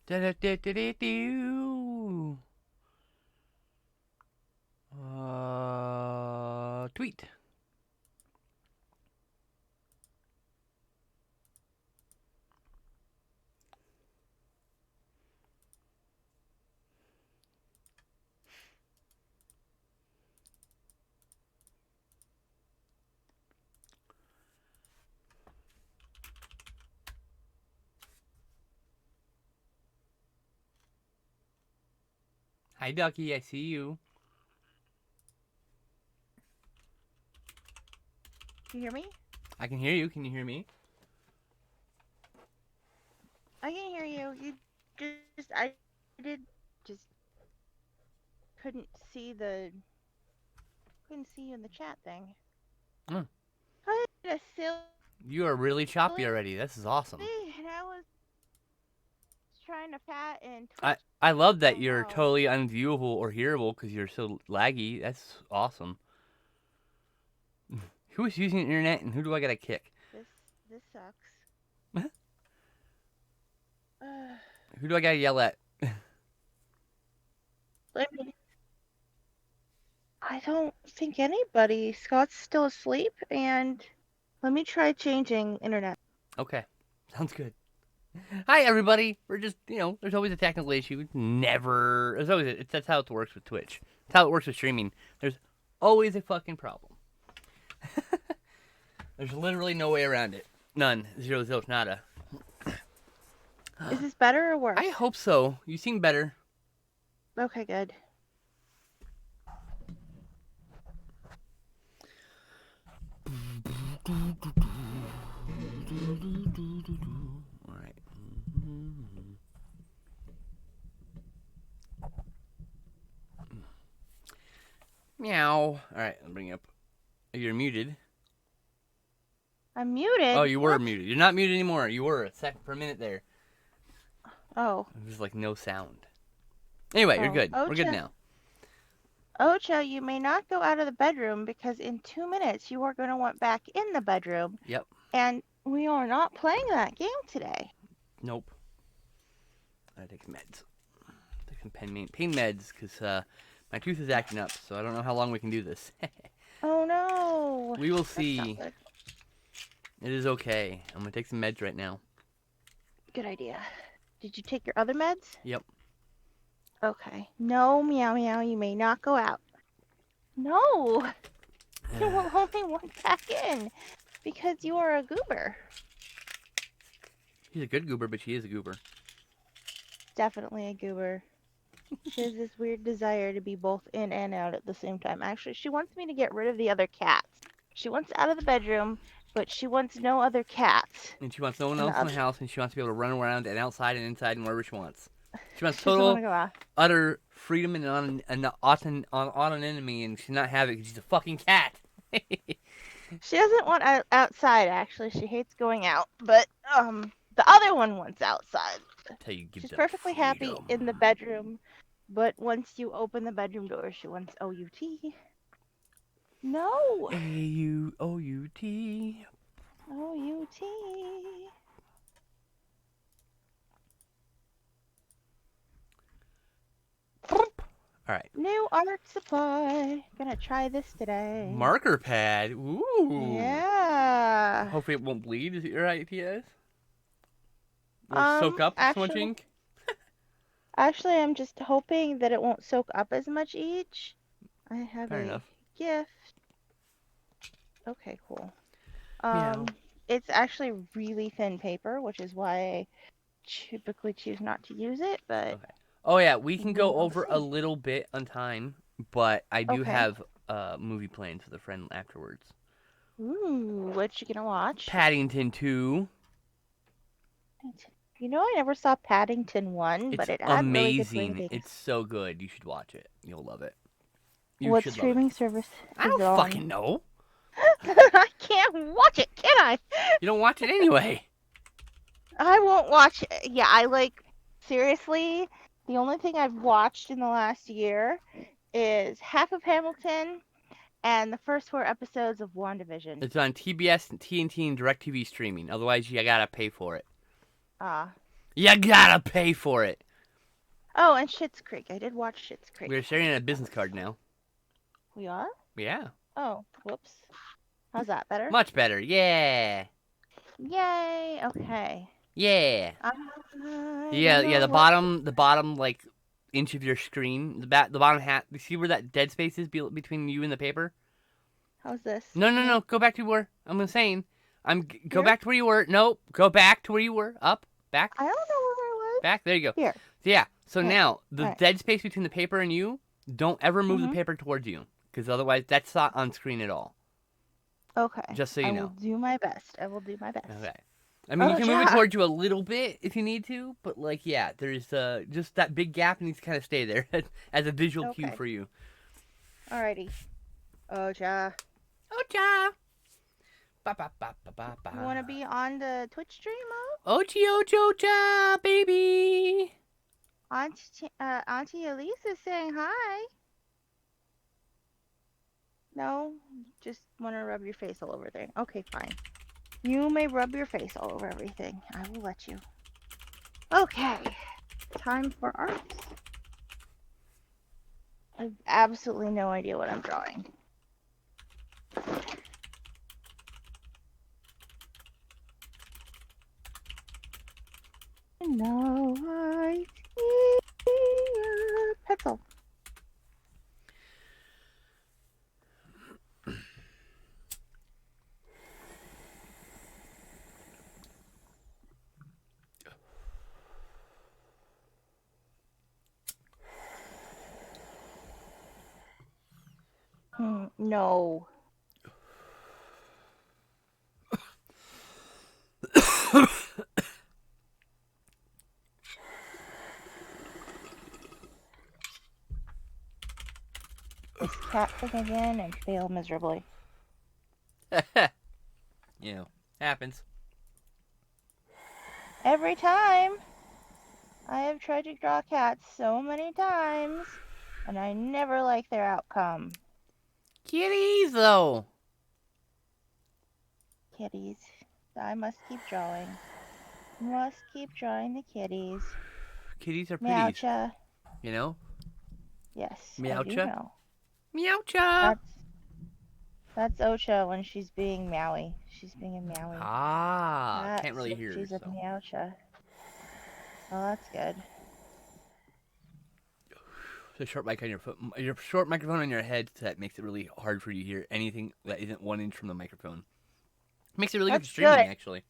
Da-da-da-da-da-doo. Tweet. Hi, Ducky. I see you. Can you hear me? I can hear you. Can you hear me? I can hear you. I did just couldn't see couldn't see you in the chat thing. Mm. I did a You are really choppy silly, already. This is awesome. and I was trying to chat and I Twitch. I love that Oh you're no, totally unviewable or hearable because you're so laggy. That's awesome. Who is using the internet and who do I gotta kick? this this sucks. Who do I gotta yell at? Let me. I don't think anybody. Scott's still asleep, and let me try changing internet. Okay, sounds good. Hi everybody. We're just there's always a technical issue. Never. There's always that's how it works with Twitch. That's how it works with streaming. There's always a fucking problem. There's literally no way around it. None. Zero, zilch, nada. Is this better or worse? I hope so. You seem better. Okay, good. All right. Meow. All right. I'll bring you up. You're muted. I'm muted. Oh, you were What? muted. You're not muted anymore. You were for a minute there. Oh. There's like no sound. Anyway, you're good. We're good Ocha. now. Ocha, you may not go out of the bedroom because in 2 minutes you are going to want back in the bedroom. Yep. And we are not playing that game today. Nope. I take some meds. Take some pain meds because my tooth is acting up. So I don't know how long we can do this. Oh no. We will That's not see. good. It is okay. I'm gonna take some meds right now. Good idea. Did you take your other meds? Yep. Okay. No, meow meow, you may not go out. No. You will only want back in because you are a goober. He's a good goober, but she is a goober. Definitely a goober. She has this weird desire to be both in and out at the same time. Actually, she wants me to get rid of the other cats. She wants out of the bedroom, but she wants no other cats. And she wants no one And else in the house, and she wants to be able to run around and outside and inside and wherever she wants. She wants she doesn't want total, to go out. utter freedom and autonomy, and she's not have it because she's a fucking cat. She doesn't want outside. Actually, she hates going out. But the other one wants outside. That's how you give She's them perfectly happy freedom. in the bedroom, but once you open the bedroom door, she wants OUT. No. AUOUT. OUT. All right. New art supply. Gonna try this today. Marker pad. Ooh. Yeah. Hopefully it won't bleed. Is it your ITS? Will soak up so much ink? Actually, I'm just hoping that it won't soak up as much each. I have Fair a enough. gift. Okay, cool. Meow. It's actually really thin paper, which is why I typically choose not to use it, but Okay. Oh yeah, we can go we'll over a see. little bit on time, but I do Okay. have movie plans with a friend afterwards. Ooh, what you gonna watch? Paddington 2. You know, I never saw Paddington 1, It's but it had really good amazing. ratings. It's so good. You should watch it. You'll love it. You What should love it. streaming service I is don't it on? fucking know. I can't watch it, can I? You don't watch it anyway. I won't watch it. Yeah, seriously, the only thing I've watched in the last year is half of Hamilton and the first 4 episodes of WandaVision. It's on TBS, TNT, and DirecTV streaming. Otherwise, you gotta pay for it. Ah. You gotta pay for it. Oh, and Schitt's Creek. I did watch Schitt's Creek. We're sharing a business card now. We are? Yeah. Oh, whoops. How's that better? Much better. Yeah. Yay. Okay. Yeah. I Yeah, don't yeah, know the what. bottom like inch of your screen, the bottom half. You see where that dead space is between you and the paper? How's this? No, no, Here? no. Go back to where I'm saying. Go Here? back to where you were. Nope. Go back to where you were. Up. Back. I don't know where I was. Back. There you go. Here. So yeah. So Here. now the Alright. dead space between the paper and you. Don't ever move the Mm-hmm. paper towards you, because otherwise that's not on screen at all. Okay. Just so I you will know. do my best. I will do my best. Okay. I mean, you Oh, can move it yeah. towards you a little bit if you need to, but like, yeah, there's just that big gap needs to kind of stay there as a visual cue Okay. for you. Alrighty. Oh, ja. Ocha. Ba ba ba ba ba ba. You want to be on the Twitch stream, Ochi ocha baby. Auntie Elise is saying hi. No? Just want to rub your face all over there. Okay, fine. You may rub your face all over everything. I will let you. Okay. Time for art. I have absolutely no idea what I'm drawing. Now I see a pencil. No. This cat thing again and fail miserably. You know, happens. Every time. I have tried to draw cats so many times, and I never like their outcome. Kitties, though. Kitties. I must keep drawing. Must keep drawing the kitties. Kitties are pretties. Meowcha. You know? Yes, I do Meowcha. know. Meowcha. That's Ocha when she's being meowy. She's being a meowy. Ah, can't really hear her, She's a so. meowcha. Oh, that's good. The short mic on your short microphone on your headset makes it really hard for you to hear anything that isn't 1 inch from the microphone. Makes it really good for That's streaming, good. actually.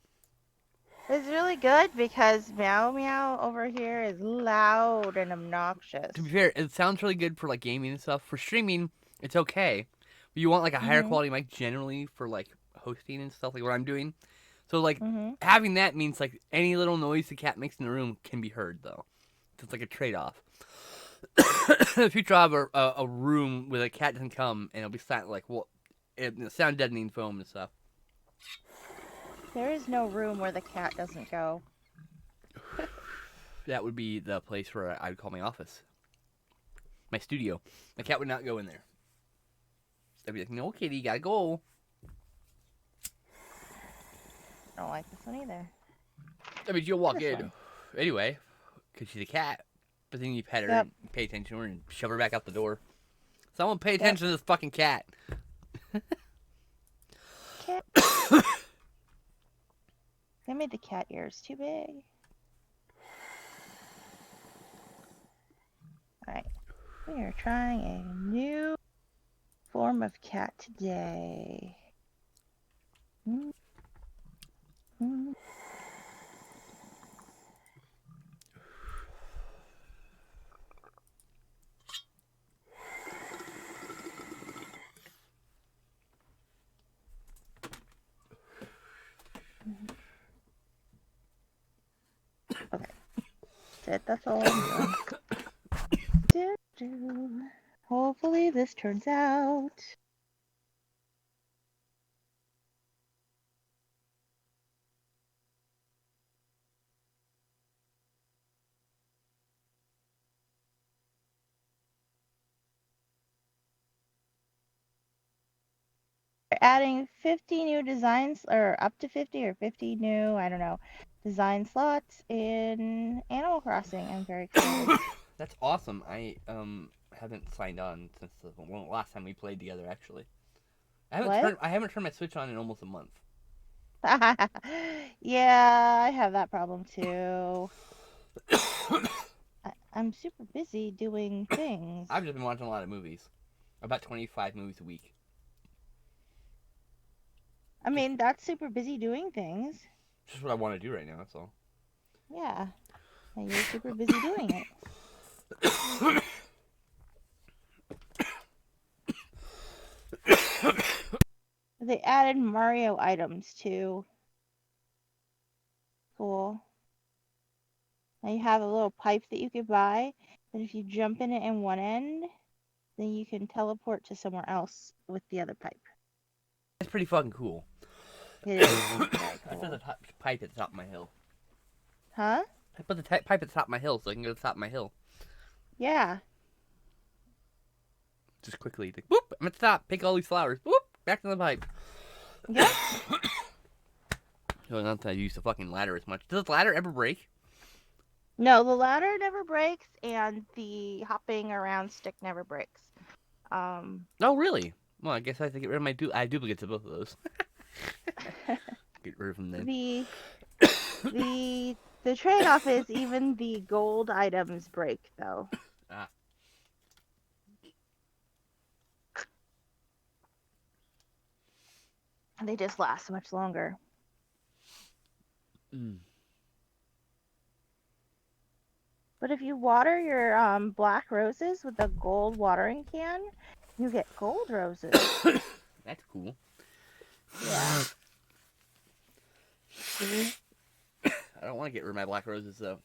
It's really good because Meow Meow over here is loud and obnoxious. To be fair, it sounds really good for like gaming and stuff. For streaming, it's okay. But you want like a higher quality mic generally for like hosting and stuff like what I'm doing. So like having that means like any little noise the cat makes in the room can be heard though. So it's like a trade-off. If you draw a room where the cat doesn't come and it'll be silent, like well, it'll sound deadening foam and stuff. There is no room where the cat doesn't go. That would be the place where I would call my office, my studio. My cat would not go in there. I'd be like, "No, kitty, you gotta go." I don't like this one either. That means you'll walk This in one. anyway, because she's a cat. But then you pet her Yep. and pay attention to her and shove her back out the door. Someone pay attention to this fucking cat. Cat. They made the cat ears too big. Alright. We are trying a new form of cat today. Okay. That's all I'm doing. Hopefully this turns out. Adding 50 new designs, or up to 50 or 50 new, I don't know, design slots in Animal Crossing. I'm very excited. That's awesome. I haven't signed on since the last time we played together. Actually, What? I haven't turned my Switch on in almost a month. Yeah, I have that problem too. I'm super busy doing things. I've just been watching a lot of movies, about 25 movies a week. I mean, that's super busy doing things. Just what I want to do right now. That's all. Yeah, and you're super busy doing it. They added Mario items too. Cool. Now you have a little pipe that you could buy, and if you jump in it in one end, then you can teleport to somewhere else with the other pipe. That's pretty fucking cool. It is very I put the cool. pipe at the top of my hill. Huh? I put the pipe at the top of my hill so I can go to the top of my hill. Yeah. Just quickly, like, whoop! I'm at the top. Pick all these flowers. Whoop! Back to the pipe. Yep. So not that I use the fucking ladder as much. Does the ladder ever break? No, the ladder never breaks, and the hopping around stick never breaks. Oh, really? Well, I guess I have to get rid of my duplicates of both of those. Get rid of them then. the the trade-off is even the gold items break though. Ah. They just last much longer. Mm. But if you water your black roses with a gold watering can, you get gold roses. That's cool. Yeah. I don't want to get rid of my black roses though.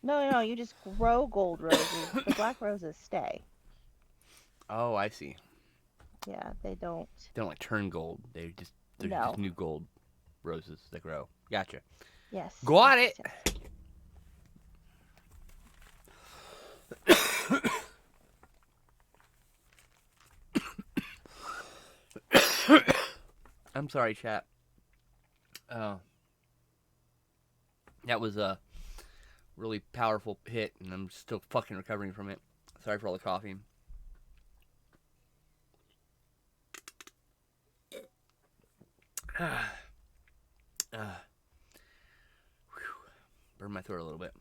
No, you just grow gold roses. The black roses stay. Oh, I see. Yeah, they don't. They don't like turn gold. They're just No. new gold roses that grow. Gotcha. Yes. Got yes, it. yes. I'm sorry, chat. That was a really powerful hit, and I'm still fucking recovering from it. Sorry for all the coughing. Burned my throat a little bit.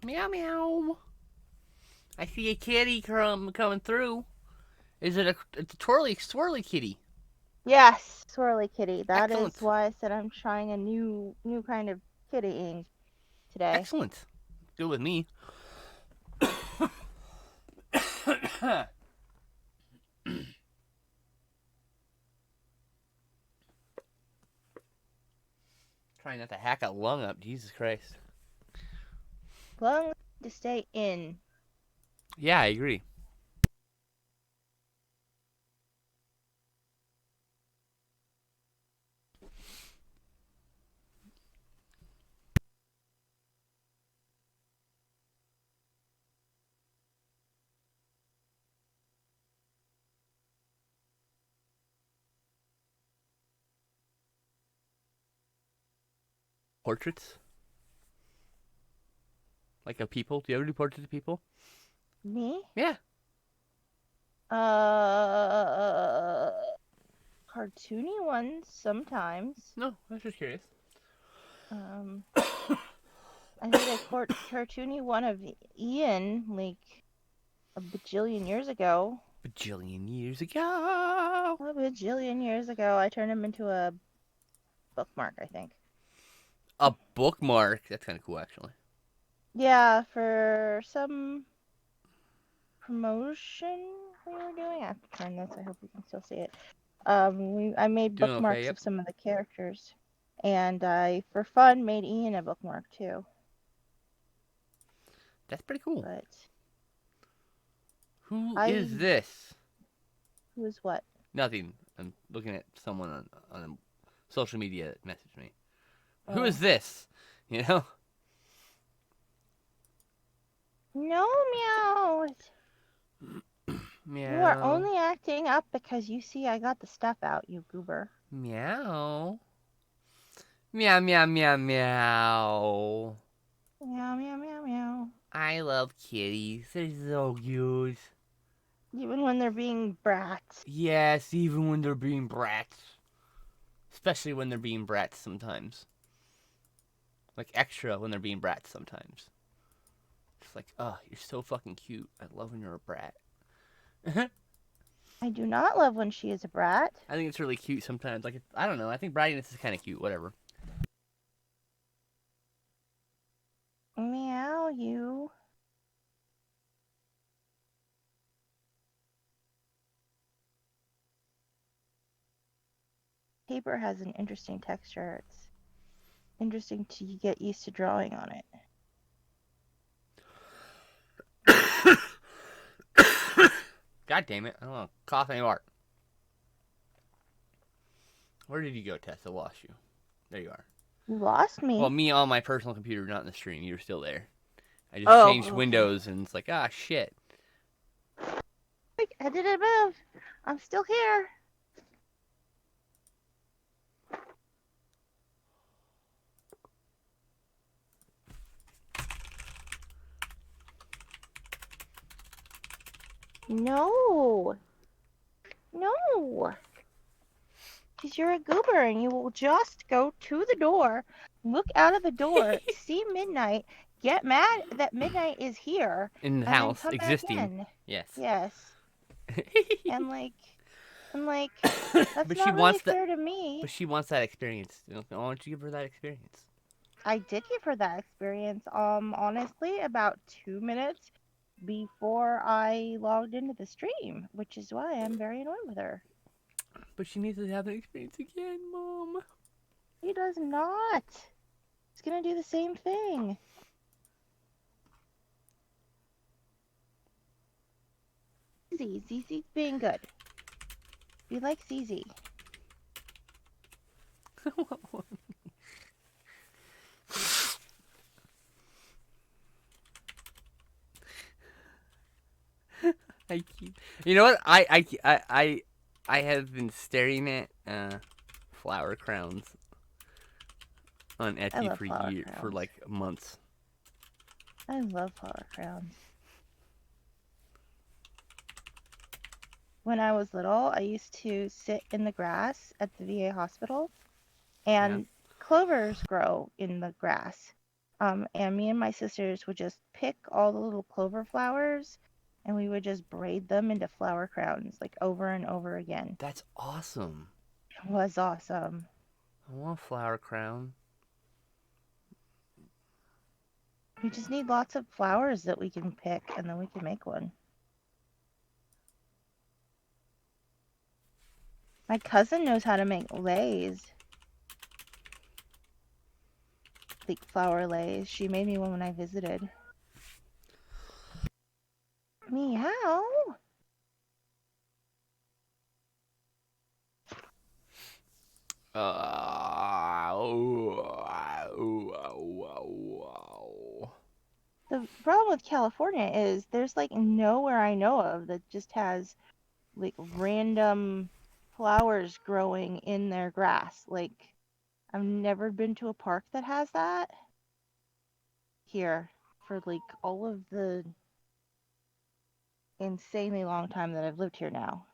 Meow meow. I see a kitty coming through. It's a swirly kitty? Yes, swirly kitty. That is Excellent. why I said I'm trying a new kind of kittying today. Excellent. Good with me. Trying not to hack a lung up. Jesus Christ. Lung to stay in. Yeah, I agree. Portraits? Like of people? Do you ever do portraits of people? Me? Yeah. Cartoony ones sometimes. No, I was just curious. I did a cartoony one of Ian like a bajillion years ago. Bajillion years ago. A bajillion years ago, I turned him into a bookmark, I think. A bookmark. That's kind of cool, actually. Yeah, for some promotion we were doing. I have to turn this. I hope you can still see it. I made Doing okay, bookmarks yep. of some of the characters, and I, for fun, made Ian a bookmark too. That's pretty cool. But Who is I this? was what? Nothing. I'm looking at someone on social media that messaged me. Who is Oh. this? You know? No, meow. You are Meow. only acting up because you see I got the stuff out, you goober. Meow. Meow, meow, meow, meow. Meow, meow, meow, meow. I love kitties. They're so cute. Even when they're being brats. Yes, even when they're being brats. Especially when they're being brats sometimes. Like extra when they're being brats sometimes. It's like, oh, you're so fucking cute. I love when you're a brat. I I do not love when she is a brat. think it's really cute sometimes. Like, I don't know. I think brattiness is kind of cute. Whatever. Meow, you. Paper has an interesting texture. It's interesting to get used to drawing on it. God damn it. I don't want to cough anymore. Where did you go, Tess? I lost you. There you are. You lost Well, me. me on my personal computer, not in the stream. You're still there. I just Oh, changed okay. windows and it's like, ah, shit. I didn't move. I'm still here. No. No. Because you're a goober and you will just go to the door, look out of the door, see midnight, get mad that midnight is here, In the and then house, come back existing. in. Yes. Yes. And like that's But she not really wants that. fair to me. But she wants that experience. Why don't you give her that experience? I did give her that experience, honestly, about 2 minutes before I logged into the stream, which is why I'm very annoyed with her. But she needs to have that experience again, Mom. He does not. He's gonna do the same thing. Zizi's being good. We like Zizi. I keep. You know what? I have been staring at flower crowns on I Etsy love flower for crowns. like months. I love flower crowns. When I was little, I used to sit in the grass at the VA hospital, Yeah. and clovers grow in the grass. And me and my sisters would just pick all the little clover flowers and we would just braid them into flower crowns like over and over again. That's awesome. It was awesome. I want a flower crown. We just need lots of flowers that we can pick and then we can make one. My cousin knows how to make leis. Like flower leis. She made me one when I visited. Meow. The problem with California is there's like nowhere I know of that just has like random flowers growing in their grass. Like I've never been to a park that has that here for like all of the insanely long time that I've lived here now.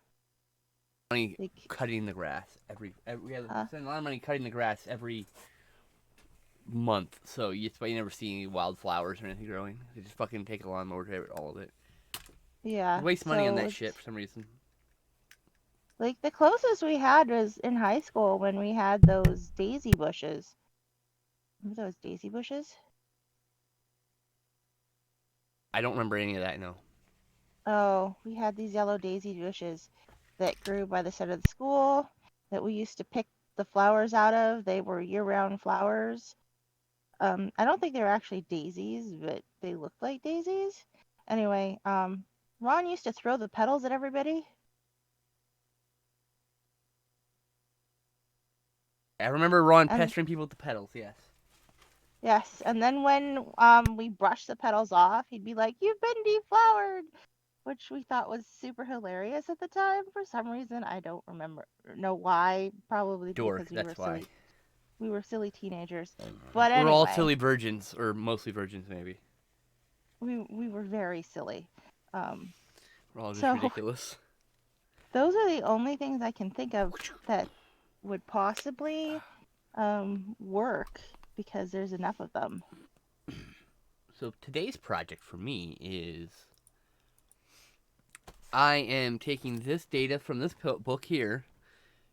Money Like, cutting the grass we have huh? spend a lot of money cutting the grass every month. So that's why you never see any wildflowers or anything growing. They just fucking take a lawnmower to all of it. Yeah. They waste money on So that shit it's for some reason. like the closest we had was in high school when we had those daisy bushes. Remember those daisy bushes? I don't remember any of that. No. Oh, we had these yellow daisy bushes that grew by the side of the school that we used to pick the flowers out of. They were year-round flowers. I don't think they were actually daisies, but they looked like daisies. Anyway, Ron used to throw the petals at everybody. I remember Ron And pestering people with the pedals. Yes. yes, and then when we brushed the petals off, he'd be like, "You've been deflowered," which we thought was super hilarious at the time. For some reason, I don't know why. Probably Dork. because That's why. we were silly teenagers. But We're all anyway, silly virgins, or mostly virgins, maybe. we were very silly. Um, We're all just so ridiculous. those are the only things I can think of that would possibly work because there's enough of them. So today's project for me is I am taking this data from this book here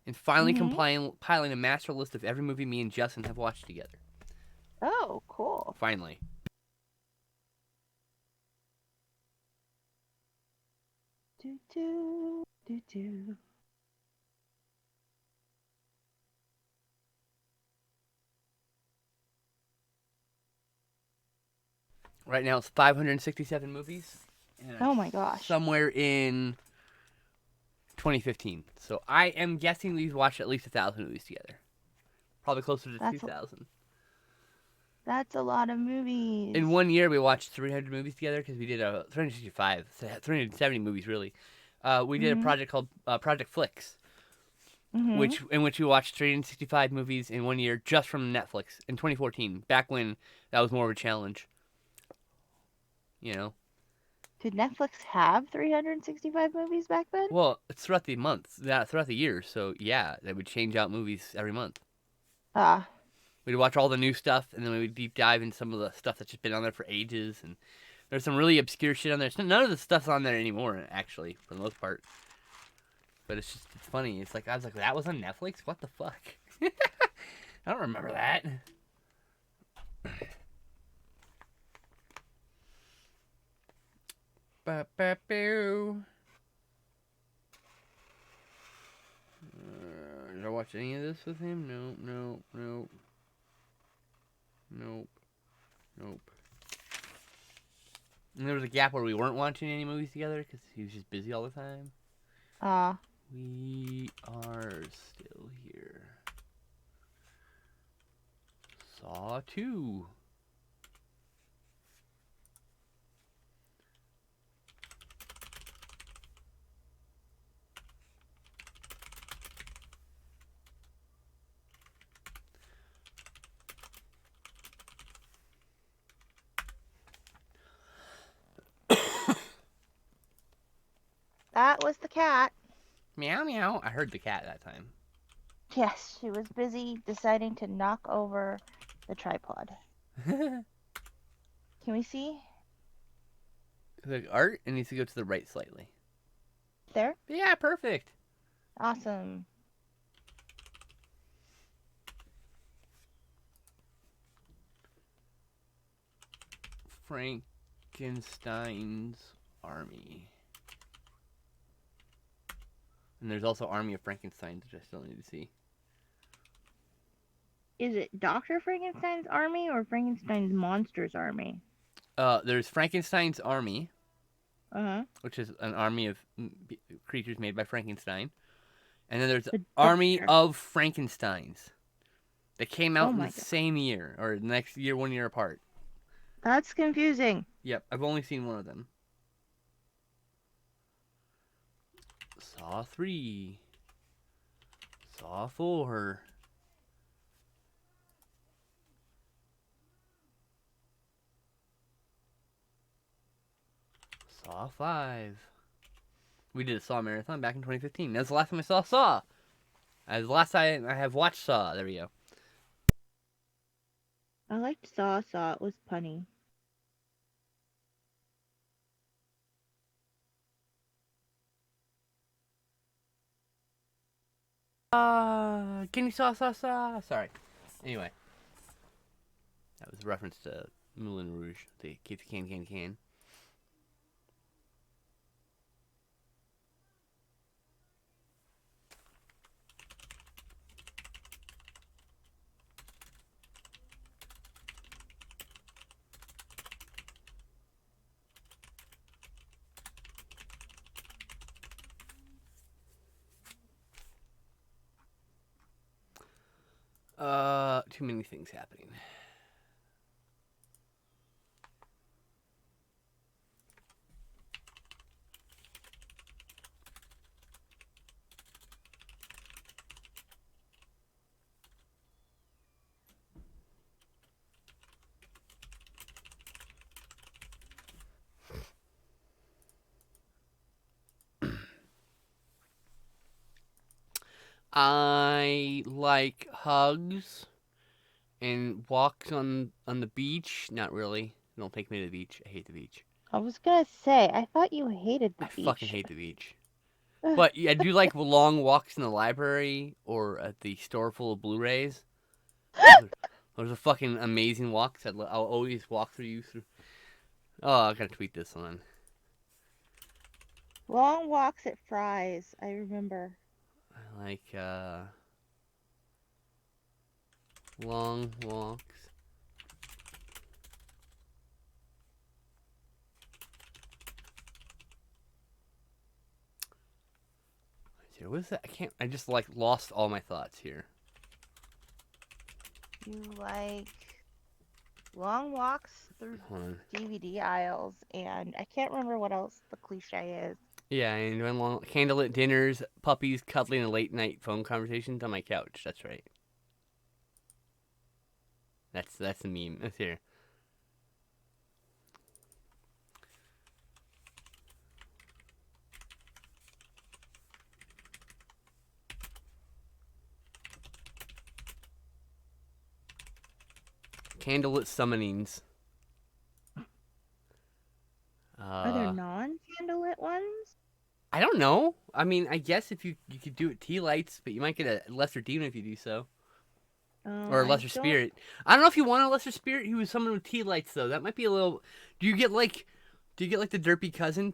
and finally Mm-hmm. compiling a master list of every movie me and Justin have watched together. Oh, cool. Finally. Do do do do. Right now it's 567 movies. And Oh my gosh. somewhere in 2015. So I am guessing we've watched at least 1,000 movies together. Probably closer to That's 2,000. that's a lot of movies. In 1 year, we watched 300 movies together because we did a 365, 370 movies really. We did a Mhm. project called Project Flicks, Mhm. in which we watched 365 movies in 1 year just from Netflix in 2014. Back when that was more of a challenge, you know. Did Netflix have 365 movies back then? Well, it's throughout the month, throughout the year. So yeah, they would change out movies every month. Ah, We'd watch all the new stuff, and then we would deep dive into some of the stuff that's just been on there for ages. And there's some really obscure shit on there. None of the stuff's on there anymore, actually, for the most part. But it's funny. It's like I was like, that was on Netflix. What the fuck? I don't remember that. Ba-ba-boo. Did I watch any of this with him? Nope. And there was a gap where we weren't watching any movies together because he was just busy all the time. ah. We are still here. Saw 2. That was the cat. Meow meow. I heard the cat that time. Yes, she was busy deciding to knock over the tripod. Can we see? The art, it needs to go to the right slightly. There? Yeah, perfect. Awesome. Frankenstein's Army. And there's also Army of Frankenstein, which I still need to see. Is it Dr. Frankenstein's army or Frankenstein's monsters army? There's Frankenstein's Army, Uh-huh. which is an army of creatures made by Frankenstein. And then there's The Army doctor. of Frankensteins. They came Oh out in my the god. same year, or the next year, 1 year apart. That's confusing. Yep, I've only seen one of them. Saw 3. Saw 4. Saw 5. We did a Saw marathon back in 2015. That's the last time I saw Saw. As the last time I have watched Saw. There we go. I liked Saw. It was punny. Can you saw? Sorry. Anyway, that was a reference to Moulin Rouge. The keep the can. Too many things happening. I like hugs and walks on the beach. Not really. Don't take me to the beach. I hate the beach. I was gonna say, I thought you hated the I fucking beach. hate the beach. But yeah, I do like long walks in the library or at the store full of Blu-rays. Those are fucking amazing walks. I'll always walk through you through. Oh, I gotta tweet this one. Long walks at Fry's, I remember. I like long walks. What is that? I can't. I just like lost all my thoughts here. You like long walks through Hold on. DVD aisles, and I can't remember what else the cliche is. Yeah, and doing long candlelit dinners, puppies, cuddling, and late night phone conversations on my couch. That's right. That's the meme. That's here. Candlelit summonings. Are there non-candlelit ones? I don't know. I mean, I guess if you could do it tea lights, but you might get a lesser demon if you do so, or a I lesser don't. spirit. I don't know if you want a lesser spirit who is someone with tea lights though. That might be a little. Do you get like the derpy cousin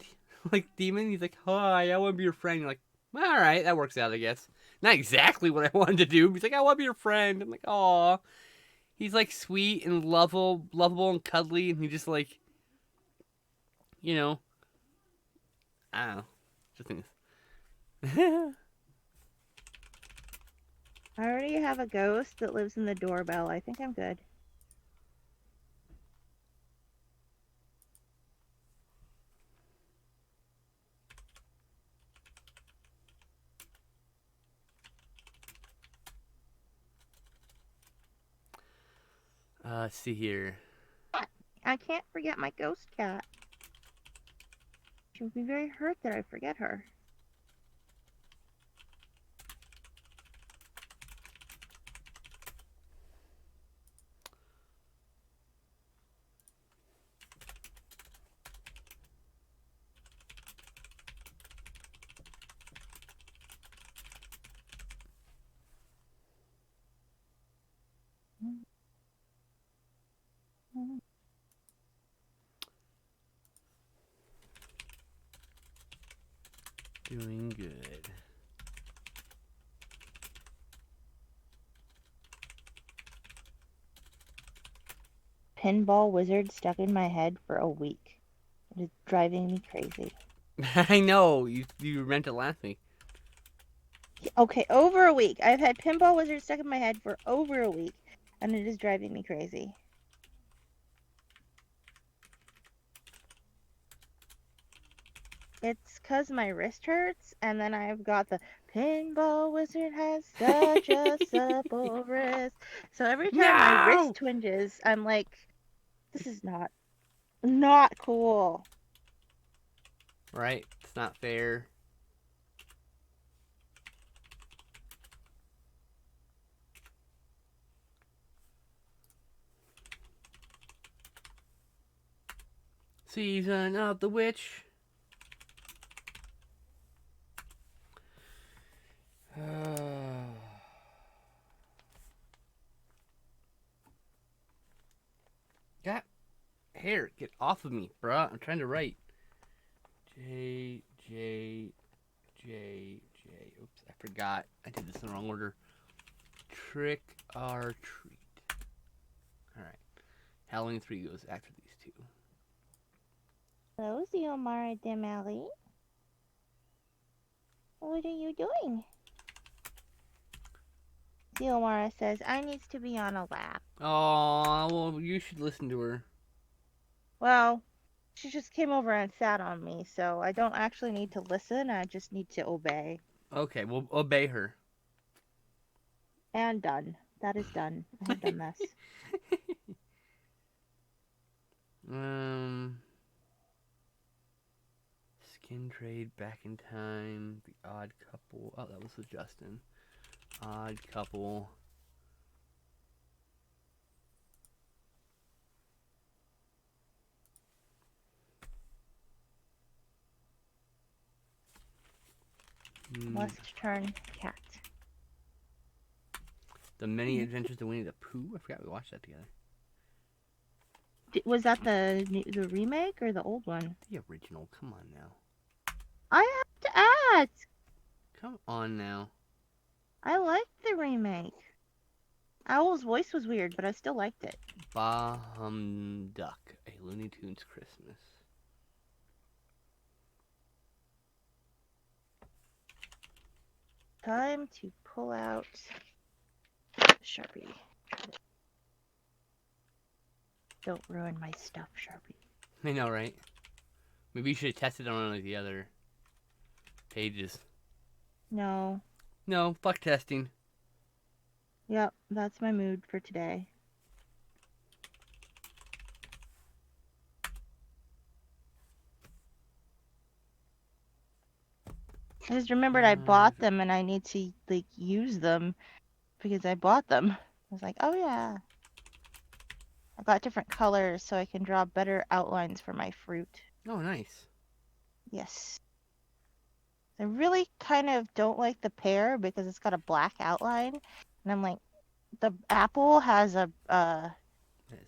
like demon? He's like, hi, I want to be your friend. You're like, all right, that works out, I guess. Not exactly what I wanted to do. He's like, I want to be your friend. I'm like, aw. He's like sweet and lovable and cuddly, and he just like, you know, I don't know, just things. I already have a ghost that lives in the doorbell. I think I'm good. Let's see here. I can't forget my ghost cat. She would be very hurt that I forget her. Doing good. Pinball wizard stuck in my head for a week. It is driving me crazy. I know you meant it last week. Okay, over a week. I've had pinball wizard stuck in my head for over a week, and it is driving me crazy. It's 'cause my wrist hurts, and then I've got the pinball wizard has such a supple wrist. So every time my No. wrist twinges, I'm like, this is not cool. Right? It's not fair. Season of the Witch. Got hair. Get off of me, bruh. I'm trying to write. J J J J. Oops, I forgot. I did this in the wrong order. Trick or treat. All right. Halloween 3 goes after these two. Hello, Xiomara Demali. What are you doing? Tiomara says, I needs to be on a lap. Oh, well, you should listen to her. Well, she just came over and sat on me, so I don't actually need to listen. I just need to obey. Okay, we'll obey her. And done. That is done. I have done this. um, Skin Trade, Back in Time, The Odd Couple. Oh, that was with Justin. Odd Couple. Must turn cat. The Many Adventures of Winnie the Pooh. I forgot we watched that together. Was that the remake or the old one? The original. Come on now. I have to ask. Come on now. I liked the remake. Owl's voice was weird, but I still liked it. Bah Hum Duck, a Looney Tunes Christmas. Time to pull out Sharpie. Don't ruin my stuff, Sharpie. I know, right? Maybe you should have tested on one of the other pages. No. No, fuck testing. Yep, that's my mood for today. I just remembered I bought them and I need to like use them because I bought them. I was like, oh yeah. I got different colors so I can draw better outlines for my fruit. Oh, nice. Yes. I really kind of don't like the pear because it's got a black outline. And I'm like, the apple has a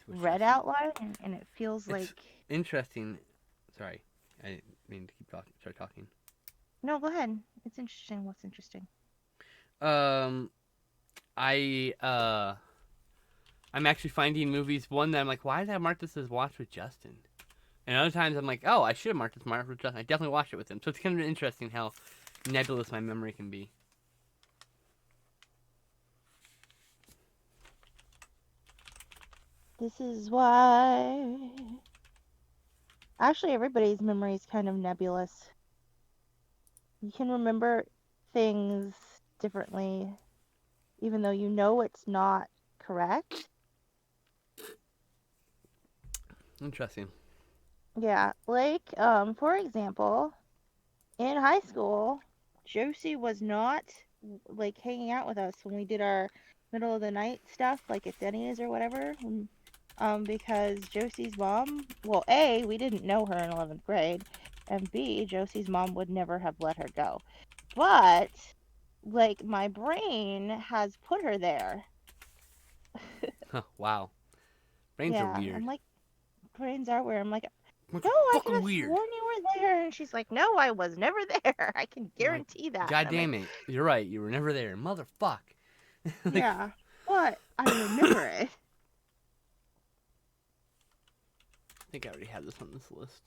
red outline and it feels like... Interesting. Sorry. I didn't mean to keep talking. Start talking. No, go ahead. It's interesting. What's interesting? I'm actually finding movies, one that I'm like, why did I mark this as watch with Justin? And other times I'm like, oh, I should have marked this mark with Justin. I definitely watched it with him. So it's kind of interesting how nebulous my memory can be. This is why... Actually, everybody's memory is kind of nebulous. You can remember things differently, even though you know it's not correct. Interesting. Yeah, like, for example, in high school, Josie was not, like, hanging out with us when we did our middle of the night stuff, like at Denny's or whatever, because Josie's mom, well, A, we didn't know her in 11th grade, and B, Josie's mom would never have let her go. But, like, my brain has put her there. Wow. Brains are weird. I'm like, brains are weird. I'm like, no, I could have weird. sworn you were there. And she's like, no, I was never there. I can guarantee that. God damn it. You're right. You were never there. Motherfuck. Like, yeah, but I remember it. I think I already had this on this list.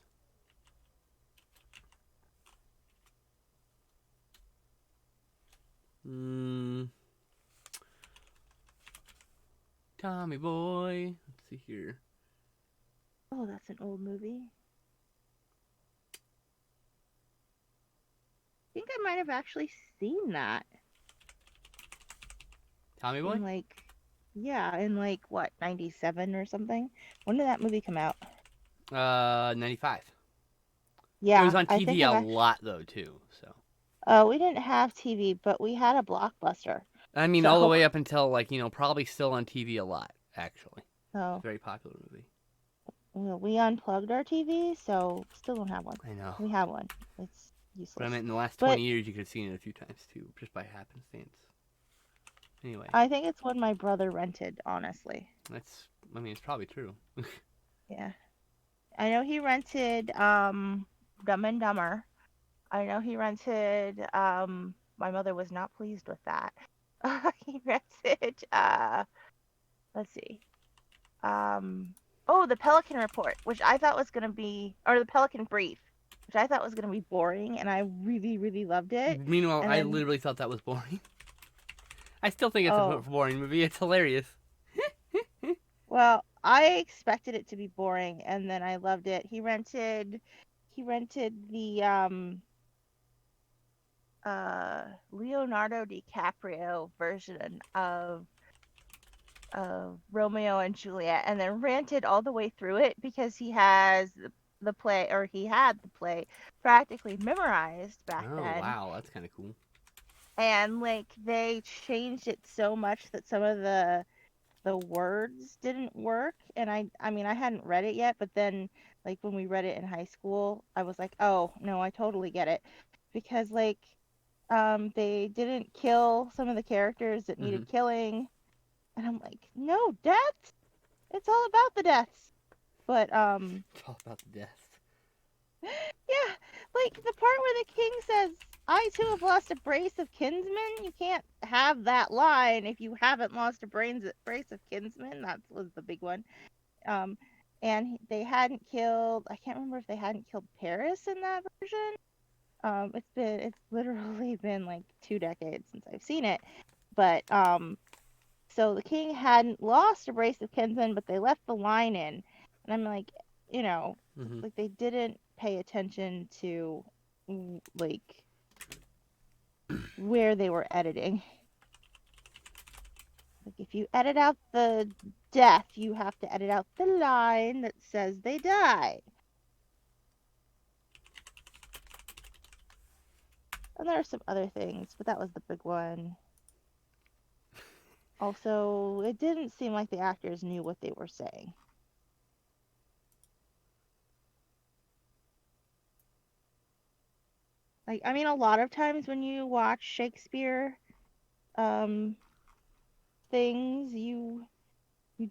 Tommy Boy. Let's see here. Oh, that's an old movie. I think I might have actually seen that. Tommy Boy? In like, what, 97 or something? When did that movie come out? 95. Yeah. It was on TV a lot, though, too, so. We didn't have TV, but we had a Blockbuster. I mean, all the way up until, like, probably still on TV a lot, actually. Oh. It's a very popular movie. Well, we unplugged our TV, so still don't have one. I know. We have one. It's useless. But I meant in the last 20 years, you could have seen it a few times, too, just by happenstance. Anyway. I think it's one my brother rented, honestly. It's probably true. Yeah. I know he rented Dumb and Dumber. I know he rented my mother was not pleased with that. He rented let's see. The Pelican Report, which I thought was gonna be, or the Pelican Brief, which I thought was gonna be boring, and I really, really loved it. Meanwhile, I literally thought that was boring. I still think it's a Oh, boring movie. It's hilarious. well, I expected it to be boring, and then I loved it. He rented the Leonardo DiCaprio version of Romeo and Juliet, and then ranted all the way through it because the play, or he had the play practically memorized back Oh then. wow, that's kind of cool. And like they changed it so much that some of the words didn't work. And I mean, I hadn't read it yet, but then like when we read it in high school, I was like, oh no, I totally get it. Because like they didn't kill some of the characters that Mm-hmm. needed killing. And I'm like, no, deaths. It's all about the deaths. But It's all about the death. yeah, like the part where the king says, I too have lost a brace of kinsmen. You can't have that line if you haven't lost a brace of kinsmen. That was the big one. Um, and they hadn't killed, I can't remember if they hadn't killed Paris in that version. It's literally been like 2 decades since I've seen it. But so the king hadn't lost a brace of kinsmen, but they left the line in. And I'm like, it's Mm-hmm. like they didn't pay attention to like where they were editing. Like if you edit out the death, you have to edit out the line that says they died. And there are some other things, but that was the big one. Also, it didn't seem like the actors knew what they were saying. Like, I mean, a lot of times when you watch Shakespeare um, things, you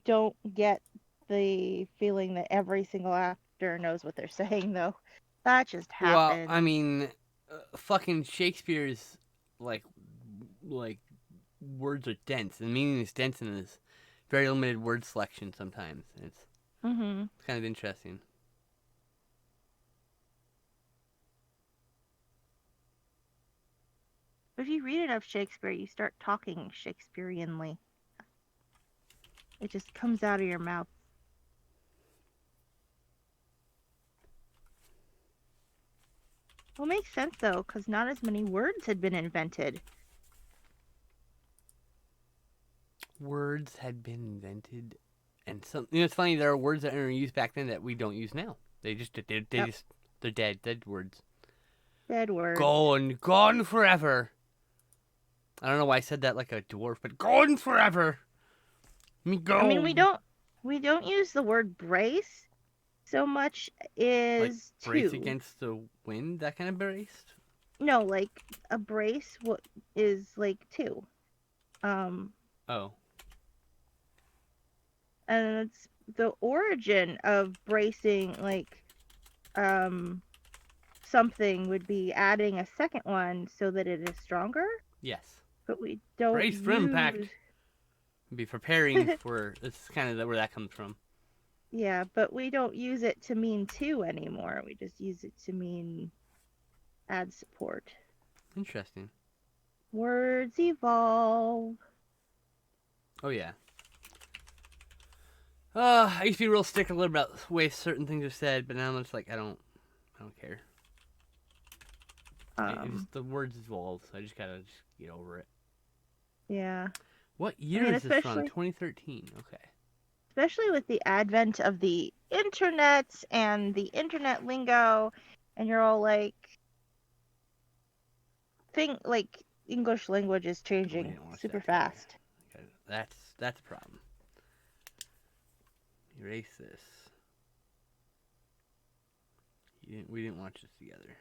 don't get the feeling that every single actor knows what they're saying, though. That just Well, I happens. mean, fucking Shakespeare's like like words are dense and meaning is dense in his very limited word selection sometimes. Hmm. It's kind of interesting. But if you read enough Shakespeare, you start talking Shakespeareanly. It just comes out of your mouth. Well, makes sense though, because not as many words had been invented. Words had been invented, and some. It's funny. There are words that were used back then that we don't use now. Yep, They're dead words. dead words. Gone forever. I don't know why I said that like a dwarf, but gone forever. Me I mean, we go. don't we don't use the word brace so much Like is brace two. against the wind, that kind of brace. No, like a brace what is like two. Um, Oh. and it's the origin of bracing like um something would be adding a second one so that it is stronger, Yes. but we don't Brace for use impact. Be preparing for. This is kind of where that comes from. yeah, but we don't use it to mean two anymore. We just use it to mean add support. Interesting. Words evolve. Oh yeah. I used to be real stickler about the way certain things are said, but now I'm just like I don't care. Um, The words evolve, so I just gotta just get over it. yeah. What I year mean, is this from? especially 2013. Okay. especially with the advent of the internet and the internet lingo, and you're all like, think like English language is Oh, we changing didn't watch super that together. fast. Okay. That's a problem. Erase this. We didn't watch this together.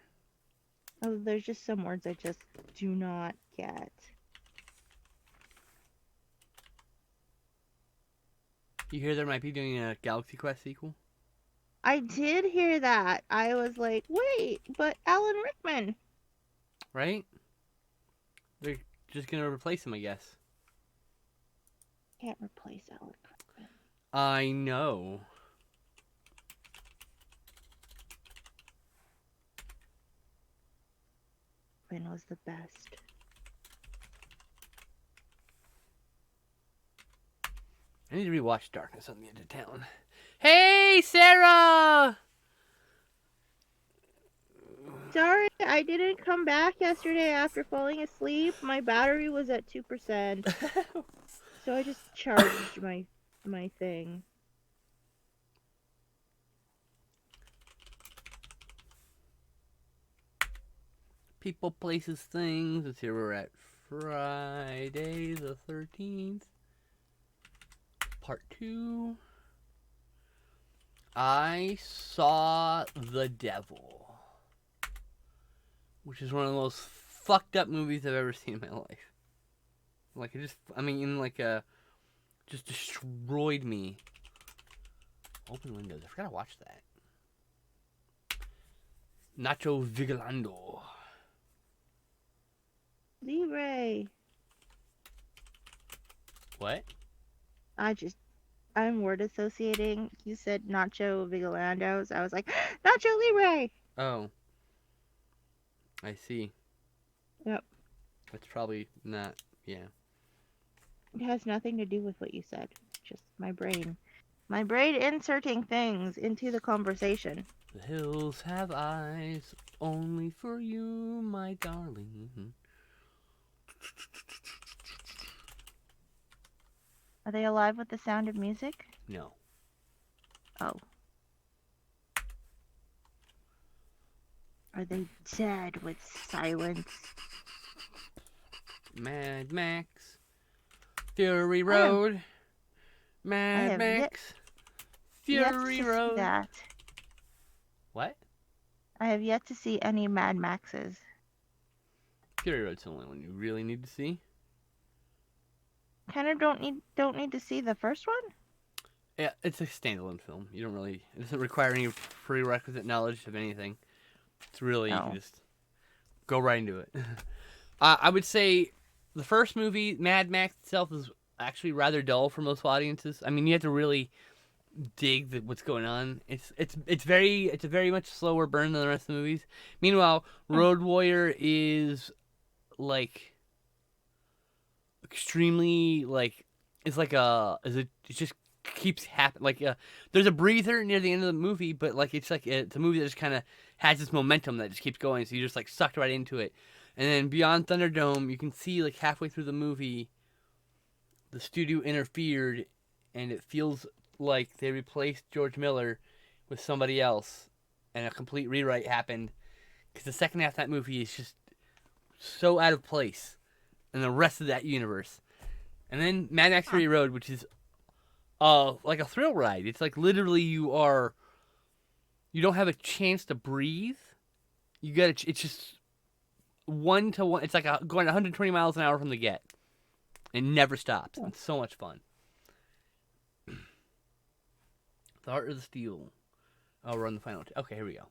Oh, there's just some words I just do not get. You hear there might be doing a Galaxy Quest sequel, I did hear that. I was like, wait, but Alan Rickman. right? They're just gonna replace him, I guess. Can't replace Alan Rickman. I know. Rickman was the best. I need to rewatch Darkness on the Edge of Town. Hey, Sarah! Sorry, I didn't come back yesterday after falling asleep. My battery was at 2%. So I just charged my thing. People, places, things. Let's see, we're at Friday the 13th. Part 2. I saw The Devil, which is one of the most fucked up movies I've ever seen in my life. Like, it just, I mean, like, just destroyed me. Open windows. I forgot to watch that. Nacho Vigilando. Libre. What? I'm word associating. You said Nacho Vigilandos. I was like, Nacho Libre! Oh. I see. Yep. That's probably not, yeah. It has nothing to do with what you said. Just my brain. My brain inserting things into the conversation. The hills have eyes only for you, my darling. Are they alive with the sound of music? No. Oh. Are they dead with silence? Mad Max. Fury Road. Mad Max. Fury Road. That. What? I have yet to see any Mad Maxes. Fury Road's the only one you really need to see. Kind of don't need to see the first one? Yeah, it's a standalone film. You don't really, it doesn't require any prerequisite knowledge of anything. It's really, you can just go right into it. I would say the first movie, Mad Max itself, is actually rather dull for most audiences. I mean, you have to really dig what's going on. It's a very much slower burn than the rest of the movies. Meanwhile, Road Warrior is like extremely like it just keeps happening. Like there's a breather near the end of the movie, but like it's a movie that just kind of has this momentum that just keeps going. So you just like sucked right into it. And then Beyond Thunderdome, you can see like halfway through the movie, the studio interfered, and it feels like they replaced George Miller with somebody else, and a complete rewrite happened. Because the second half of that movie is just so out of place in the rest of that universe. And then Mad Max Fury Road, which is like a thrill ride. It's like literally you don't have a chance to breathe. It's just 1-to-1. It's like going 120 miles an hour from the get. It never stops. It's so much fun. The Heart of the Steel. Oh, we're on the final. Okay, here we go.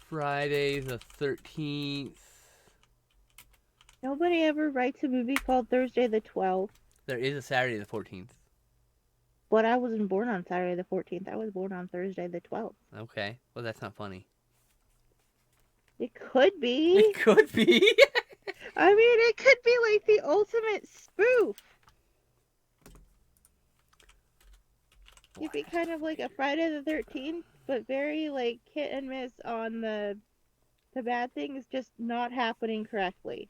Friday the 13th. Nobody ever writes a movie called Thursday the 12th. There is a Saturday the 14th. But I wasn't born on Saturday the 14th. I was born on Thursday the 12th. Okay. Well, that's not funny. It could be. It could be. I mean, it could be like the ultimate spoof. It'd be kind of like a Friday the 13th, but very like hit and miss on the bad things just not happening correctly.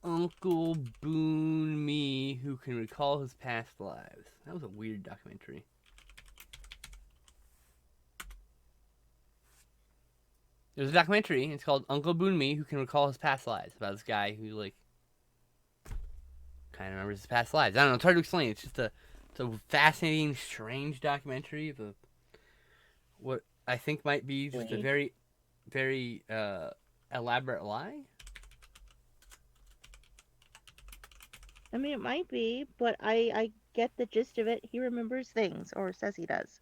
Uncle Boone Me, who can recall his past lives. That was a weird documentary. There's a documentary. It's called Uncle Boone Me, who can recall his past lives. About this guy who like kind of remembers his past lives. I don't know. It's hard to explain. It's just a fascinating, strange documentary of what I think might be just a very, very elaborate lie. I mean, it might be, but I get the gist of it. He remembers things, or says he does.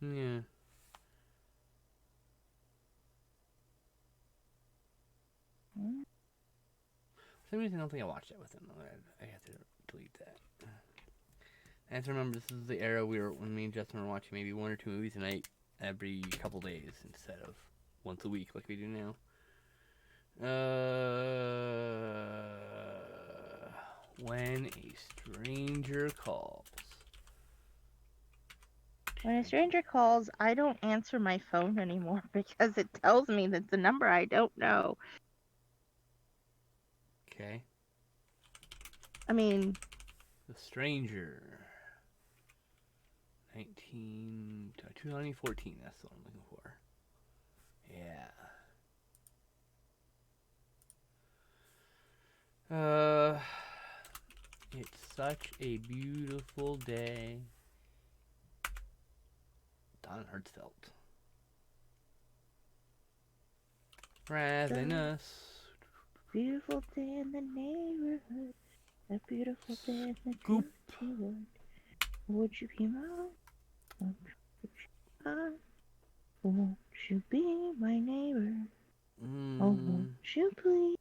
Yeah. For some reason, I don't think I watched it with him. I have to delete that. I have to remember this is the era when me and Justin were watching maybe 1 or 2 movies a night every couple days instead of once a week like we do now. When a stranger calls. When a stranger calls, I don't answer my phone anymore because it tells me that's a number I don't know. Okay. I mean, The Stranger. 2014, that's what I'm looking for. Yeah. It's such a beautiful day. Don Hertzfeldt. Ravenous. beautiful day in the neighborhood. A beautiful day in the Scoop. wood. Would you be mine? Won't you be my neighbor? Oh, won't you please?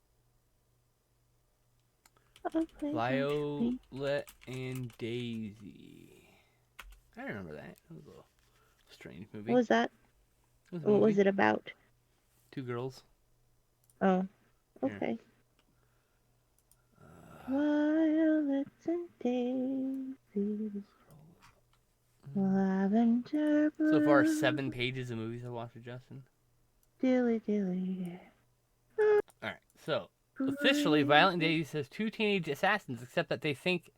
Oh, please, won't you please? Violet and Daisy. I remember that. It was a strange movie. What was that? It was a What movie. was it about? Two girls. Oh, okay. Violets and daisies, lavender blue. So far, 7 pages of movies I watched with Justin. Dilly dilly. Alright, so officially, Violent Daisy says two teenage assassins accept that they think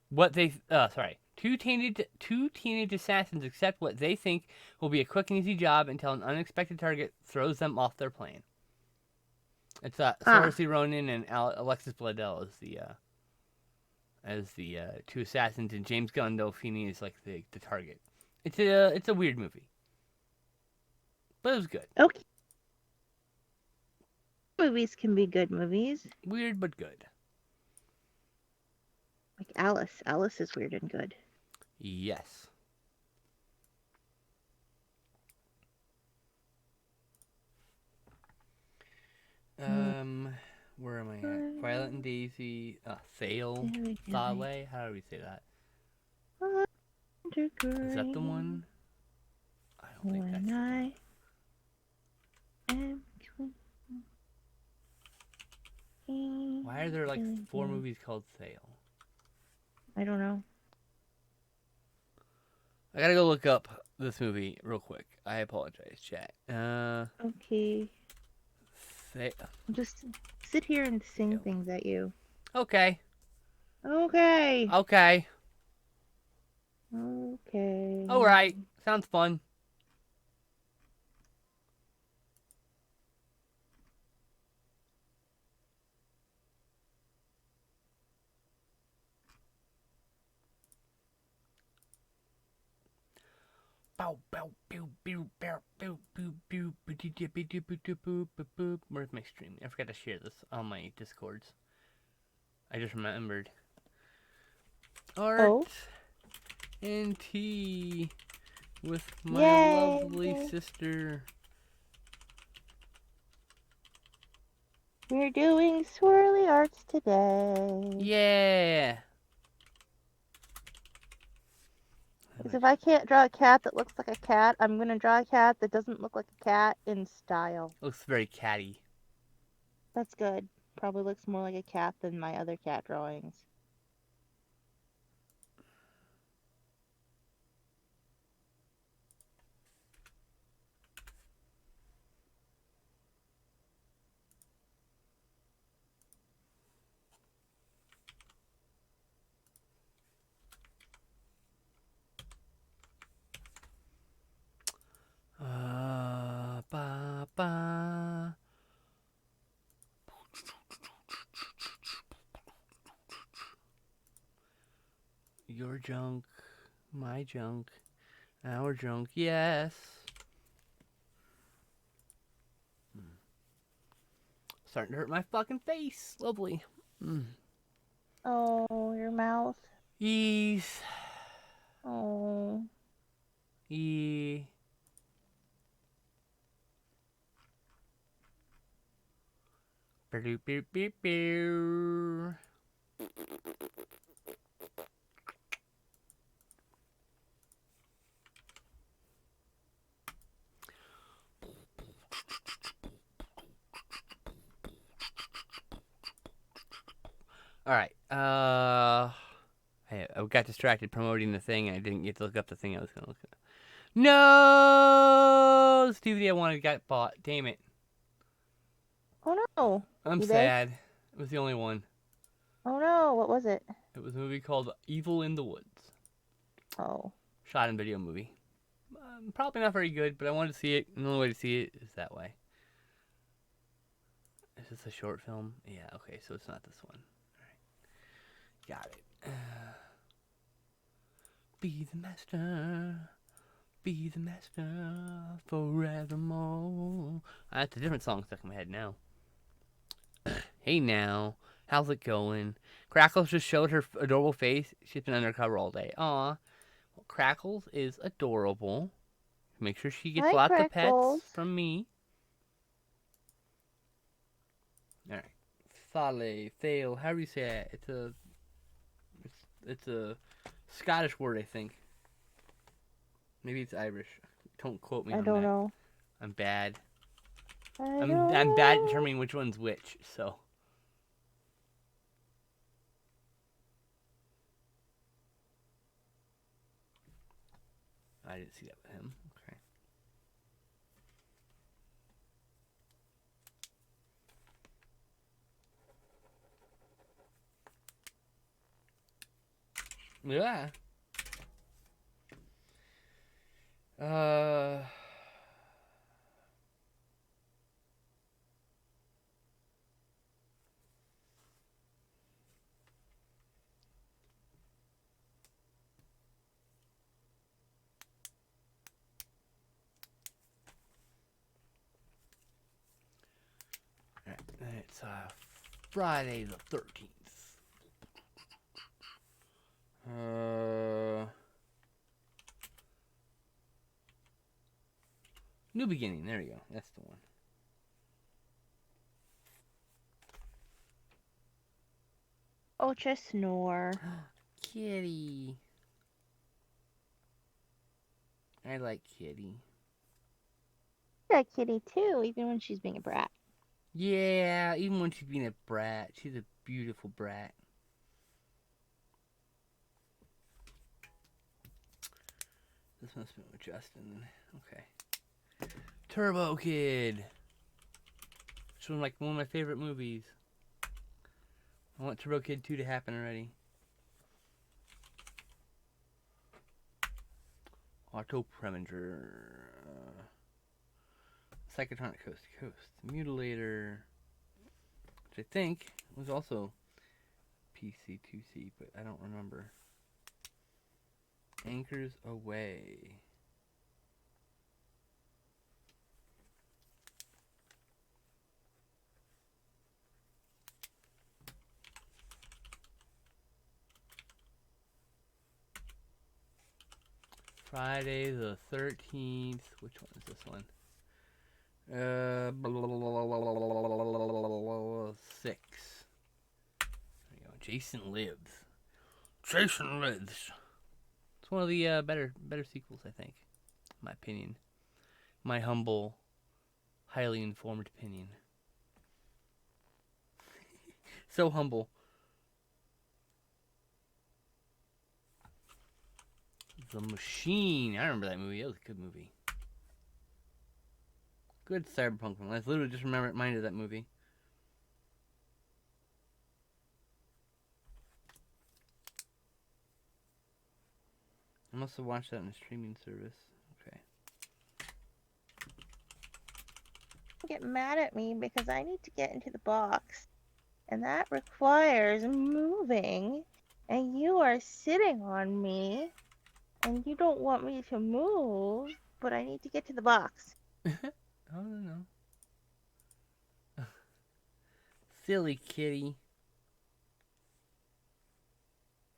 what they. Two teenage assassins accept what they think will be a quick and easy job until an unexpected target throws them off their plan. It's Saoirse Ronan and Alexis Bledel as the two assassins, and James Gandolfini is like the target. It's a weird movie, but it was good. Okay. Movies can be good movies. Weird but good. Like Alice. Alice is weird and good. Yes. Where am I at? Violet and Daisy, Thale, Thale. How do we say that? Is that the one? I don't think that's the one. Why are there like 4 movies called Thale? I don't know. I gotta go look up this movie real quick. I apologize, chat. Okay. Just sit here and sing things at you. Okay. Okay. Okay. Okay. Alright. Sounds fun. Where's my stream? I forgot to share this on my Discords. I just remembered. Art and tea with my lovely sister. We're doing swirly arts today. Yeah. Because if I can't draw a cat that looks like a cat, I'm going to draw a cat that doesn't look like a cat in style. Looks very catty. That's good. Probably looks more like a cat than my other cat drawings. Ba ba. Your junk, my junk, our junk, yes. Starting to hurt my fucking face. Lovely. Oh, your mouth. Ease. Oh. E. Beep beep beep beep. All right. Hey, I got distracted promoting the thing, and I didn't get to look up the thing I was gonna look up. No, this DVD I wanted got bought. Damn it. Oh no. I'm eBay? sad. It was the only one. Oh no, what was it? It was a movie called Evil in the Woods. Oh. Shot and video movie. Probably not very good, but I wanted to see it, and the only way to see it is that way. Is this a short film? Yeah, okay, so it's not this one. Alright. Got it. Be the master. Be the master forevermore. That's a different song stuck in my head now. Hey now, how's it going? Crackles just showed her adorable face. She's been undercover all day. Aw. Well, Crackles is adorable. Make sure she gets Hi, lots of pets Crackles. from me. Alright. Fale, fail, how do you say it? It's a Scottish word, I think. Maybe it's Irish. Don't quote me I on don't that. know. I'm bad. I I'm don't I'm bad at know. determining which one's which, so. I didn't see that with him. Okay. Yeah. Uh. It's Friday the 13th. New beginning. There you go. That's the one. Oh, just snore. Kitty. I like Kitty. I like Kitty too, even when she's being a brat. Yeah, even when she's being a brat, she's a beautiful brat. This must be with Justin. Okay. Turbo Kid. It's like one of my favorite movies. I want Turbo Kid 2 to happen already. Otto Preminger. Psychotronic Coast to Coast. Mutilator. Which I think was also PC2C, but I don't remember. Anchors Away. Friday the 13th. Which one is this one? 6. There you go. Jason Lives. Jason Lives. It's one of the better sequels, I think. In my opinion. My humble, highly informed opinion. So humble. The Machine. I remember that movie. That was a good movie. Good cyberpunk film. I literally just reminded of that movie. I must have watched that on a streaming service. Okay. Get mad at me because I need to get into the box. And that requires moving. And you are sitting on me. And you don't want me to move. But I need to get to the box. Oh, no. Silly kitty.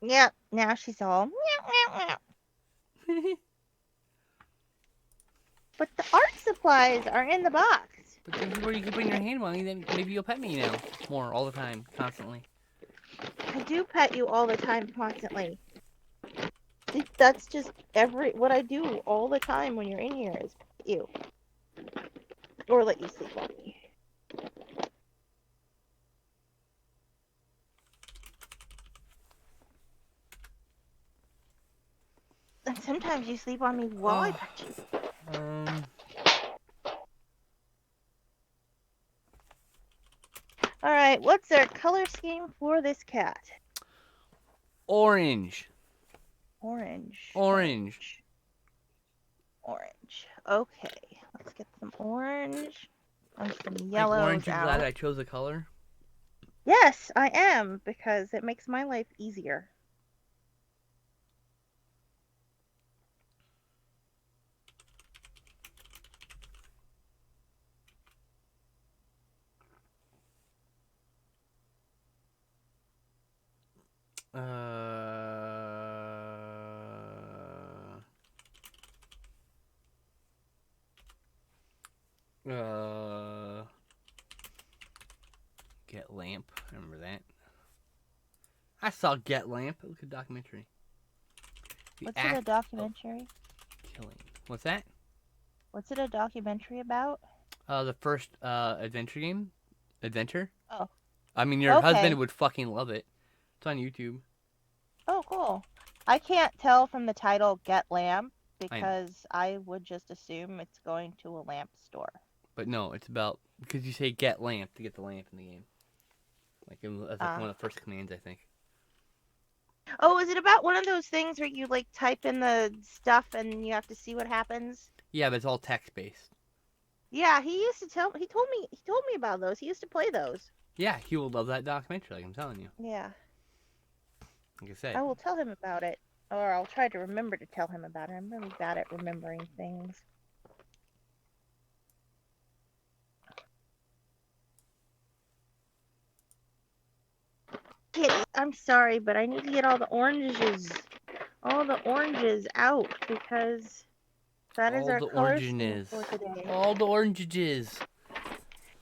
Yep, now she's all meow, meow, meow. But the art supplies are in the box. But this is where you can put your hand on me, then maybe you'll pet me now. More, all the time, constantly. I do pet you all the time, constantly. That's just what I do all the time when you're in here is pet you. Or let you sleep on me. Sometimes you sleep on me while I pet you. All right, what's their color scheme for this cat? Orange. Orange. Orange. Orange. Okay, let's get some orange and some Like, yellows aren't you glad out. I chose a color? Yes, I am, because it makes my life easier. Get Lamp. I remember that. I saw Get Lamp. It was a documentary. What's it a documentary? Killing. What's that? What's it a documentary about? The first adventure game. Adventure? Oh. I mean, your husband would fucking love it. It's on YouTube. Oh, cool. I can't tell from the title Get Lamp because I would just assume it's going to a lamp store. But no, it's about, because you say get lamp to get the lamp in the game. Like, that's like one of the first commands, I think. Oh, is it about one of those things where you like type in the stuff and you have to see what happens? Yeah, but it's all text based. Yeah, he told me about those. He used to play those. Yeah, he will love that documentary, like I'm telling you. Yeah. Like I said. I will tell him about it. Or I'll try to remember to tell him about it. I'm really bad at remembering things. Kitty, I'm sorry, but I need to get all the oranges out because that is our color scheme for today. All the oranges.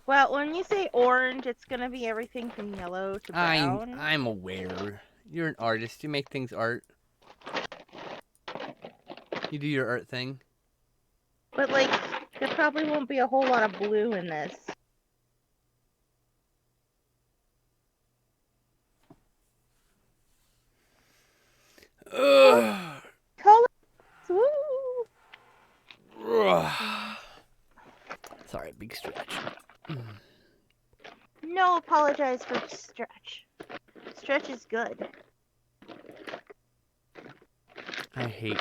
Well, when you say orange, it's gonna be everything from yellow to brown. I'm aware. You're an artist. You make things art. You do your art thing. But like, there probably won't be a whole lot of blue in this. Ugh. Colors. Sorry, big stretch. No, apologize for stretch. Stretch is good. I hate.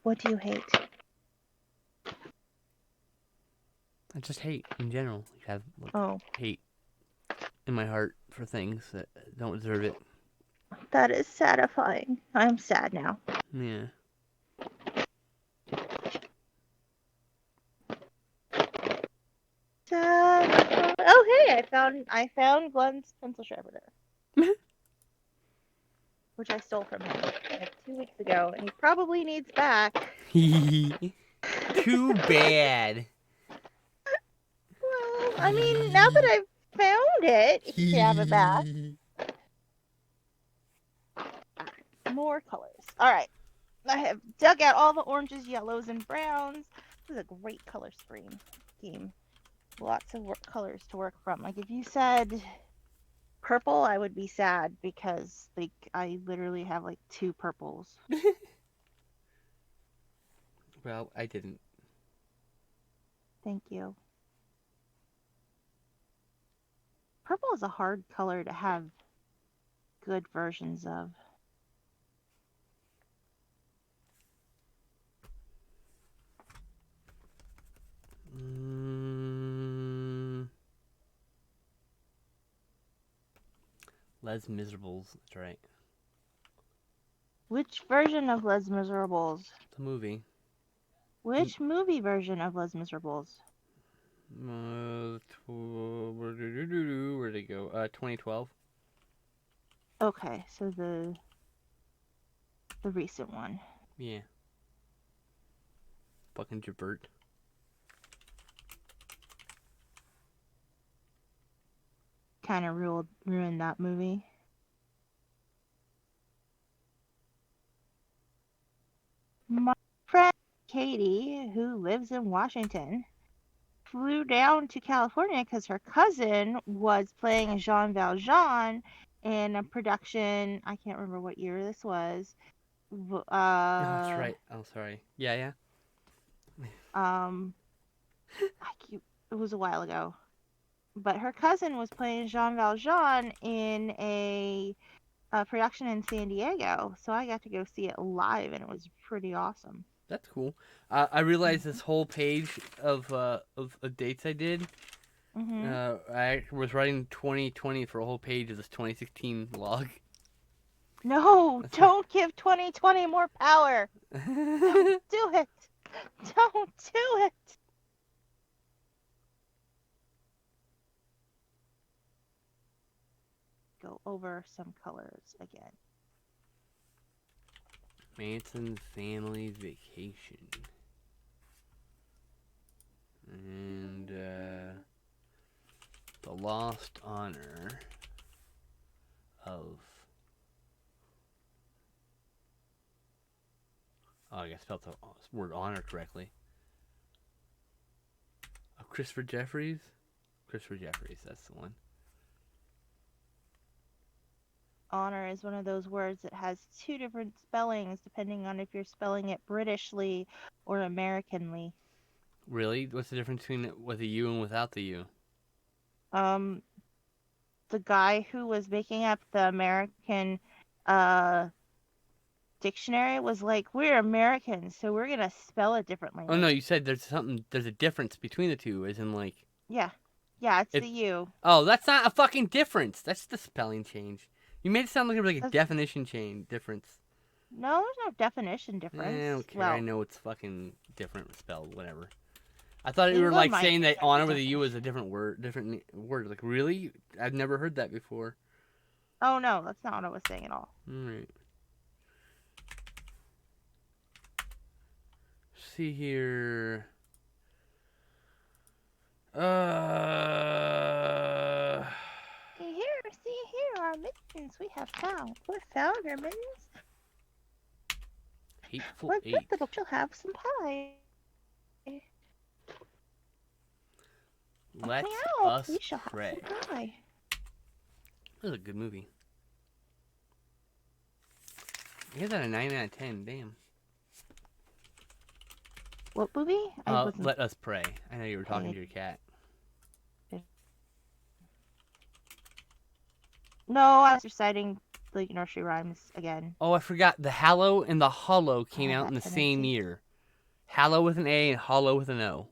What do you hate? I just hate in general. I have hate in my heart for things that don't deserve it. That is satisfying. I'm sad now. Yeah. Oh hey, I found Glenn's pencil sharpener. Which I stole from him like 2 weeks ago, and he probably needs back. Too bad. Well, I mean, now that I've found it, he can have it back. More colors. Alright. I have dug out all the oranges, yellows, and browns. This is a great color scheme. Lots of colors to work from. Like, if you said purple, I would be sad because, like, I literally have, like, 2 purples. Well, I didn't. Thank you. Purple is a hard color to have good versions of. Les Miserables, that's right. Which version of Les Miserables? The movie. Which movie version of Les Miserables? Where'd it go? 2012. Okay, so the recent one. Yeah. Fucking Jabert. Kind of ruined that movie. My friend Katie, who lives in Washington, flew down to California because her cousin was playing Jean Valjean in a production. I can't remember what year this was. Oh, that's right. Oh, sorry. Yeah, yeah. Um, it was a while ago. But her cousin was playing Jean Valjean in a production in San Diego, so I got to go see it live, and it was pretty awesome. That's cool. I realized this whole page of dates I did. Mhm. I was writing 2020 for a whole page of this 2016 log. No, That's don't give 2020 more power. Don't right. do it. Don't do it. Go over some colors again. Manson family vacation. And the lost honor of. Oh, I guess spelled the word honor correctly. Of Christopher Jeffries? Christopher Jeffries, that's the one. Honor is one of those words that has two different spellings depending on if you're spelling it Britishly or Americanly. Really? What's the difference between it with a U and without the U? Um, the guy who was making up the American uh dictionary was like, "We're Americans, so we're gonna spell it differently." Oh no, Like, you said there's a difference between the two, as in like yeah, yeah, it's it. the U. Oh, that's not a fucking difference. That's the spelling change. You made it sound like it was like a That's, definition change difference. no, there's no definition I difference. don't care. I Well, know it's fucking different spelled. Whatever. I thought you you can were go to like my saying that check the honor with a U was definition. a different word. Like really? I've never heard that before. Oh no, that's not what I was saying at all. All right. See here. Uh, See here, our mittens we have found. We found our mittens. Hateful Let's let Eight. the book shall have some pie. Let Meow, we Us shall have some Pray. pie. That was a good movie. I gave that a 9 out of 10. Damn. What movie? I wasn't Let Us Pray. I know you were talking paying to your cat. attention. No, I was reciting the nursery rhymes again. Oh, I forgot. The Hallow and the Hollow I came have out in that the same tendency. year. Hallow with an A and Hollow with an O.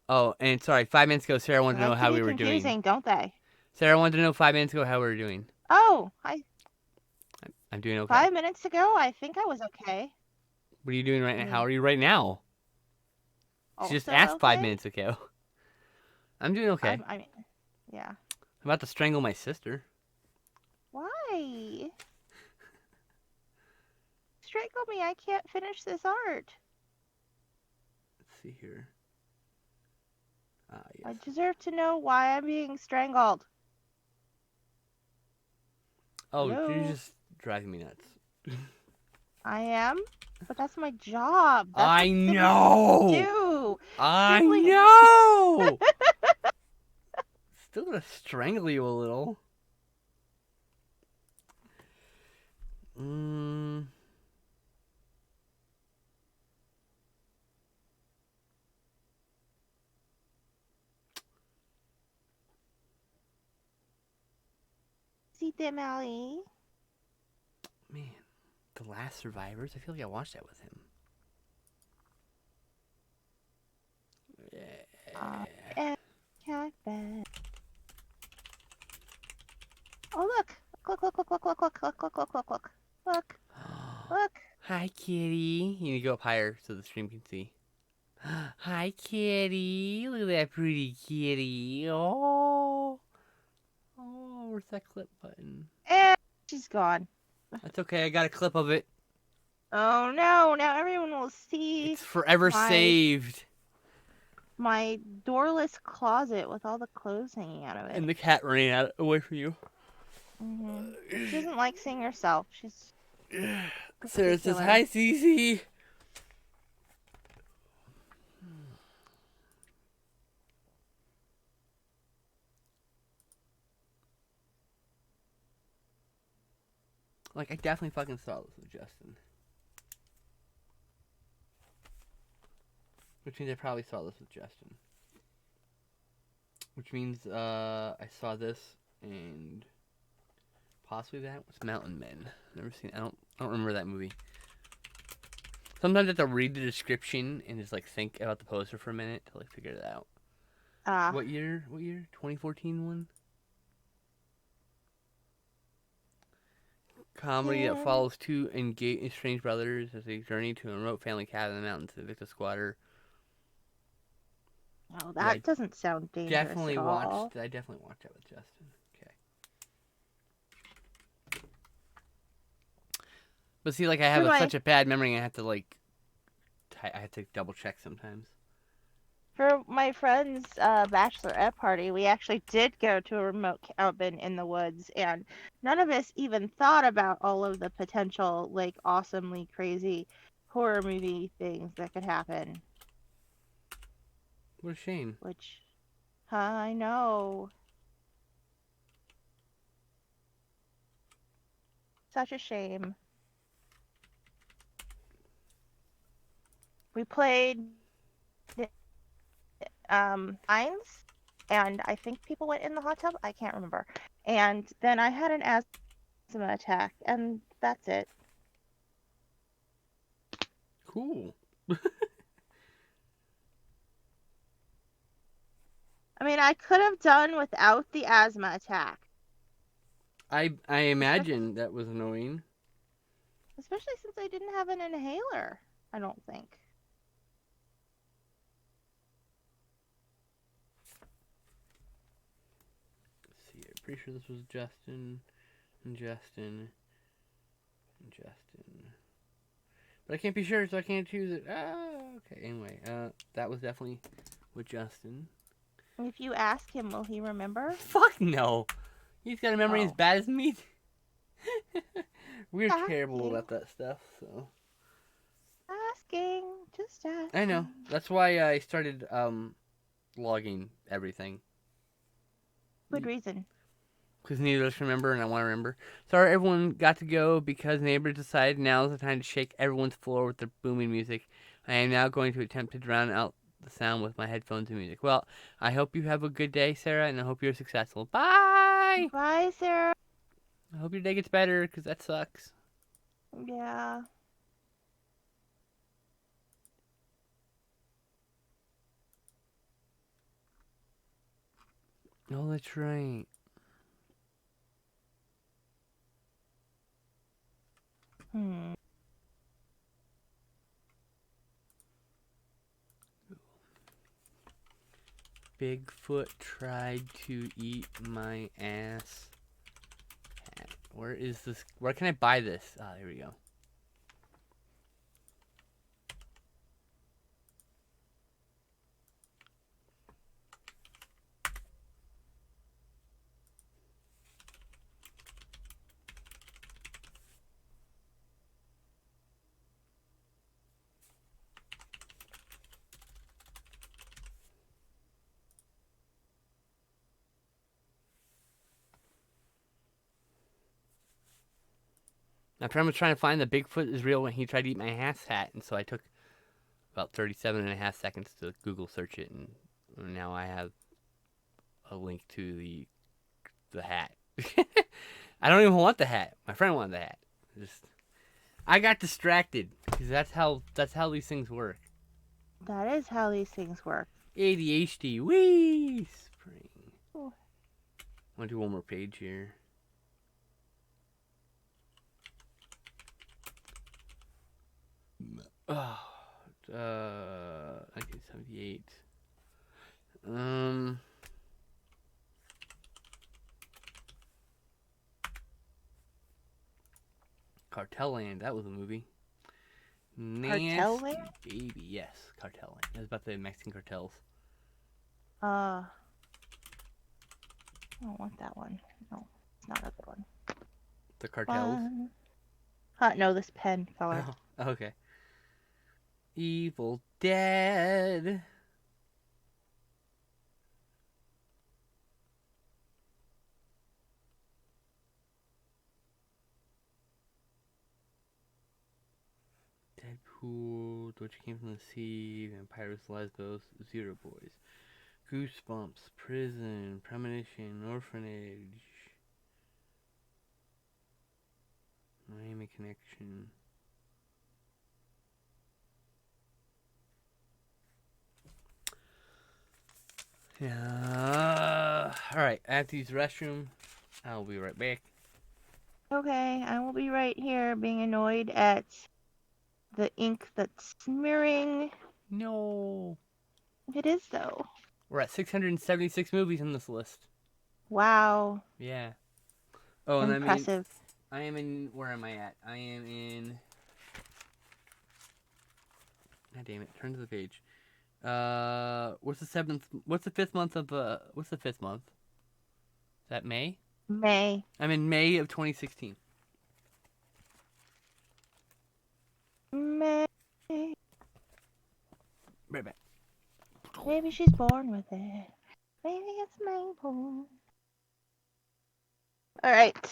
Oh, and sorry, 5 minutes ago, Sarah They wanted to know like to how be we were doing. confusing, don't they? Sarah wanted to know 5 minutes ago how we were doing. Oh, I'm doing okay. 5 minutes ago, I think I was okay. What are you doing right I now? How mean, are you right now? She just also asked five okay. minutes ago. I'm doing okay. I mean, yeah. I'm about to strangle my sister. Why? Strangle me, I can't finish this art. Let's see here. Ah, I yes. deserve to know why I'm being strangled. Oh, you're Hello? just driving me nuts. I am, but that's my job. That's I what siblings know! do. I Siblings. know! Still gonna strangle you a little. Mm. See them, Allie. Man, The Last Survivors? I feel like I watched that with him. And cat bed. Oh, look. Look. Look. Look. Hi, kitty. You need to go up higher so the stream can see. Hi, kitty. Look at that pretty kitty. Oh. Oh, where's that clip button? And she's gone. That's okay. I got a clip of it. Oh no, now everyone will see It's forever my saved. my doorless closet with all the clothes hanging out of it. And the cat running out away from you. She doesn't like seeing herself. She's Sarah says, particular. hi, Cece. Like, I definitely fucking saw this with Justin. Which means I probably saw this with Justin. Which means I saw this and possibly that was Mountain Men. Never seen. I don't remember that movie. Sometimes I have to read the description and just like think about the poster for a minute to like figure it out. What year? 2014 one? Comedy that follows two estranged brothers as they journey to a remote family cabin in the mountains to evict a squatter. Oh, that doesn't sound dangerous at all. I definitely watched that with Justin. Okay. But see, like, I have such a bad memory, I have to like, I have to double check sometimes. For my friend's bachelorette party, we actually did go to a remote cabin in the woods, and none of us even thought about all of the potential, like, awesomely crazy horror movie things that could happen. What a shame. I know. Such a shame. We played Mines, and I think people went in the hot tub. I can't remember. And then I had an asthma attack, and that's it. Cool. I mean, I could have done without the asthma attack. I imagine that was annoying. Especially since I didn't have an inhaler, I don't think. Let's see, I'm pretty sure this was Justin and Justin and Justin. But I can't be sure, so I can't choose it. Okay. Anyway, that was definitely with Justin. If you ask him, will he remember? Fuck no. He's got a memory as bad as me. We're terrible about that stuff, so. Just asking. I know. That's why I started logging everything. Good reason. Because neither of us remember, and I want to remember. Sorry, everyone got to go because neighbors decided now is the time to shake everyone's floor with their booming music. I am now going to attempt to drown out the sound with my headphones and music. Well, I hope you have a good day, Sarah, and I hope you're successful. Bye! Bye, Sarah. I hope your day gets better, because that sucks. Yeah. Oh, that's right. Bigfoot tried to eat my ass. Where is this? Where can I buy this? Ah, there we go. My friend was trying to find the Bigfoot is real when he tried to eat my ass hat, and so I took about 37.5 seconds to Google search it, and now I have a link to the hat. I don't even want the hat. My friend wanted the hat. I got distracted because that's how these things work. That is how these things work. ADHD. Wee spring. Oh. I want to do one more page here. Oh, 1978. Cartel Land. That was a movie. Cartel Land? Baby, yes, Cartel Land. It was about the Mexican cartels. I don't want that one. No, it's not a good one. The cartels? No, this pen color. Oh, okay. Evil Dead. Pool, Deutsche Came from the Sea, Vampires, Lesbos, Zero Boys, Goosebumps, Prison, Premonition, Orphanage, Miami Connection. Yeah. Alright, I have to use the restroom. I'll be right back. Okay, I will be right here being annoyed at the ink that's smearing. No. It is, though. We're at 676 movies on this list. Wow. Yeah. Oh, and Impressive. I am in. Where am I at? I am in. God damn it! Turn to the page. What's the seventh? What's the fifth month of? What's the fifth month? Is that May? May. I'm in May of 2016. May. Right back. Maybe she's born with it. Maybe it's Maple. Alright.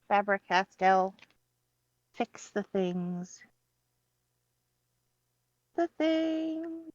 Faber-Castell. Fix the things. The things.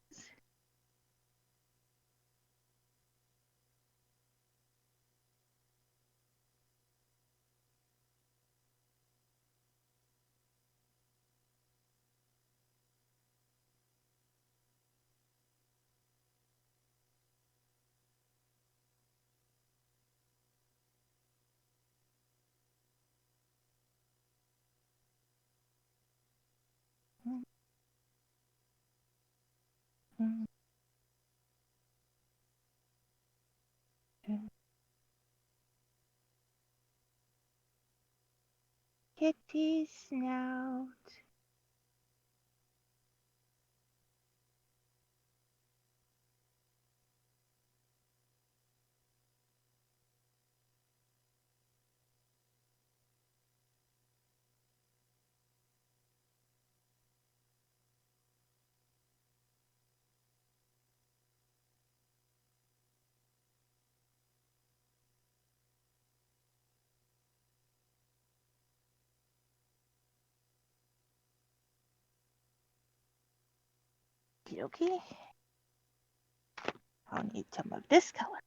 Kitty snout. Okay. I'll need some of this color.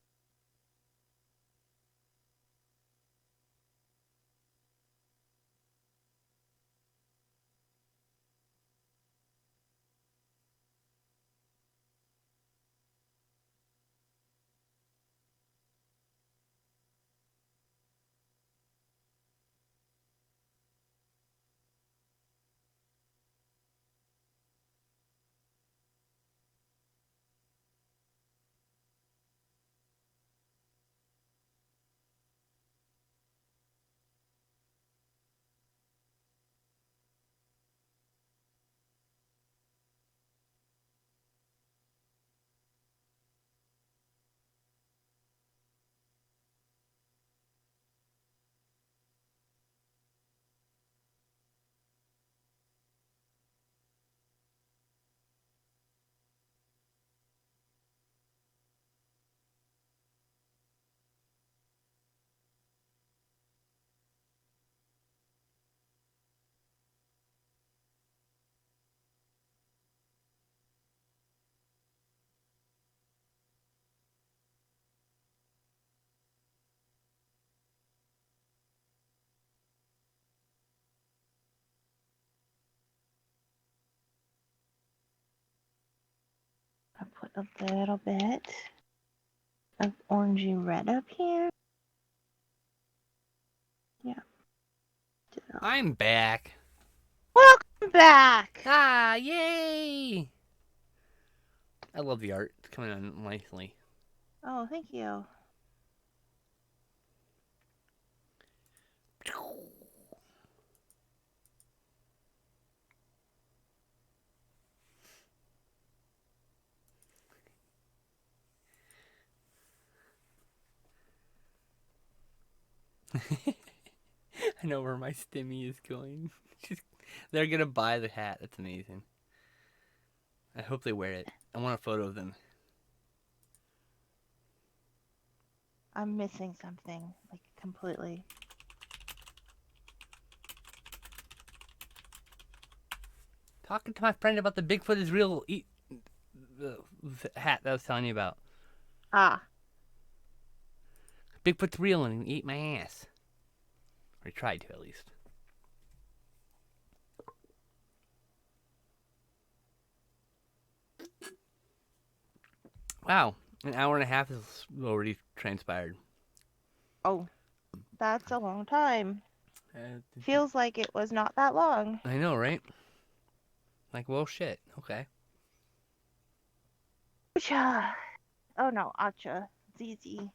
I'll put a little bit of orangey red up here. Yeah. I'm back. Welcome back! Ah, yay! I love the art. It's coming on nicely. Oh, thank you. I know where my stimmy is going. They're gonna buy the hat. That's amazing. I hope they wear it. I want a photo of them. I'm missing something, like, completely. Talking to my friend about the Bigfoot is real hat that I was telling you about. Ah. Bigfoot's real and he ate my ass. Or he tried to, at least. Wow. An hour and a half has already transpired. Oh. That's a long time. Uh, Feels like it was not that long. I know, right? Like, well, shit. Okay. Acha. Oh no, Acha. Zizi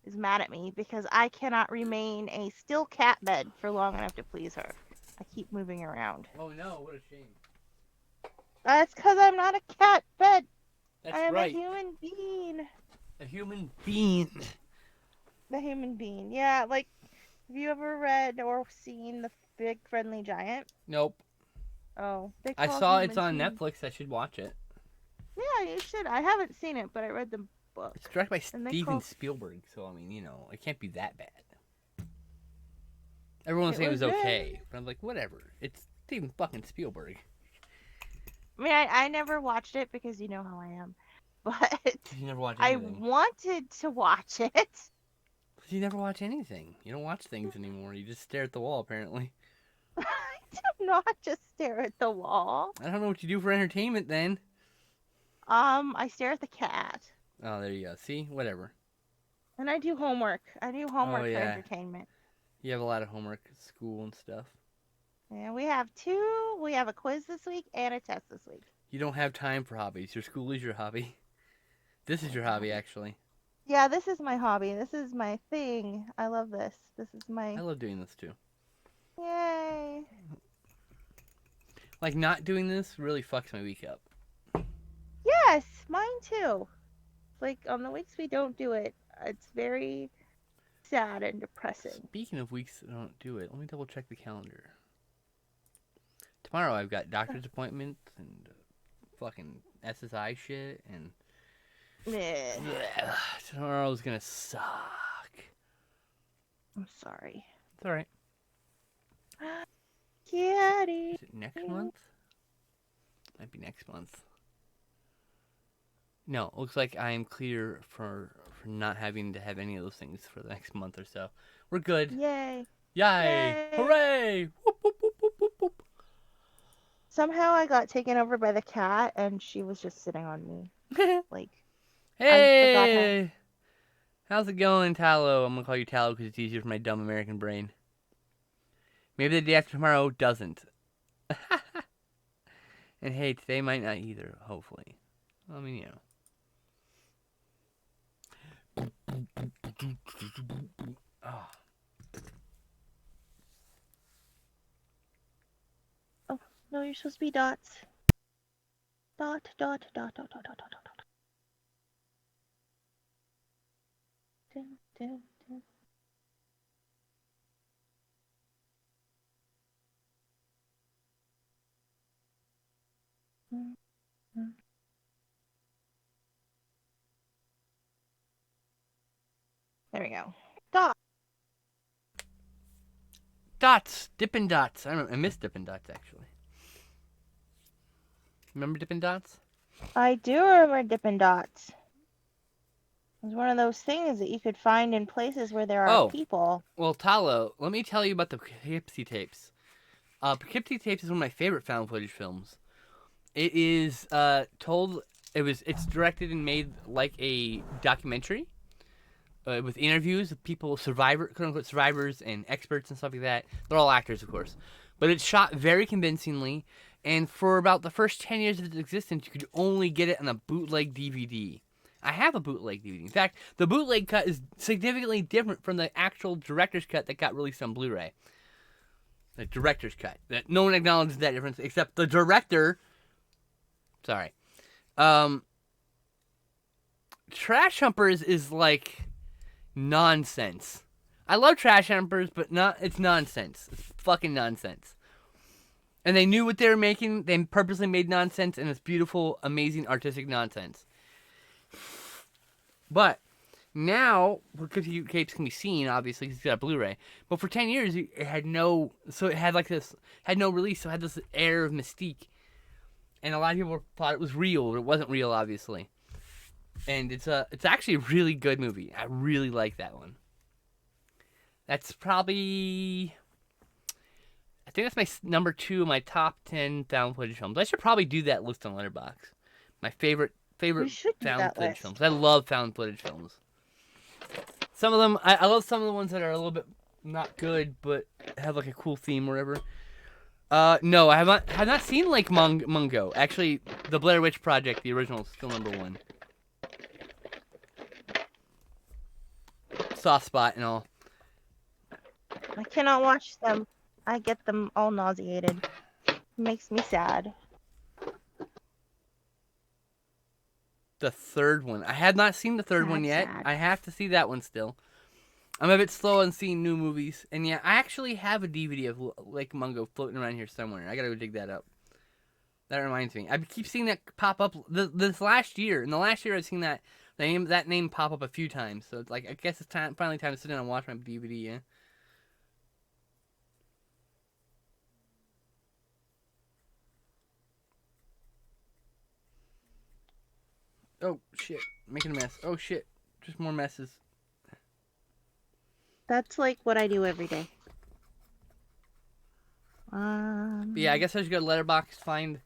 is mad at me because I cannot remain a still cat bed for long enough to please her. I keep moving around. Oh no, what a shame. That's because I'm not a cat bed. That's I am right. a human being. A human being. The human being. Yeah, like, have you ever read or seen The Big Friendly Giant? Nope. Oh, they I call saw humans it's on humans. Netflix. I should watch it. Yeah, you should. I haven't seen it, but I read the book. It's directed by And they Steven call Spielberg, so I mean, you know, it can't be that bad. Everyone's it saying it was was good. okay, but I'm like, whatever. It's Steven fucking Spielberg. I mean, I never watched it because you know how I am. But You never watch I anything. wanted to watch it. You never watch anything. You don't watch things anymore. You just stare at the wall, apparently. I do not just stare at the wall. I don't know what you do for entertainment then. I stare at the cat. Oh, there you go. See? Whatever. And I do homework. I do homework for yeah. entertainment. You have a lot of homework at school and stuff. And we have two. We have a quiz this week and a test this week. You don't have time for hobbies. Your school is your hobby. This is your hobby, actually. Yeah, this is my hobby. This is my thing. I love this. This is my... I love doing this, too. Yay. Like, not doing this really fucks my week up. Yes, mine too. Like, on the weeks we don't do it, it's very sad and depressing. Speaking of weeks that don't do it, let me double check the calendar. Tomorrow I've got doctor's appointments and fucking SSI shit, and tomorrow's gonna suck. I'm sorry. It's alright. Kitty. Is it next month? Might be next month. No, it looks like I am clear for not having to have any of those things for the next month or so. We're good. Yay. Yay! Hooray! Whoop, whoop, whoop, whoop, whoop, whoop. Somehow I got taken over by the cat, and she was just sitting on me. Like, hey! How's it going, Tallow? I'm gonna call you Tallow because it's easier for my dumb American brain. Maybe the day after tomorrow doesn't. And hey, today might not either, hopefully. I mean, you know. Oh. oh, no, you're supposed to be dots. Dot, dot, dot, dot, dot, dot, dot, dot. Dun, dun, dun. There we go. Dot. Dots! Dippin' Dots. I miss Dippin' Dots, actually. Remember Dippin' Dots? I do remember Dippin' Dots. It was one of those things that you could find in places where there are people. Well, Tallow, let me tell you about the Poughkeepsie Tapes. Poughkeepsie Tapes is one of my favorite found footage films. It is it's directed and made like a documentary with interviews with people, quote unquote survivors and experts and stuff like that. They're all actors, of course, but it's shot very convincingly. And for about the first 10 years of its existence, you could only get it on a bootleg DVD. I have a bootleg DVD. In fact, the bootleg cut is significantly different from the actual director's cut that got released on Blu-ray. The director's cut. That no one acknowledges that difference except the director. Sorry. Trash Humpers is like nonsense. I love Trash Humpers, but it's nonsense. It's fucking nonsense. And they knew what they were making. They purposely made nonsense, and it's beautiful, amazing, artistic nonsense. But now, Poughkeepsie Tapes can be seen, obviously, because it's got a Blu-ray. But for 10 years, it had no release, so it had this air of mystique. and a lot of people thought it was real, but it wasn't real, obviously. And it's actually a really good movie. I really like that one. That's probably, I think that's my number 2 of my top 10 found footage films. I should probably do that list on Letterboxd. My favorite You should do found that footage list. films. I love found footage films. Some of them, I love some of the ones that are a little bit not good, but have like a cool theme or whatever. No, I have not seen Lake Mungo. Actually, the Blair Witch Project, the original, is still number 1. Soft spot and all. I cannot watch them. I get them all nauseated. It makes me sad. The third one. I have not seen the third one yet. Sad. I have to see that one still. I'm a bit slow on seeing new movies. And yeah, I actually have a DVD of Lake Mungo floating around here somewhere. I gotta go dig that up. That reminds me. I keep seeing that pop up this last year. In the last year, I've seen that name pop up a few times. So it's like, I guess it's finally time to sit down and watch my DVD, yeah? Oh, shit. Making a mess. Oh, shit. Just more messes. That's like what I do every day. But yeah, I guess I should go to Letterboxd,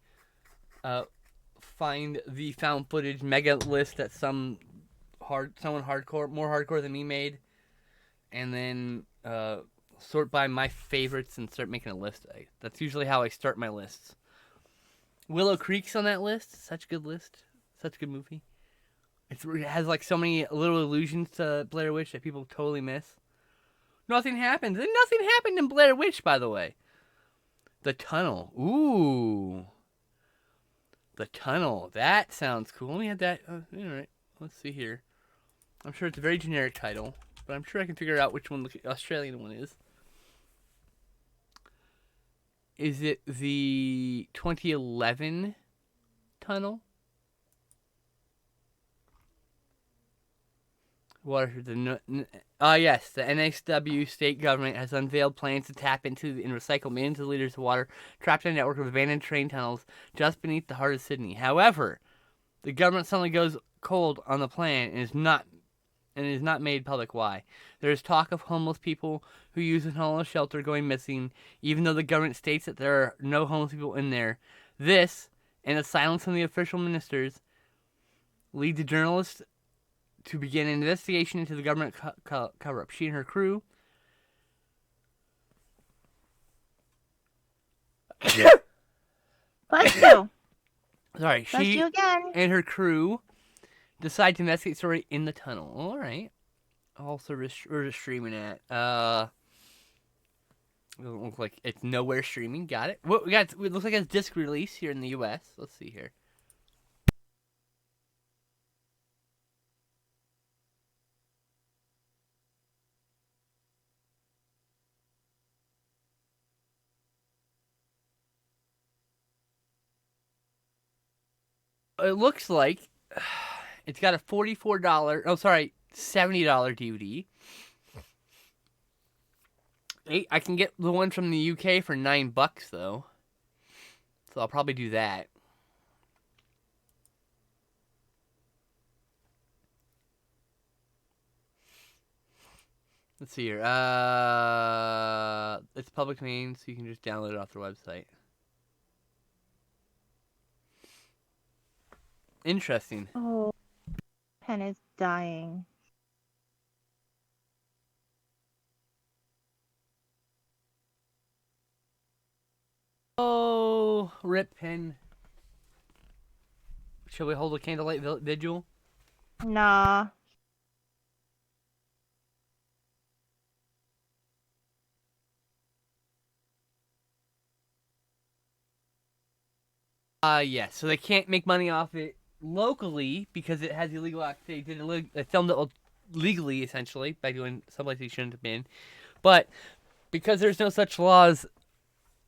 find the found footage mega list that someone more hardcore than me made, and then sort by my favorites and start making a list. That's usually how I start my lists. Willow Creek's on that list. Such a good list. Such a good movie. It has like so many little allusions to Blair Witch that people totally miss. Nothing happens. And nothing happened in Blair Witch, by the way. The Tunnel. Ooh. The Tunnel. That sounds cool. Let me add that. All right. Let's see here. I'm sure it's a very generic title, but I'm sure I can figure out which one the Australian one is. Is it the 2011 Tunnel? Yes, the NSW state government has unveiled plans to tap into and recycle millions of liters of water trapped in a network of abandoned train tunnels just beneath the heart of Sydney. However, the government suddenly goes cold on the plan and is not made public why. There is talk of homeless people who use the tunnel as shelter going missing, even though the government states that there are no homeless people in there. This, and the silence from the official ministers, lead to journalists to begin an investigation into the government cover-up. She and her crew. Bless you. Sorry, Bless she you again. and her crew decide to investigate the story in the tunnel. All right. All service or streaming at. Doesn't look like it's nowhere streaming. Got it. What we got? It looks like it's disc release here in the U.S. Let's see here. It looks like it's got a $44. Oh, sorry, $70 DVD. I can get the one from the UK for $9 though, so I'll probably do that. Let's see here. It's public domain, so you can just download it off their website. Interesting. Oh, pen is dying. Oh, rip pen. Shall we hold a candlelight vigil? Nah. Yes. So they can't make money off it locally because it has illegal activity. They filmed it legally, essentially, by doing someplace they shouldn't have been. But because there's no such laws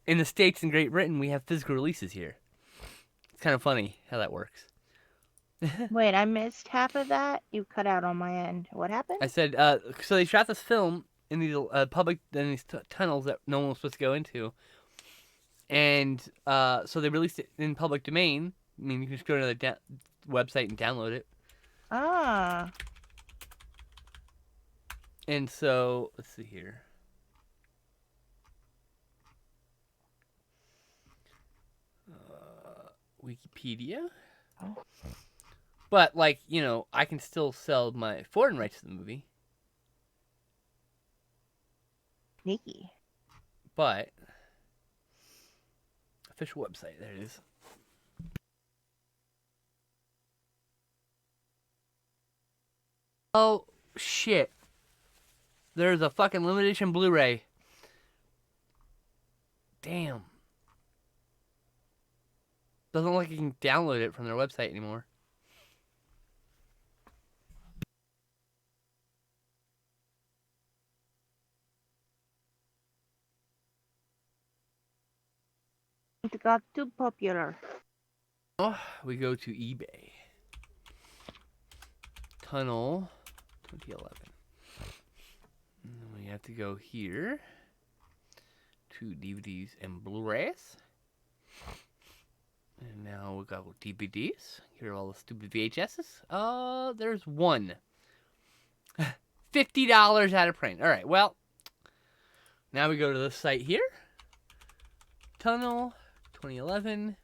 in the States and Great Britain, we have physical releases here. It's kind of funny how that works. Wait, I missed half of that. You cut out on my end. What happened? I said, so they shot this film in these tunnels that no one was supposed to go into. And so they released it in public domain. I mean, you can just go to the website and download it. Ah. And so, let's see here. Wikipedia. Oh. But, like, you know, I can still sell my foreign rights to the movie. Sneaky. But, official website, there it is. Oh, shit. There's a fucking limited edition Blu-ray. Damn. Doesn't look like you can download it from their website anymore. It got too popular. Oh, we go to eBay. Tunnel 2011. And then we have to go here to DVDs and Blu-rays. And now we got DVDs. Here are all the stupid VHSs. There's one. $50 out of print. All right, well, now we go to the site here. Tunnel 2011.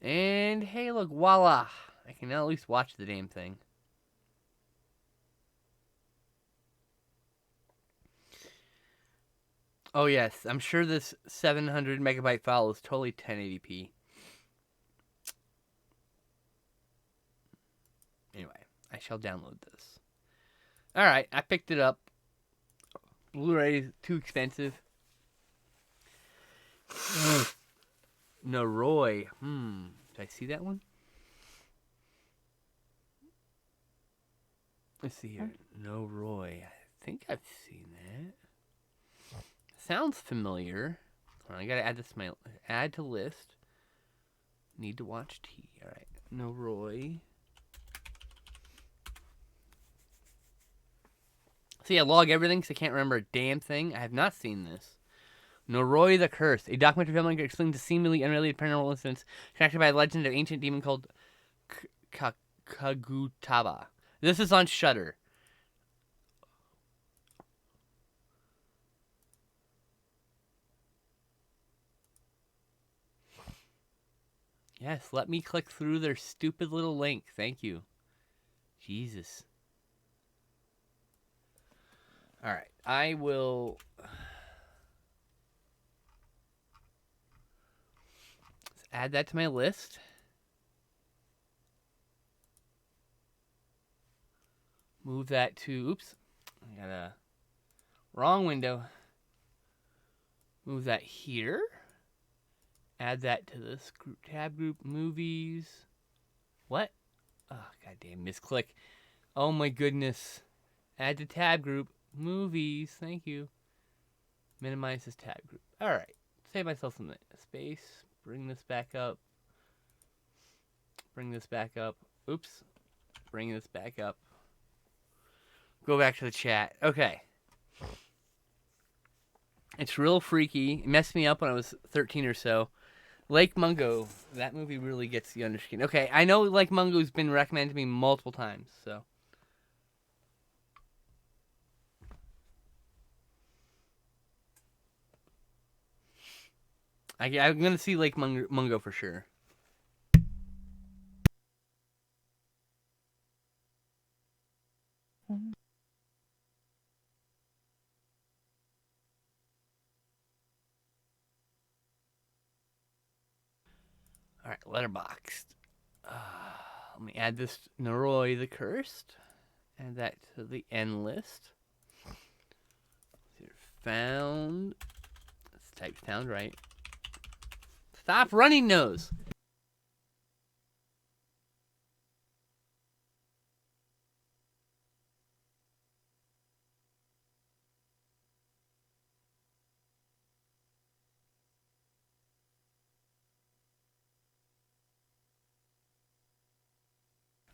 And hey, look, voila. I can now at least watch the damn thing. Oh, yes. I'm sure this 700 megabyte file is totally 1080p. Anyway, I shall download this. Alright, I picked it up. Blu-ray is too expensive. No, Roy. Did I see that one? Let's see here. No, Roy. I think I've seen that. Sounds familiar. I gotta add this to my add to list. Need to watch T. All right, no Roy. See, I log everything because I can't remember a damn thing. I have not seen this. Noroi the Curse, a documentary film that explains the seemingly unrelated paranormal incidents connected by a legend of an ancient demon called Kagutaba. This is on Shudder. Yes, let me click through their stupid little link. Thank you. Jesus. Alright, I will... Let's add that to my list. Move that to... Oops. I got a wrong window. Move that here. Add that to this group, tab group, movies. What? Oh, goddamn, misclick. Oh my goodness. Add to tab group, movies. Thank you. Minimize this tab group. All right. Save myself some space. Bring this back up. Bring this back up. Oops. Bring this back up. Go back to the chat. Okay. It's real freaky. It messed me up when I was 13 or so. Lake Mungo. That movie really gets the underskin. Okay, I know Lake Mungo's been recommended to me multiple times, so. I'm going to see Lake Mungo for sure. Mm-hmm. All right, Letterboxd. Let me add this Noroi the Cursed. Add that to the end list. Found. Let's type found right. Stop running, nose.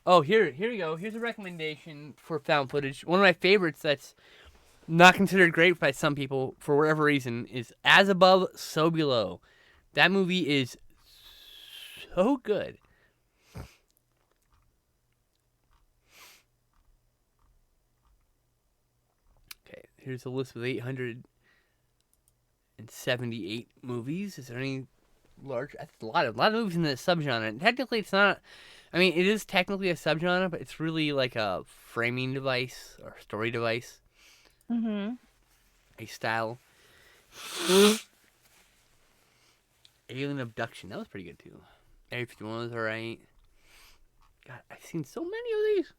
Oh, here we go. Here's a recommendation for found footage. One of my favorites that's not considered great by some people for whatever reason is As Above, So Below. That movie is so good. Okay, here's a list with 878 movies. Is there any large? That's a lot of movies in the subgenre. And technically, it's not. I mean, it is technically a subgenre, but it's really like a framing device or story device. Mm-hmm. A style. Alien Abduction. That was pretty good too. Area 51 was alright. God, I've seen so many of these.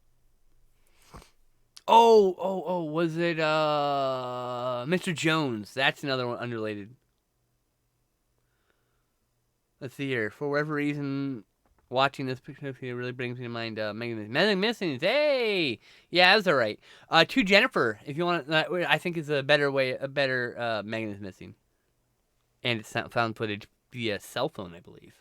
Oh, was it Mr. Jones? That's another one unrelated. Let's see here. For whatever reason, watching this picture really brings me to mind Megan Missing. Hey! Yeah, that was alright. To Jennifer, if you want I think is a better Megan is Missing. And it's found footage via cell phone, I believe.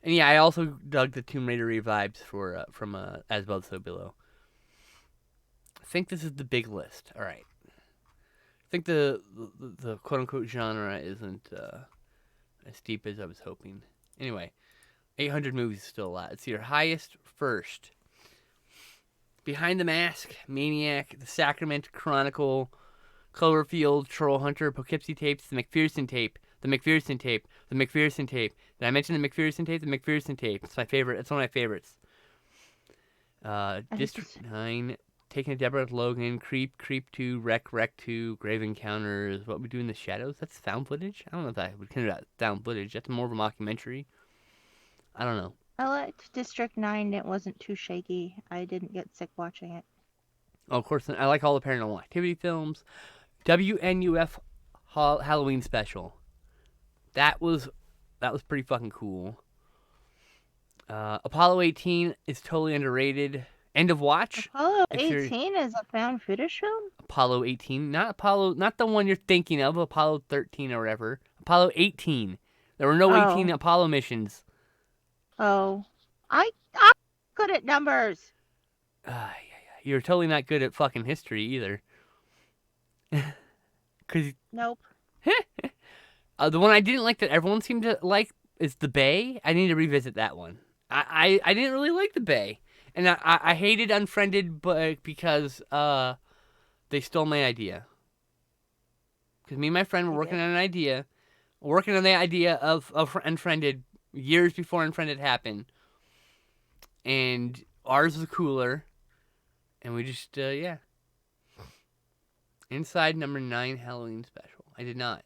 And yeah, I also dug the Tomb Raider vibes from As Above, So Below. I think this is the big list. All right. I think the quote unquote genre isn't as deep as I was hoping. Anyway, 800 movies is still a lot. It's your highest first. Behind the Mask, Maniac, The Sacrament, Chronicle, Cloverfield, Troll Hunter, Poughkeepsie Tapes, The McPherson Tape, The McPherson Tape, The McPherson Tape. Did I mention The McPherson Tape? The McPherson Tape. It's my favorite. It's one of my favorites. District 9, Taking a Deborah with Logan, Creep, Creep 2, Wreck, 2, Grave Encounters, What We Do in the Shadows. That's found footage? I don't know if I would consider that found footage. That's more of a mockumentary. I don't know. I liked District 9. It wasn't too shaky. I didn't get sick watching it. Oh, of course, I like all the Paranormal Activity films. WNUF Halloween Special. That was pretty fucking cool. Apollo 18 is totally underrated. End of Watch. Apollo 18 is a found footage film? Apollo 18, not the one you're thinking of, Apollo 13 or whatever. Apollo 18. There were no 18 Apollo missions. Oh. I'm good at numbers. You're totally not good at fucking history either. Nope. The one I didn't like that everyone seemed to like is the Bay. I need to revisit that one. I didn't really like the Bay. And I hated Unfriended because they stole my idea. Because me and my friend were working on the idea of Unfriended years before Unfriended happened. And ours was cooler. And we just, yeah. Inside number 9 Halloween Special. I did not.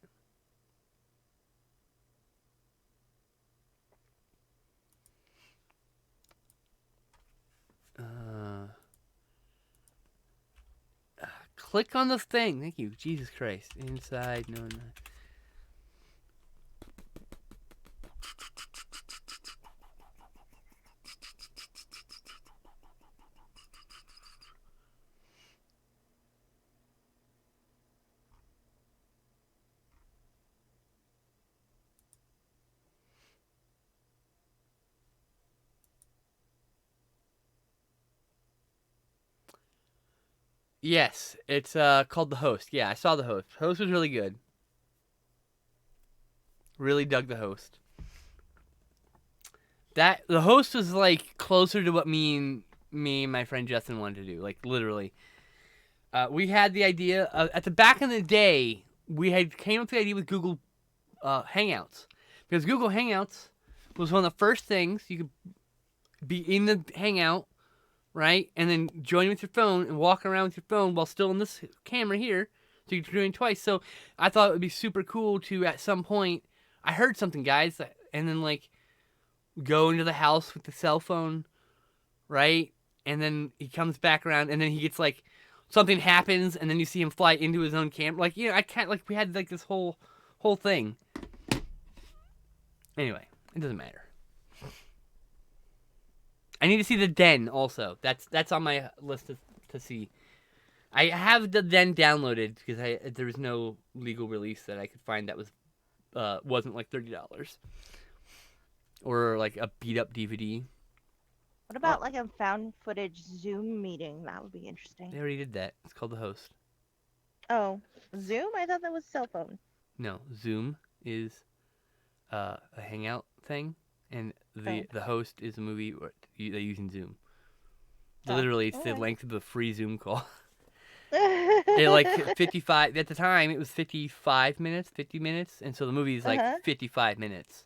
Click on the thing. Thank you. Jesus Christ. Inside. No. Yes, it's called The Host. Yeah, I saw The Host. Host was really good. Really dug The Host. The Host was like closer to what me and my friend Justin wanted to do. Like literally, we had the idea of, at the back in the day. We had came up with the idea with Google Hangouts, because Google Hangouts was one of the first things you could be in the Hangout, right, and then join with your phone and walk around with your phone while still in this camera here, so you're doing twice. So I thought it would be super cool to, at some point, I heard something, guys, and then like go into the house with the cell phone, right, and then he comes back around, and then he gets like something happens, and then you see him fly into his own camera. Like, I can't, like, we had like this whole thing. Anyway, it doesn't matter. I need to see the Den also. That's on my list to see. I have the Den downloaded because there was no legal release that I could find that wasn't like $30 or like a beat up DVD. What about like a found footage Zoom meeting? That would be interesting. They already did that. It's called The Host. Oh, Zoom? I thought that was cell phone. No, Zoom is a hangout thing, and Oh. the host is a movie they're using Zoom. Oh. Literally, it's the Okay. length of the free Zoom call. It like 55 at the time. It was 55 minutes, 50 minutes, and so the movie is like Uh-huh. 55 minutes.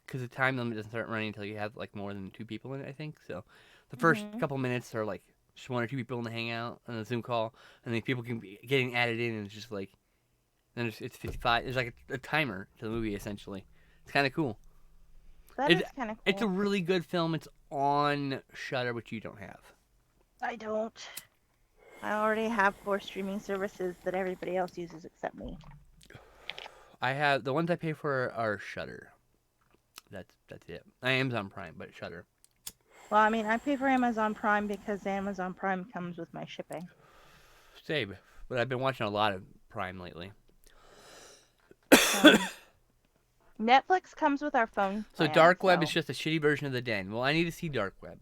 Because the time limit doesn't start running until you have like more than 2 people in it, I think. So the first Mhm. couple minutes are like just 1 or 2 people in the hangout on the Zoom call, and then people can be getting added in, and it's just like then it's 55. There's like a timer to the movie essentially. It's kind of cool. That It is kind of it's a cool. really good film. It's on Shutter, which you don't have. I don't. I already have 4 streaming services that everybody else uses except me. I have the ones I pay for are Shutter. That's it. I Amazon Prime, but Shutter. Well, I mean, I pay for Amazon Prime because Amazon Prime comes with my shipping. Same, but I've been watching a lot of Prime lately. Same. Netflix comes with our phone So plan, Dark Web is so just a shitty version of the Den. Well, I need to see Dark Web.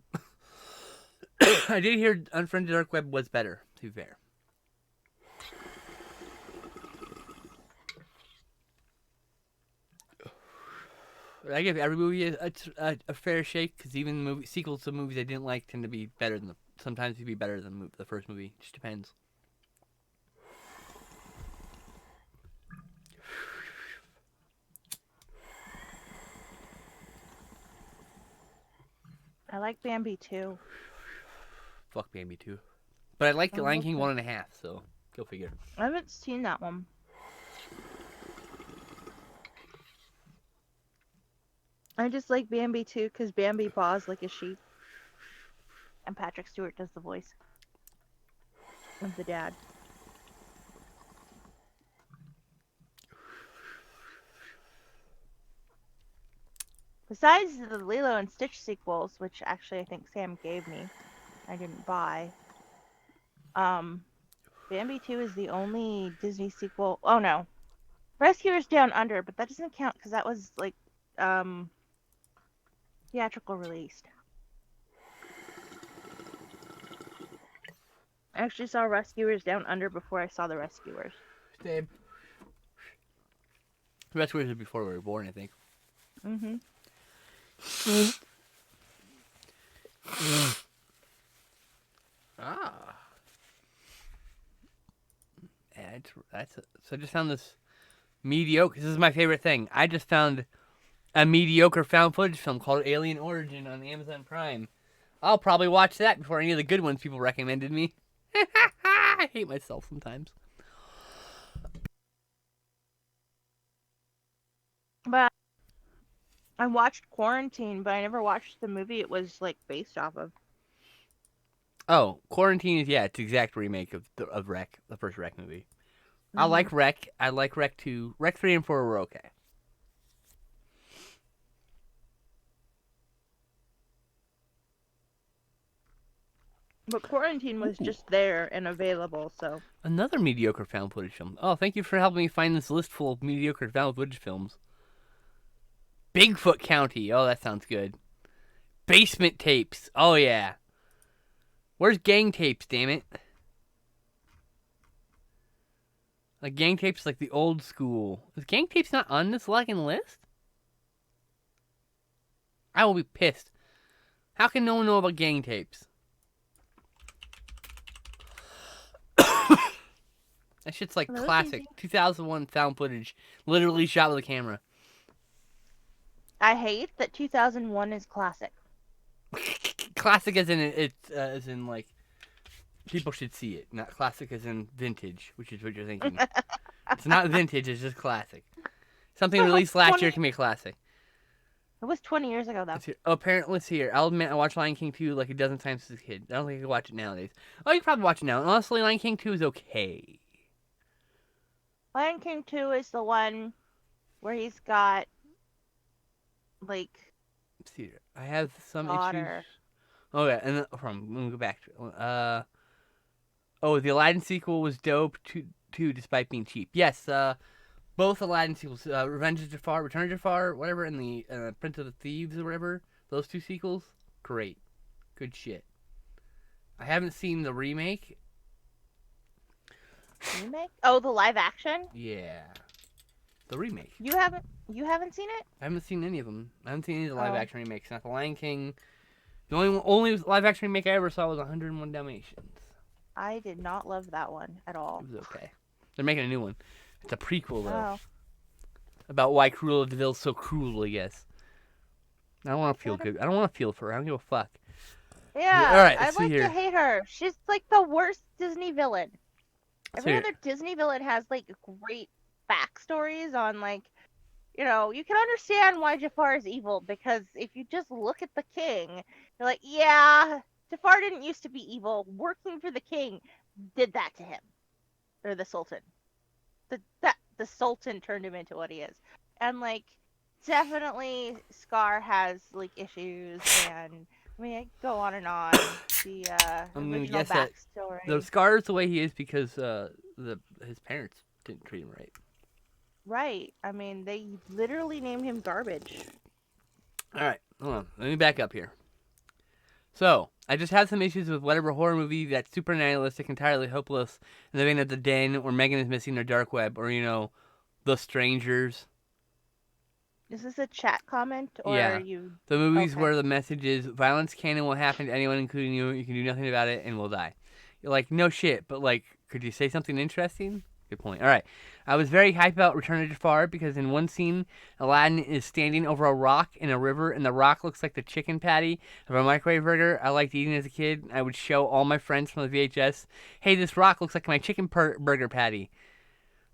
I did hear Unfriended Dark Web was better, to be fair. I give every movie a fair shake because even sequels to movies I didn't like tend to be better than sometimes to be better than the first movie. Just depends. I like Bambi too. Fuck Bambi too, but I like Oh, Lion King okay. 1.5. So go figure. I haven't seen that one. I just like Bambi too because Bambi paws like a sheep, and Patrick Stewart does the voice of the dad. Besides the Lilo and Stitch sequels, which actually I think Sam gave me, I didn't buy. Um, Bambi 2 is the only Disney sequel. Oh no, Rescuers Down Under, but that doesn't count because that was like um theatrical released. I actually saw Rescuers Down Under before I saw The Rescuers. Same. The rest was before we were born, I think. Mhm. Ah, yeah, so I just found this mediocre. This is my favorite thing. I just found a mediocre found footage film called Alien Origin on Amazon Prime. I'll probably watch that before any of the good ones people recommended me. I hate myself sometimes. But I watched Quarantine, but I never watched the movie it was like based off of. Oh, Quarantine is it's the exact remake of Wreck, the first Wreck movie. I Mhm. like Wreck. I like Wreck 2. Wreck 3 and 4 were okay. But Quarantine was Ooh, just there and available, so another mediocre found footage film. Oh, thank you for helping me find this list full of mediocre found footage films. Bigfoot County. Oh, that sounds good. Basement Tapes. Oh, yeah. Where's Gang Tapes, damn it? Like, Gang Tapes like the old school. Is Gang Tapes not on this fucking list? I will be pissed. How can no one know about Gang Tapes? That shit's like hello, Daisy. classic. 2001 found footage. Literally shot with a camera. I hate that 2001 is classic. Classic as in like people should see it, not classic as in vintage, which is what you're thinking. It's not vintage, it's just classic. Something Well, released last 20. year can be a classic. It was 20 years ago though. It's here. Oh, apparently, let's see here. I'll admit I watched Lion King 2 like a dozen times as a kid. I don't think I could watch it nowadays. Oh, you can probably watch it now. Honestly, Lion King 2 is okay. Lion King 2 is the one where he's got like Let's see here. I have some issues. daughter. Oh, yeah, and let me go back to it. Oh, the Aladdin sequel was dope too, despite being cheap. Yes, both Aladdin sequels, Revenge of Jafar, Return of Jafar, whatever, and the Prince of the Thieves or whatever, those 2 sequels, great. Good shit. I haven't seen the remake. Remake? Oh, the live action? Yeah, the remake. You haven't seen it? I haven't seen any of them. I haven't seen any of the live Oh, action remakes. Not the Lion King. The only live action remake I ever saw was 101 Dalmatians. I did not love that one at It all. was okay. They're making a new one. It's a prequel though, Oh, about why Cruella de Vil's so cruel. I guess. I don't want to feel gotta good. I don't want to feel for her. I don't give a fuck. All Yeah, right, let's I'd see like to here. hate her. She's like the worst Disney villain. So Every other Disney villain has like great backstories on like, you can understand why Jafar is evil because if you just look at the king, you're like, yeah, Jafar didn't used to be evil. Working for the king did that to him, or the sultan. The sultan turned him into what he is, and like definitely Scar has like issues, and I mean I could go on and on. The I'm gonna original guess that the backstory, Scar is the way he is because his parents didn't treat him right. right? I mean they literally named him garbage. All right, hold on. Let me back up here. So, I just had some issues with whatever horror movie that's super nihilistic, entirely hopeless, in the vein of The Den, or Megan is Missing, or Dark Web, or, The Strangers. Is this a chat comment or are Yeah. you The movies okay? where the message is violence can and will happen to anyone, including you. You can do nothing about it and will die. You're like, no shit, but like, could you say something interesting? Good point. All right. I was very hyped about Return of Jafar because in one scene, Aladdin is standing over a rock in a river, and the rock looks like the chicken patty of a microwave burger I liked eating as a kid. I would show all my friends from the VHS, hey, this rock looks like my chicken burger patty.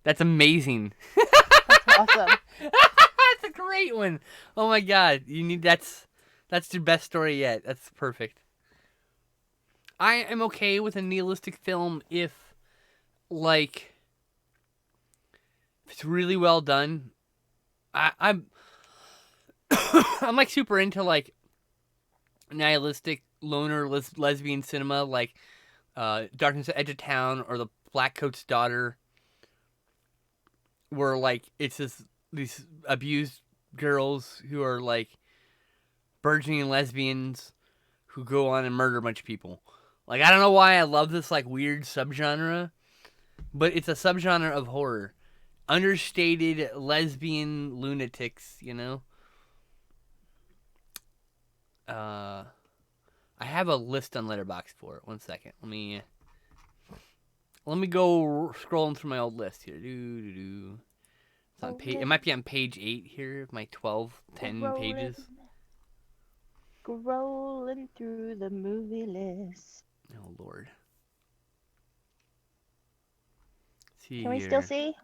That's amazing. That's awesome. That's a great one. Oh my god, that's your best story yet. That's perfect. I am okay with a nihilistic film if like if it's really well done. I'm I'm like super into like nihilistic loner lesbian cinema like Darkness at Edge of Town or The Black Coat's Daughter, where like it's these abused girls who are like burgeoning lesbians who go on and murder a bunch of people. Like I don't know why I love this like weird subgenre, but it's a subgenre of horror. Understated lesbian lunatics, Uh, I have a list on Letterboxd for it. One second. Let me go scrolling through my old list here. It's on page. It might be on page 8 here of my 10 Scrolling, pages. scrolling through the movie list. Oh Lord. Let's see Can we still here. see?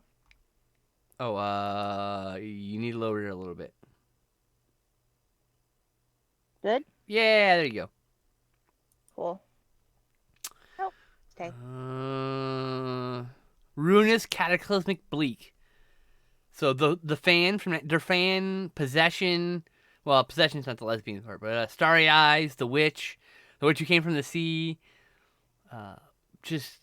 Oh, you need to lower it a little bit. Good? Yeah, there you go. Cool. Oh, stay. Ruinous Cataclysmic Bleak. So the fan from their fan Possession. Well, Possession's not the lesbian part, but Starry Eyes, The Witch Who Came from the Sea. Just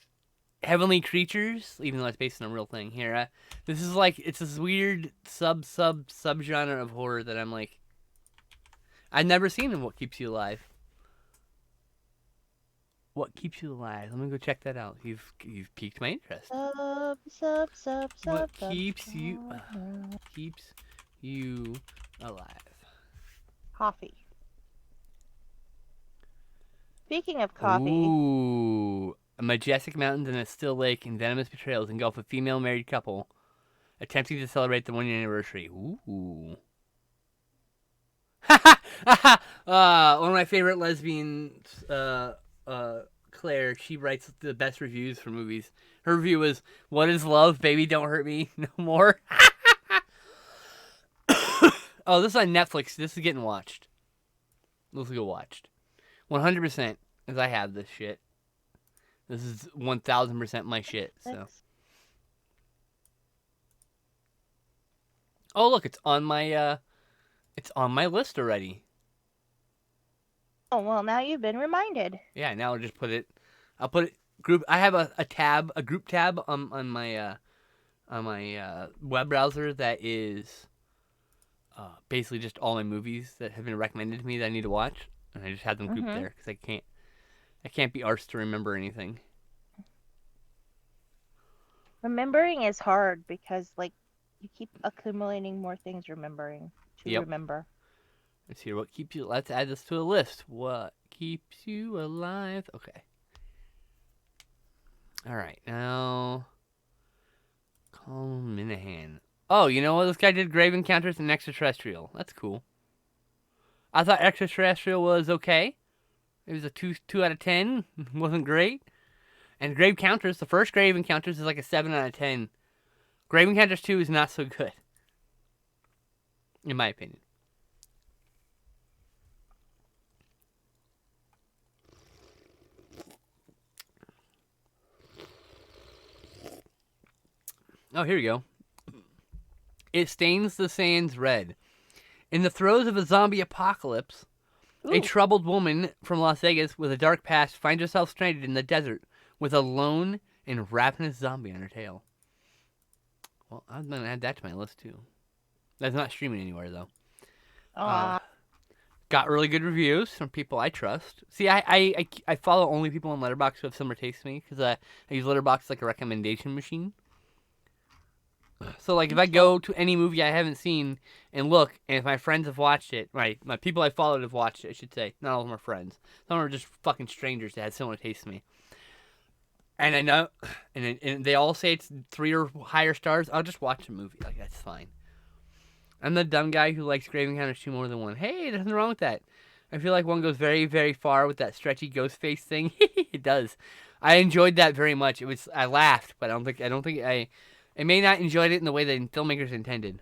Heavenly Creatures, even though it's based on a real thing here. This is like it's this weird subgenre of horror that I'm like, I've never seen in What Keeps You Alive. What Keeps You Alive? Let me go check that out. You've piqued my interest. What keeps you alive? Coffee. Speaking of coffee. Ooh, a majestic mountains and a still lake and venomous betrayals engulf a female married couple attempting to celebrate the 1 year anniversary. Ooh. One of my favorite lesbians, Claire, she writes the best reviews for movies. Her review was, "What is love? Baby, don't hurt me no more." Oh, this is on Netflix. This is getting watched. This will get watched. 100%, as I have this shit. This is 1000% my shit. So. Oh, look, it's on my list already. Oh, well, now you've been reminded. Yeah, now I'll just put it. I'll put it group. I have a group tab on my web browser that is basically just all my movies that have been recommended to me that I need to watch, and I just have them grouped there because I can't be arsed to remember anything. Remembering is hard because like you keep accumulating more things remembering to Yep. remember. Let's hear what keeps you. Let's add this to a list. What keeps you alive? Okay. All right. Now, Colm Minahan. Oh, you know what? This guy did Grave Encounters and Extraterrestrial. That's cool. I thought Extraterrestrial was okay. It was a 2 out of 10. Wasn't great. And Grave Encounters, the first Grave Encounters is like a 7 out of 10. Grave Encounters 2 is not so good, in my opinion. Oh, here we go. It stains the sands red. In the throes of a zombie apocalypse, a Ooh. troubled woman from Las Vegas with a dark past finds herself stranded in the desert with a lone and ravenous zombie on her tail. Well, I'm going to add that to my list, too. That's not streaming anywhere, though. Got really good reviews from people I trust. See, I follow only people on Letterboxd who have similar tastes to me because I use Letterboxd like a recommendation machine. So, like, if I go to any movie I haven't seen and look, and if my friends have watched it, right, my people I followed have watched it, I should say. Not all of them are friends. Some are just fucking strangers that had similar tastes to me. And I know, and they all say it's 3 or higher stars. I'll just watch the movie. Like, that's fine. I'm the dumb guy who likes Grave Encounters 2 more than 1. Hey, there's nothing wrong with that. I feel like 1 goes very, very far with that stretchy ghost face thing. It does. I enjoyed that very much. I laughed, but I may not enjoyed it in the way the filmmakers intended.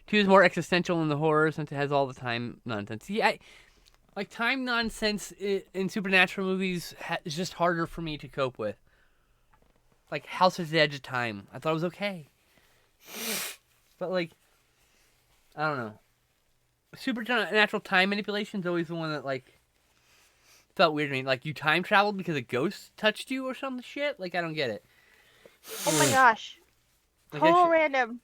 2 is more existential in the horror since it has all the time nonsense. Yeah, like time nonsense in supernatural movies is just harder for me to cope with. Like House at the Edge of Time, I thought it was okay, but like, I don't know. Supernatural time manipulation is always the one that like felt weird to me. Like you time traveled because a ghost touched you or some shit. Like I don't get it. Oh my gosh. Like Total random.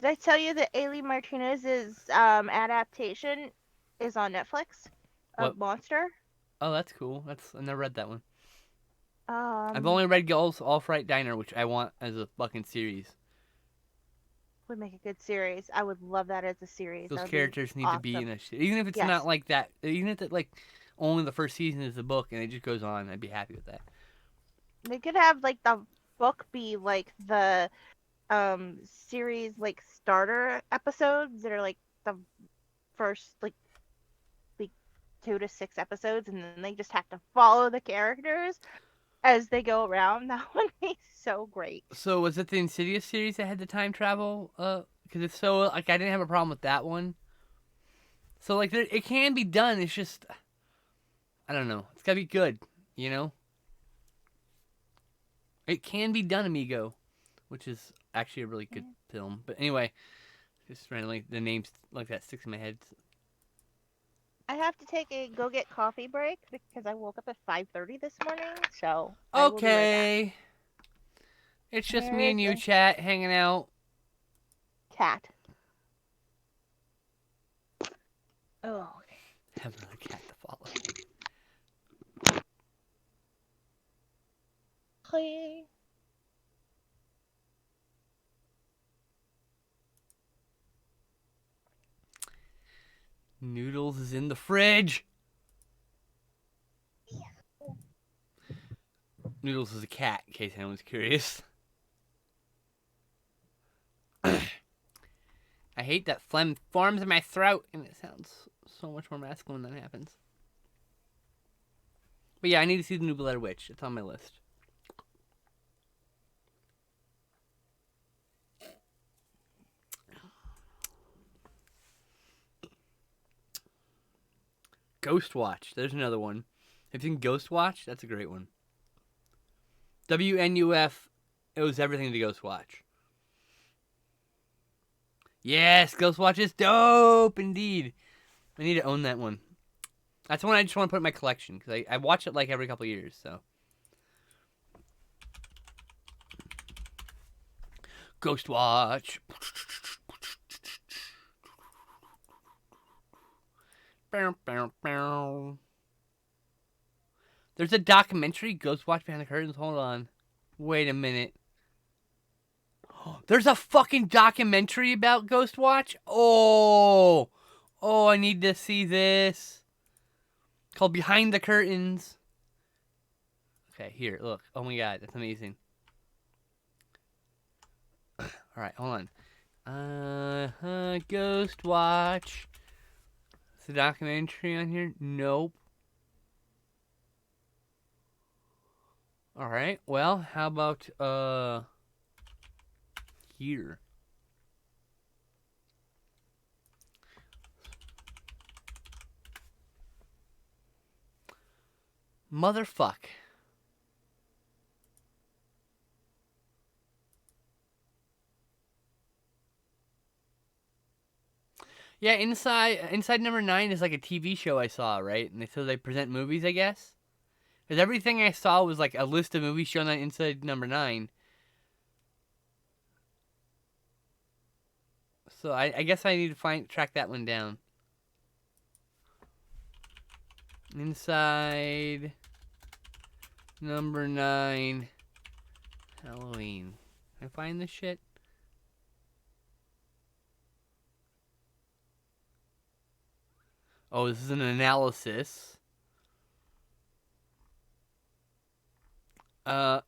Did I tell you that Ailey Martinez's adaptation is on Netflix of what? Monster? Oh, that's cool. I never read that one. I've Um, only read Gulls All Fright Diner, which I want as a fucking series. would make a good series. I would love that as a series. Those That would be characters need to be in awesome. a shit. Even if it's not Yes. like that. Even if it like only the first season is a book and it just goes on, I'd be happy with that. They could have like the book be like the series like starter episodes that are like the first like 2 to 6 episodes, and then they just have to follow the characters as they go around. That would be so great. So was it the Insidious series that had the time travel? Because if so, like I didn't have a problem with that one. So like it can be done. It's just I don't know. It's gotta be good, you know. It can be done, amigo, which is actually a really good film. But anyway, just randomly the names like that sticks in my head. I have to take a go get coffee break because I woke up at 5:30 this morning. So I will be right back. Okay, it's just Here me is and you, the chat, hanging out. cat. Oh, Have another cat to follow. okay. Noodles is in the fridge. Noodles is a cat, in case anyone's curious. I hate that phlegm forms in my throat, and it sounds so much more masculine when that happens. But yeah, I need to see the new Blair Witch. It's on my list. Ghost Watch. There's another one. Have you seen Ghost Watch? That's a great one. WNUF owes everything to Ghost Watch. Yes, Ghost Watch is dope indeed. I need to own that one. That's one I just want to put in my collection because I watch it like every couple of years. So, Ghost Watch. There's a documentary, Ghost Watch Behind the Curtains. Hold on. Wait a minute. There's a fucking documentary about Ghostwatch. Oh, I need to see this. Called Behind the Curtains. Okay, here, look. Oh my god, that's amazing. All right, hold on. Ghostwatch. Is the documentary on here? Nope. All right. Well, how about here? Motherfuck. Yeah, inside number 9 is like a TV show I saw, right? And so they present movies, I guess. Because everything I saw was like a list of movies shown on inside number 9. So I guess I need to track that one down. Inside number 9 Halloween. Can I find this shit? Oh, this is an analysis. Yeah,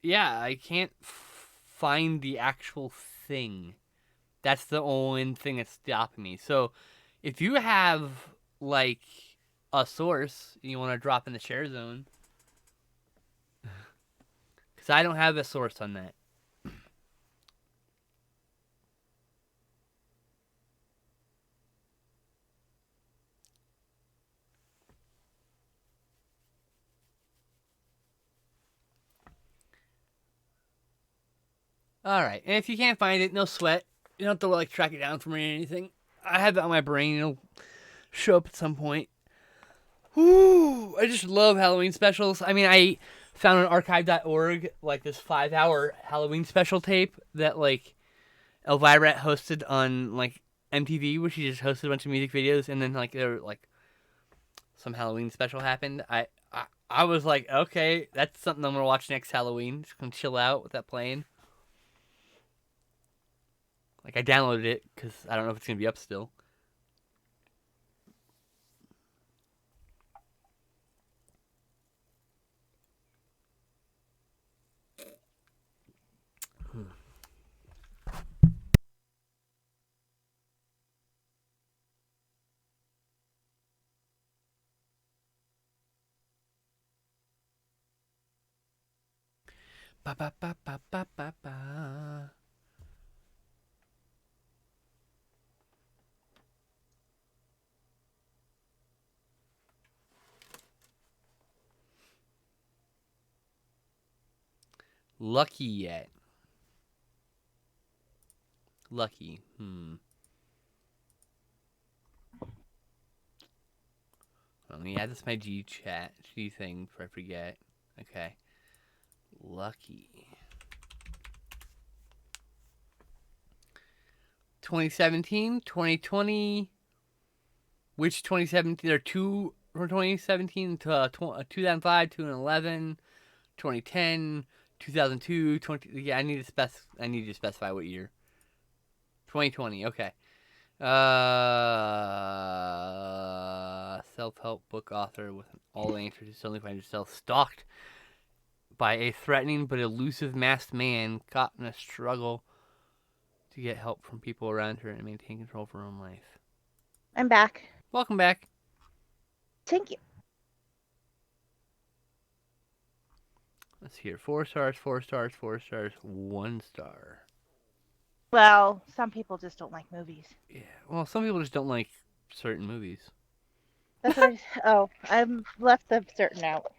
I can't find the actual thing. That's the only thing that's stopping me. So, if you have like a source you want to drop in the share zone, because I don't have a source on that. All right, and if you can't find it, no sweat. You don't have to like track it down for me or anything. I have it on my brain. It'll show up at some point. Whoo! I just love Halloween specials. I mean, I found on archive.org like this 5-hour Halloween special tape that like Elvira hosted on like MTV, where she just hosted a bunch of music videos, and then like there were like some Halloween special happened. I was like, okay, that's something I'm gonna watch next Halloween. Just gonna chill out with that playing. Like I downloaded it because I don't know if it's gonna be up still. Ba ba ba ba ba ba ba. Lucky yet? Lucky. Let me add this to my G thing before I forget. Okay. Lucky. 2017, 2020. Which 2017? There are two from 2017 to 2005, 2011, 2010, 2002, 20. Yeah, I need to specify what year. 2020. Okay. Self-help book author with all the answers. You suddenly find yourself stalked by a threatening but elusive masked man caught in a struggle to get help from people around her and maintain control of her own life. I'm back. Welcome back. Thank you. Let's hear 4 stars, 4 stars, 4 stars, 1 star. Well, some people just don't like movies. Yeah. Well, some people just don't like certain movies. That's what I've left the certain out.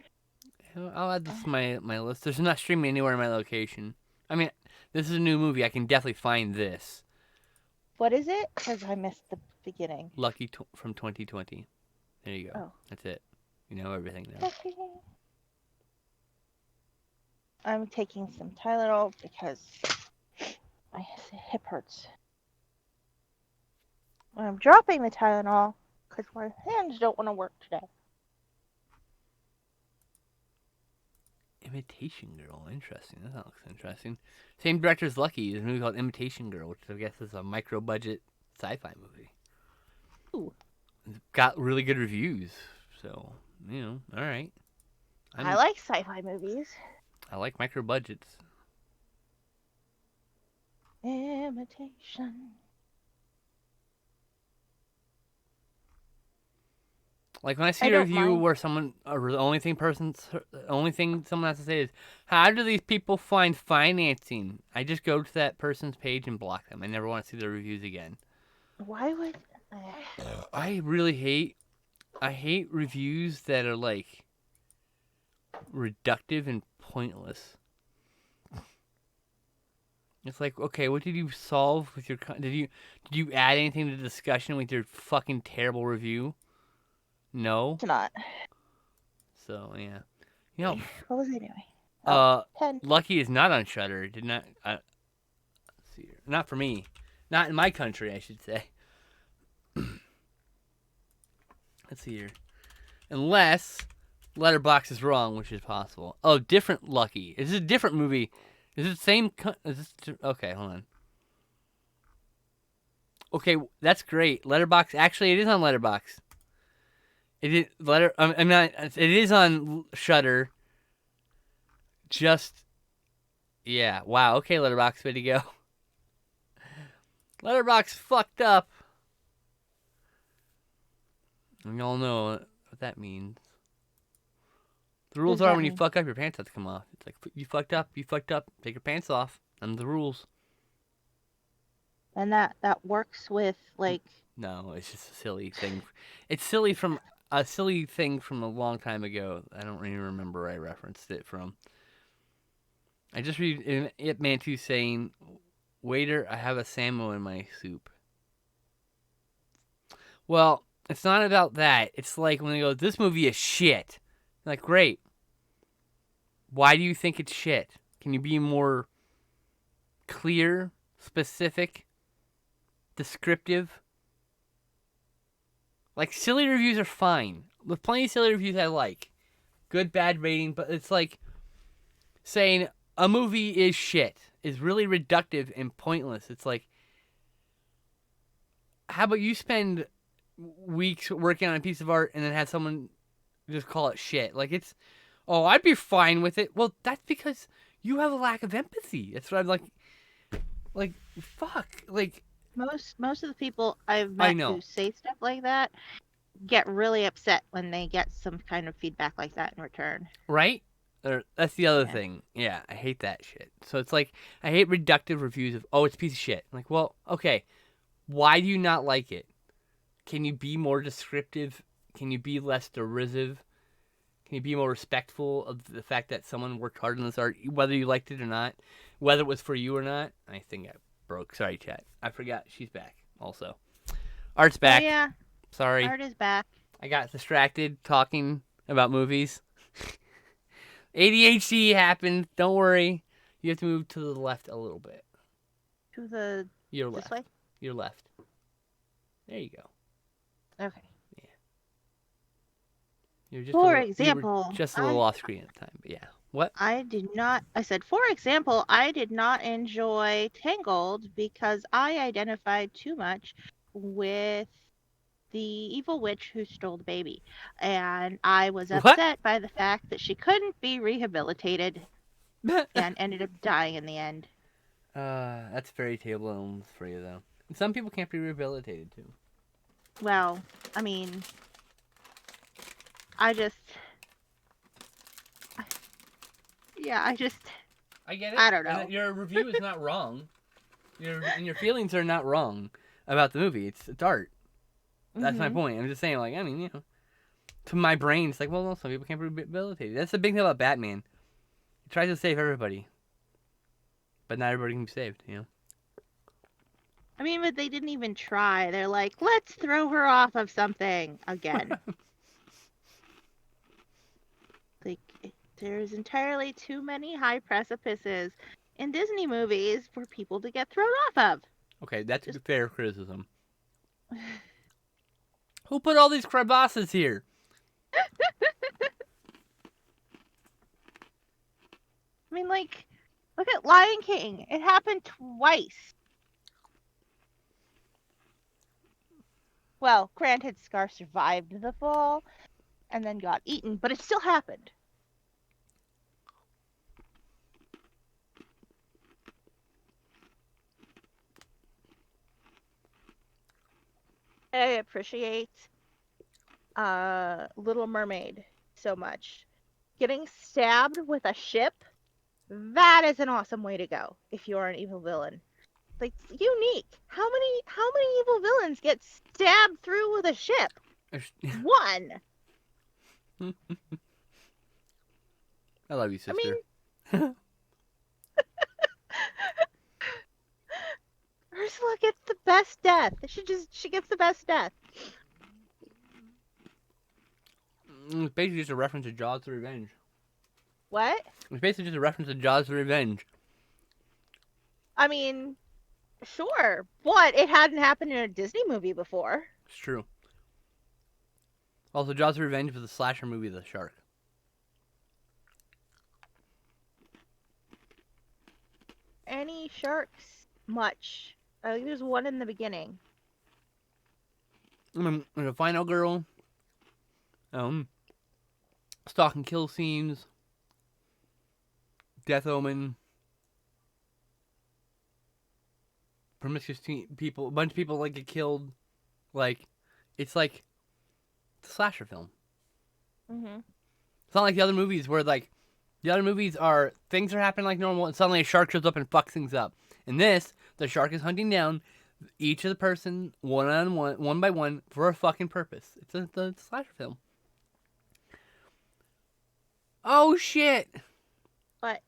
I'll add this to my list. There's not streaming anywhere in my location. I mean, this is a new movie. I can definitely find this. What is it? Because I missed the beginning. Lucky from 2020. There you go. Oh. That's it. You know everything now. I'm taking some Tylenol because my hip hurts. I'm dropping the Tylenol because my hands don't want to work today. Imitation Girl. Interesting. That looks interesting. Same director as Lucky. There's a movie called Imitation Girl, which I guess is a micro-budget sci-fi movie. Ooh. It's got really good reviews. So, all right. I like sci-fi movies. I like micro-budgets. Imitation. Like when I see a review where the only thing someone has to say is, "How do these people find financing?" I just go to that person's page and block them. I never want to see their reviews again. Why would? I hate reviews that are like reductive and pointless. It's like, okay, what did you solve with your? Did you add anything to the discussion with your fucking terrible review? No. It's not. So yeah, What was I doing? 10. Lucky is not on Shudder. Did not. Let's see here. Not for me. Not in my country, I should say. Let's see here. Unless Letterboxd is wrong, which is possible. Oh, different Lucky. Is this a different movie? Is it the same? Okay, hold on. Okay, that's great. Letterboxd. Actually, it is on Letterboxd. It is I'm not. It is on Shudder. Yeah. Wow. Okay, Letterboxd, way to go. Letterboxd fucked up. And y'all know what that means. The rules are when you fuck up, your pants have to come off. It's like, you fucked up, take your pants off. And the rules. And that works with, like... No, it's just a silly thing. It's silly from a thing from a long time ago. I don't even remember where I referenced it from. I just read Ip Man 2 saying, "Waiter, I have a salmon in my soup." Well, it's not about that. It's like when they go, "This movie is shit." I'm like, great. Why do you think it's shit? Can you be more clear, specific, descriptive? Like, silly reviews are fine. There's plenty of silly reviews I like. Good, bad rating, but it's like saying a movie is shit. Is really reductive and pointless. It's like, how about you spend weeks working on a piece of art and then have someone just call it shit? Like, I'd be fine with it. Well, that's because you have a lack of empathy. That's what I'm like, fuck. Like, most of the people I've met who say stuff like that get really upset when they get some kind of feedback like that in return. Right? That's the other thing. Yeah, I hate that shit. So it's like, I hate reductive reviews of, "Oh, it's a piece of shit." I'm like, well, okay. Why do you not like it? Can you be more descriptive? Can you be less derisive? Can you be more respectful of the fact that someone worked hard on this art, whether you liked it or not, whether it was for you or not? I think I broke. Sorry, chat. I forgot. She's back also. Art's back. Oh, yeah. Sorry. Art is back. I got distracted talking about movies. ADHD happened. Don't worry. You have to move to the left a little bit. To your this left. way? Your left. There you go. Okay. Yeah. You're just for example, just a little off screen at the time, but yeah. What? I said, for example, I did not enjoy Tangled because I identified too much with the evil witch who stole the baby. And I was upset by the fact that she couldn't be rehabilitated and ended up dying in the end. That's fairy tale elements for you, though. And some people can't be rehabilitated, too. Well, I mean, I get it. I don't know. And your review is not wrong. Your feelings are not wrong about the movie. It's art. That's my point. I'm just saying, like, I mean, to my brain, it's like, well, no, some people can't be rehabilitated. That's the big thing about Batman. He tries to save everybody, but not everybody can be saved, I mean, but they didn't even try. They're like, let's throw her off of something again. Like, there's entirely too many high precipices in Disney movies for people to get thrown off of. Okay, that's a fair criticism. Who put all these crevasses here? mean, like, look at Lion King. It happened twice. Well, granted, Scar survived the fall and then got eaten, but it still happened. I appreciate Little Mermaid so much. Getting stabbed with a ship, that is an awesome way to go if you're an evil villain. Like, unique. How many evil villains get stabbed through with a ship? One. I love you, sister. I mean, Ursula gets the best death. She gets the best death. It's basically just a reference to Jaws the Revenge. What? It's basically just a reference to Jaws the Revenge. I mean, sure, but it hadn't happened in a Disney movie before. It's true. Also, Jaws the Revenge was a slasher movie of the shark. Any sharks? Much. I think there's one in the beginning. The final girl. Stalk and kill scenes. Death Omen. Promiscuous people. A bunch of people like get killed. Like, it's like it's a slasher film. Mm-hmm. It's not like the other movies where like the other movies are things are happening like normal and suddenly a shark shows up and fucks things up. In this, the shark is hunting down each of the person one on one, one by one for a fucking purpose. It's a slasher film. Oh shit! What?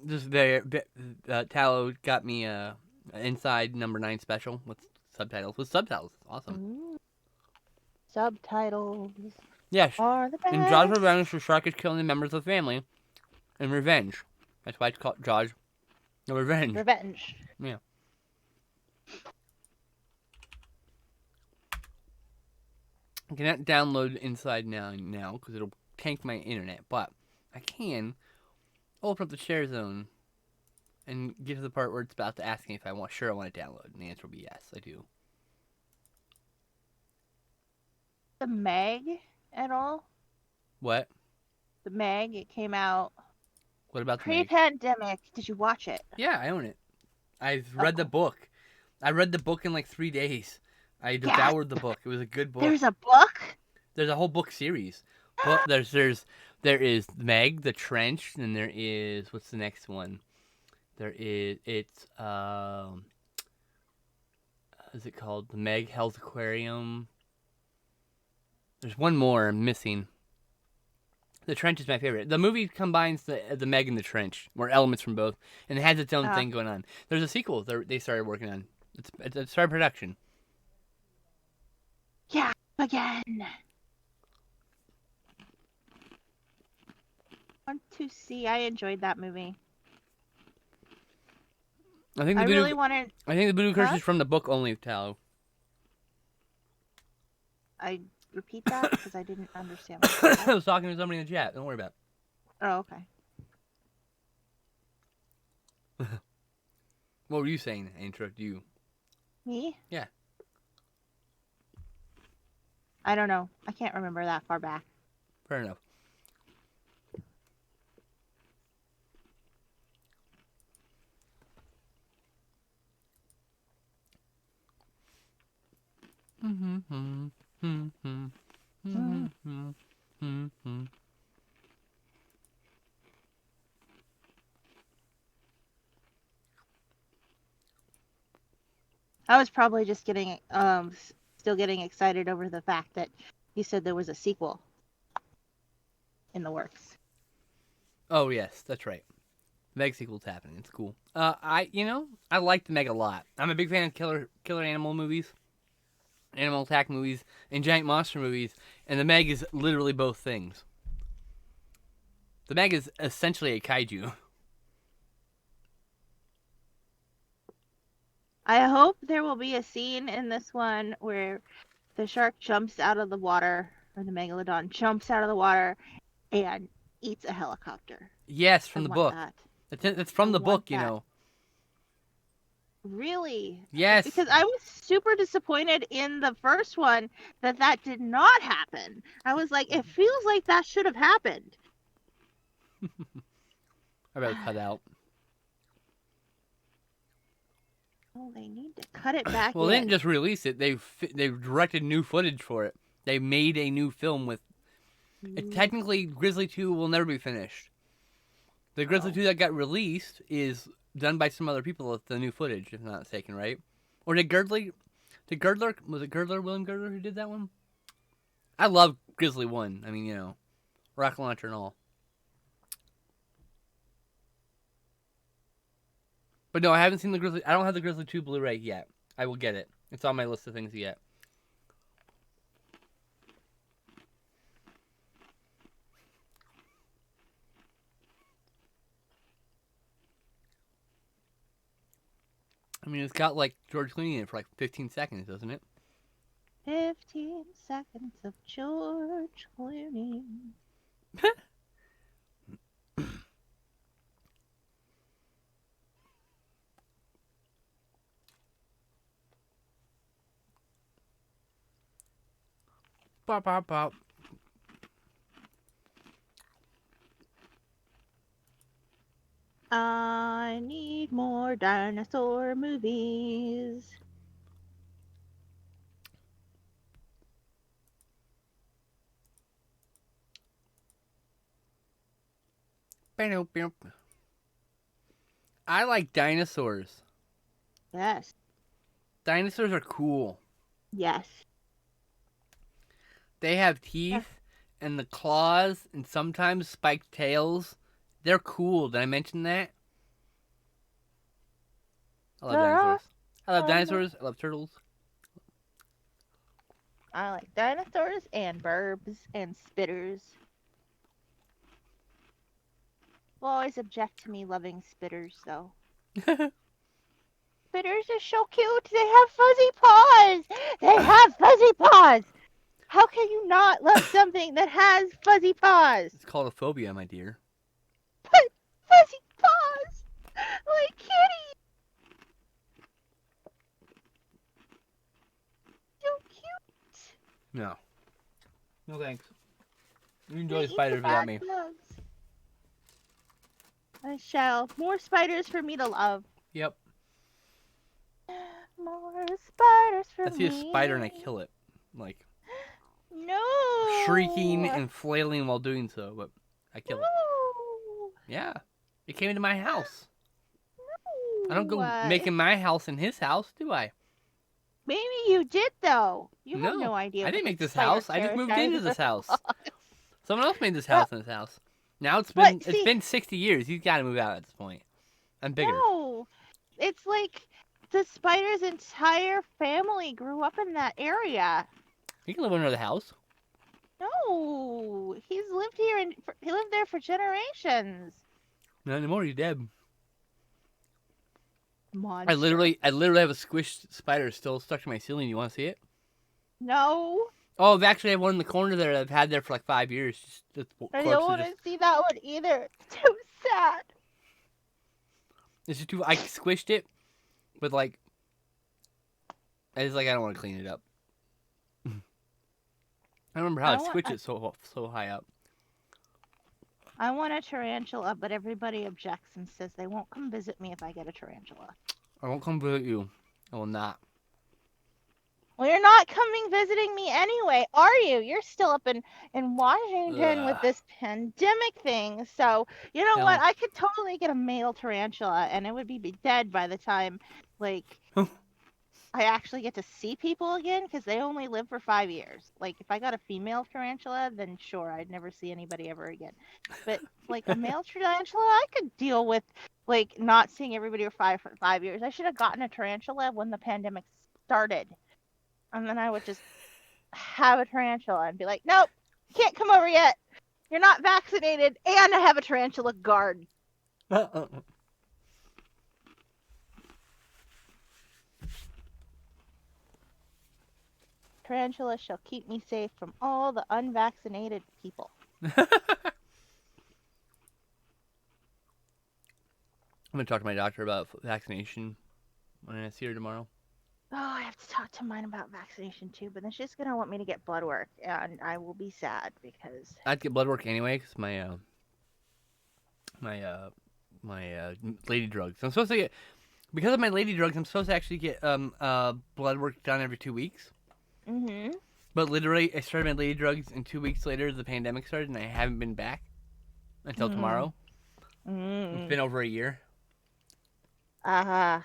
Just there. Tallow got me Inside Number 9 special with subtitles. Awesome. Ooh. Subtitles. Yes. Are the best. In Jaws Revenge, the shark is killing the members of the family. In Revenge. That's why it's called Jaws. No, Revenge. Revenge. Yeah. I cannot download Inside now because it'll tank my internet, but I can open up the share zone and get to the part where it's about to ask me if I want to download, and the answer will be yes, I do. The Meg at all? What? The Meg, it came out What about the Meg? pre-pandemic. Did you watch it? Yeah, I own it. I've read the book. I read the book in like 3 days. I devoured the book. It was a good book. There's a book? There's a whole book series. But there is Meg, the Trench, and there is what's the next one? Is it called? The Meg Hell's Aquarium. There's one more I'm missing. The Trench is my favorite. The movie combines the Meg and the Trench, or elements from both, and it has its own thing going on. There's a sequel they started working on. It's started production. Yeah, again. Want to see? I enjoyed that movie. I think the Voodoo Curse is from the book only, Tallow. I repeat that because I didn't understand. What I was talking to somebody in the chat. Don't worry about it. Oh, okay. What were you saying? I interrupted you. Me? Yeah. I don't know. I can't remember that far back. Fair enough. I was probably just getting still getting excited over the fact that you said there was a sequel in the works. Oh yes, that's right. Meg sequel's happening. It's cool. I like the Meg a lot. I'm a big fan of killer animal movies, animal attack movies, and giant monster movies. And the Meg is literally both things. The Meg is essentially a kaiju. I hope there will be a scene in this one where the shark jumps out of the water, or the megalodon jumps out of the water, and eats a helicopter. Yes, I from the want book. that. It's I from the want book, you that. know. Really? Yes. Because I was super disappointed in the first one that that did not happen. I was like, it feels like that should have happened. I better cut out. Oh, they need to cut it back Well, they didn't in. just release it. They directed new footage for it. They made a new film with. Ooh. Technically, Grizzly 2 will never be finished. The Grizzly Oh. 2 that got released is done by some other people with the new footage, if I'm not mistaken, right? Or did Girdler? Was it Girdler, William Girdler, who did that one? I love Grizzly 1. I mean, you know, rocket launcher and all. But no, I haven't seen the Grizzly. I don't have the Grizzly 2 Blu-ray yet. I will get it. It's on my list of things to get. I mean, it's got like George Clooney in it for like 15 seconds, doesn't it? 15 seconds of George Clooney. Pop, pop, pop. I need more dinosaur movies. I like dinosaurs. Yes. Dinosaurs are cool. Yes. They have Yeah. teeth and the claws and sometimes spiked tails. They're cool. Did I mention that? I love There are dinosaurs. I love some. dinosaurs. I love turtles. I like dinosaurs and burbs and spitters. Will always object to me loving spitters, though. Spitters are so cute. They have fuzzy paws. They have fuzzy paws. How can you not love something that has fuzzy paws? It's called a phobia, my dear. Fuzzy paws, like kitty. So cute. No. No thanks. You enjoy They the eat the spiders without bad me. bugs. I shall. More spiders for me to love. Yep. More spiders for I see a spider and I me. kill it. Like, shrieking No. and flailing while doing so, but I kill it. No. Yeah. It came into my house. I don't go No. making my house in his house, do I? Maybe you did though. You have No. no idea I what didn't the make this spider house. I just moved into territory this house. Someone else made this Well, house in this house. Now it's but see, been 60 years. He's got to move out at this point. I'm bigger. no. It's like the spider's entire family grew up in that area. He can live under the house. No, he's lived here and he lived there for generations. Not anymore. He's dead. Monster. I literally have a squished spider still stuck to my ceiling. You want to see it? No, Oh, I've actually had one in the corner there that I've had there for like 5 years. Just the I corpse don't is want just to see that one either. It's too sad. it's just too. I squished it, but like I don't want to clean it up. I remember how I squished it so high up. I want a tarantula, but everybody objects and says they won't come visit me if I get a tarantula. I won't come visit you. I will not. Well, you're not coming visiting me anyway, are you? You're still up in Washington with Ugh. this pandemic thing. So, you know what? Hell. I could totally get a male tarantula and it would be dead by the time, like, I actually get to see people again because they only live for 5 years. Like, if I got a female tarantula, then sure, I'd never see anybody ever again. But, like, a male tarantula, I could deal with, like, not seeing everybody for 5 years. I should have gotten a tarantula when the pandemic started. And then I would just have a tarantula and be like, nope, can't come over yet. You're not vaccinated, and I have a tarantula guard. Tarantula shall keep me safe from all the unvaccinated people. I'm gonna talk to my doctor about vaccination when I see her tomorrow. Oh, I have to talk to mine about vaccination too, but then she's gonna want me to get blood work, and I will be sad because I'd get blood work anyway because my lady drugs. I'm supposed to get because of my lady drugs. I'm supposed to actually get blood work done every 2 weeks. mm-hmm. But literally, I started my lady drugs, and 2 weeks later, the pandemic started, and I haven't been back until tomorrow. It's been over a year. Uh-huh.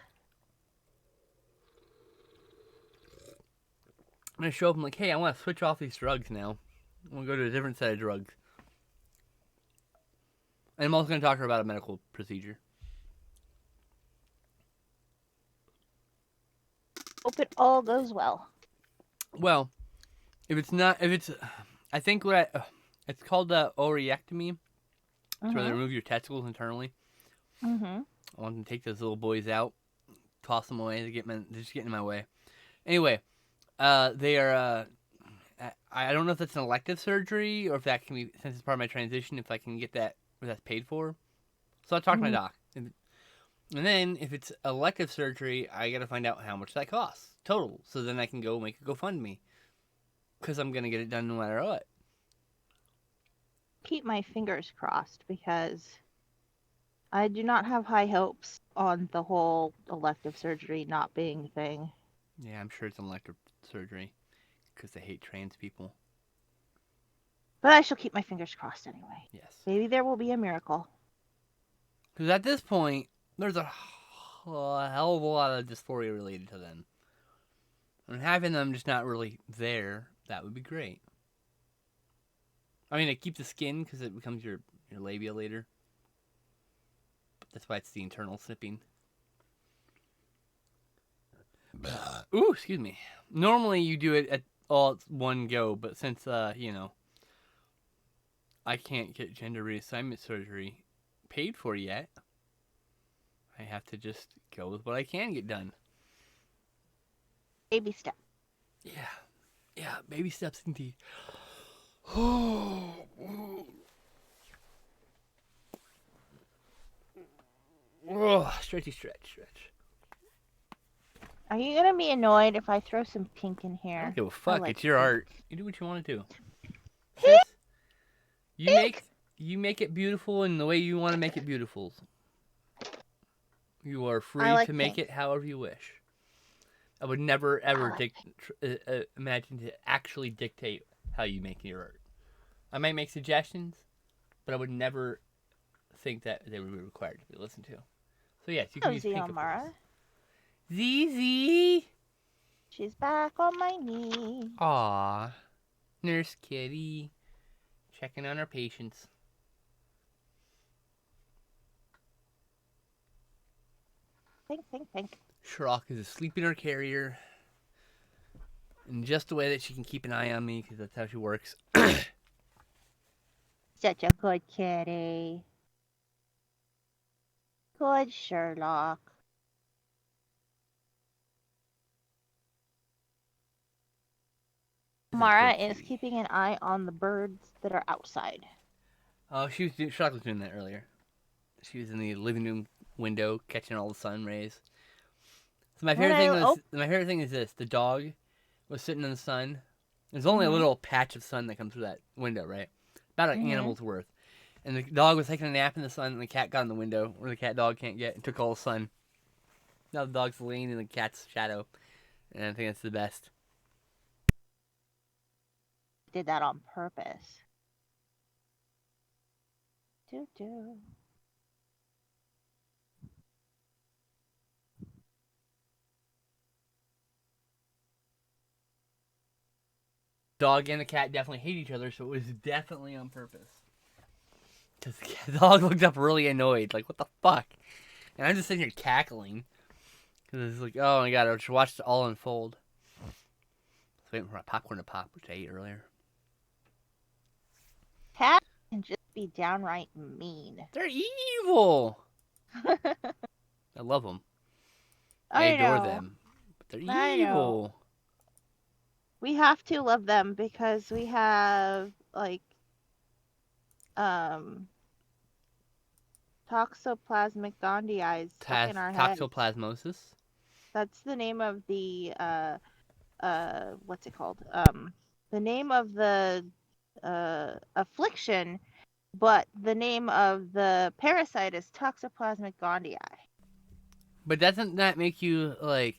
I'm gonna show up. I'm like, hey, I want to switch off these drugs now. I'm gonna go to a different set of drugs. And I'm also gonna talk to her about a medical procedure. Hope it all goes well. Well, if it's, I think it's called oreectomy. It's where they remove your testicles internally. Mm-hmm. I want them to take those little boys out, toss them away. They're just getting in my way. Anyway, they are. I don't know if that's an elective surgery or if that can be, since it's part of my transition, if I can get that, if that's paid for. So I'll talk to my doc. And then if it's elective surgery, I gotta find out how much that costs total. So then I can go make a GoFundMe. Because I'm gonna get it done no matter what. Keep my fingers crossed because I do not have high hopes on the whole elective surgery not being a thing. Yeah, I'm sure it's an elective surgery. Because they hate trans people. But I shall keep my fingers crossed anyway. Yes. Maybe there will be a miracle. Because at this point, there's a hell of a lot of dysphoria related to them. And having them just not really there, that would be great. I mean, it keeps the skin because it becomes your labia later. But that's why it's the internal snipping. Ooh, excuse me. Normally you do it at all at one go, but since, I can't get gender reassignment surgery paid for yet, I have to just go with what I can get done. Baby step. Yeah, baby steps indeed. Oh, stretchy stretch. Are you gonna be annoyed if I throw some pink in here? I don't give a fuck. like It's your pink. art. You do what you want to do. Sis, you make it beautiful in the way you want to make it beautiful. You are free like to make pink. it however you wish. I would never ever imagine to actually dictate how you make your art. I might make suggestions, but I would never think that they would be required to be listened to. So yes, you can use pink, of course. ZZ! She's back on my knee. Aww. Nurse Kitty. Checking on our patients. Pink. Shrock is asleep in her carrier. In just a way that she can keep an eye on me, because that's how she works. Such a good kitty. Good Sherlock. Mara is keeping an eye on the birds that are outside. Oh, Shrock was doing that earlier. She was in the living room window catching all the sun rays. So my favorite thing is this: the dog was sitting in the sun. There's only a little patch of sun that comes through that window, right? About an animal's worth. And the dog was taking a nap in the sun, and the cat got in the window where the cat dog can't get and took all the sun. Now the dog's laying in the cat's shadow, and I think that's the best. Did that on purpose. Do. Dog and the cat definitely hate each other, so it was definitely on purpose. Because the dog looked up really annoyed, like, what the fuck? And I'm just sitting here cackling. Because it's like, oh my god, I just watched it all unfold. I was waiting for my popcorn to pop, which I ate earlier. Cats can just be downright mean. They're evil! I love them. I adore them. But they're evil. We have to love them because we have, Toxoplasmic gondii is stuck in our heads. Toxoplasmosis. That's the name of the what's it called? The name of the affliction, but the name of the parasite is Toxoplasmic gondii. But doesn't that make you like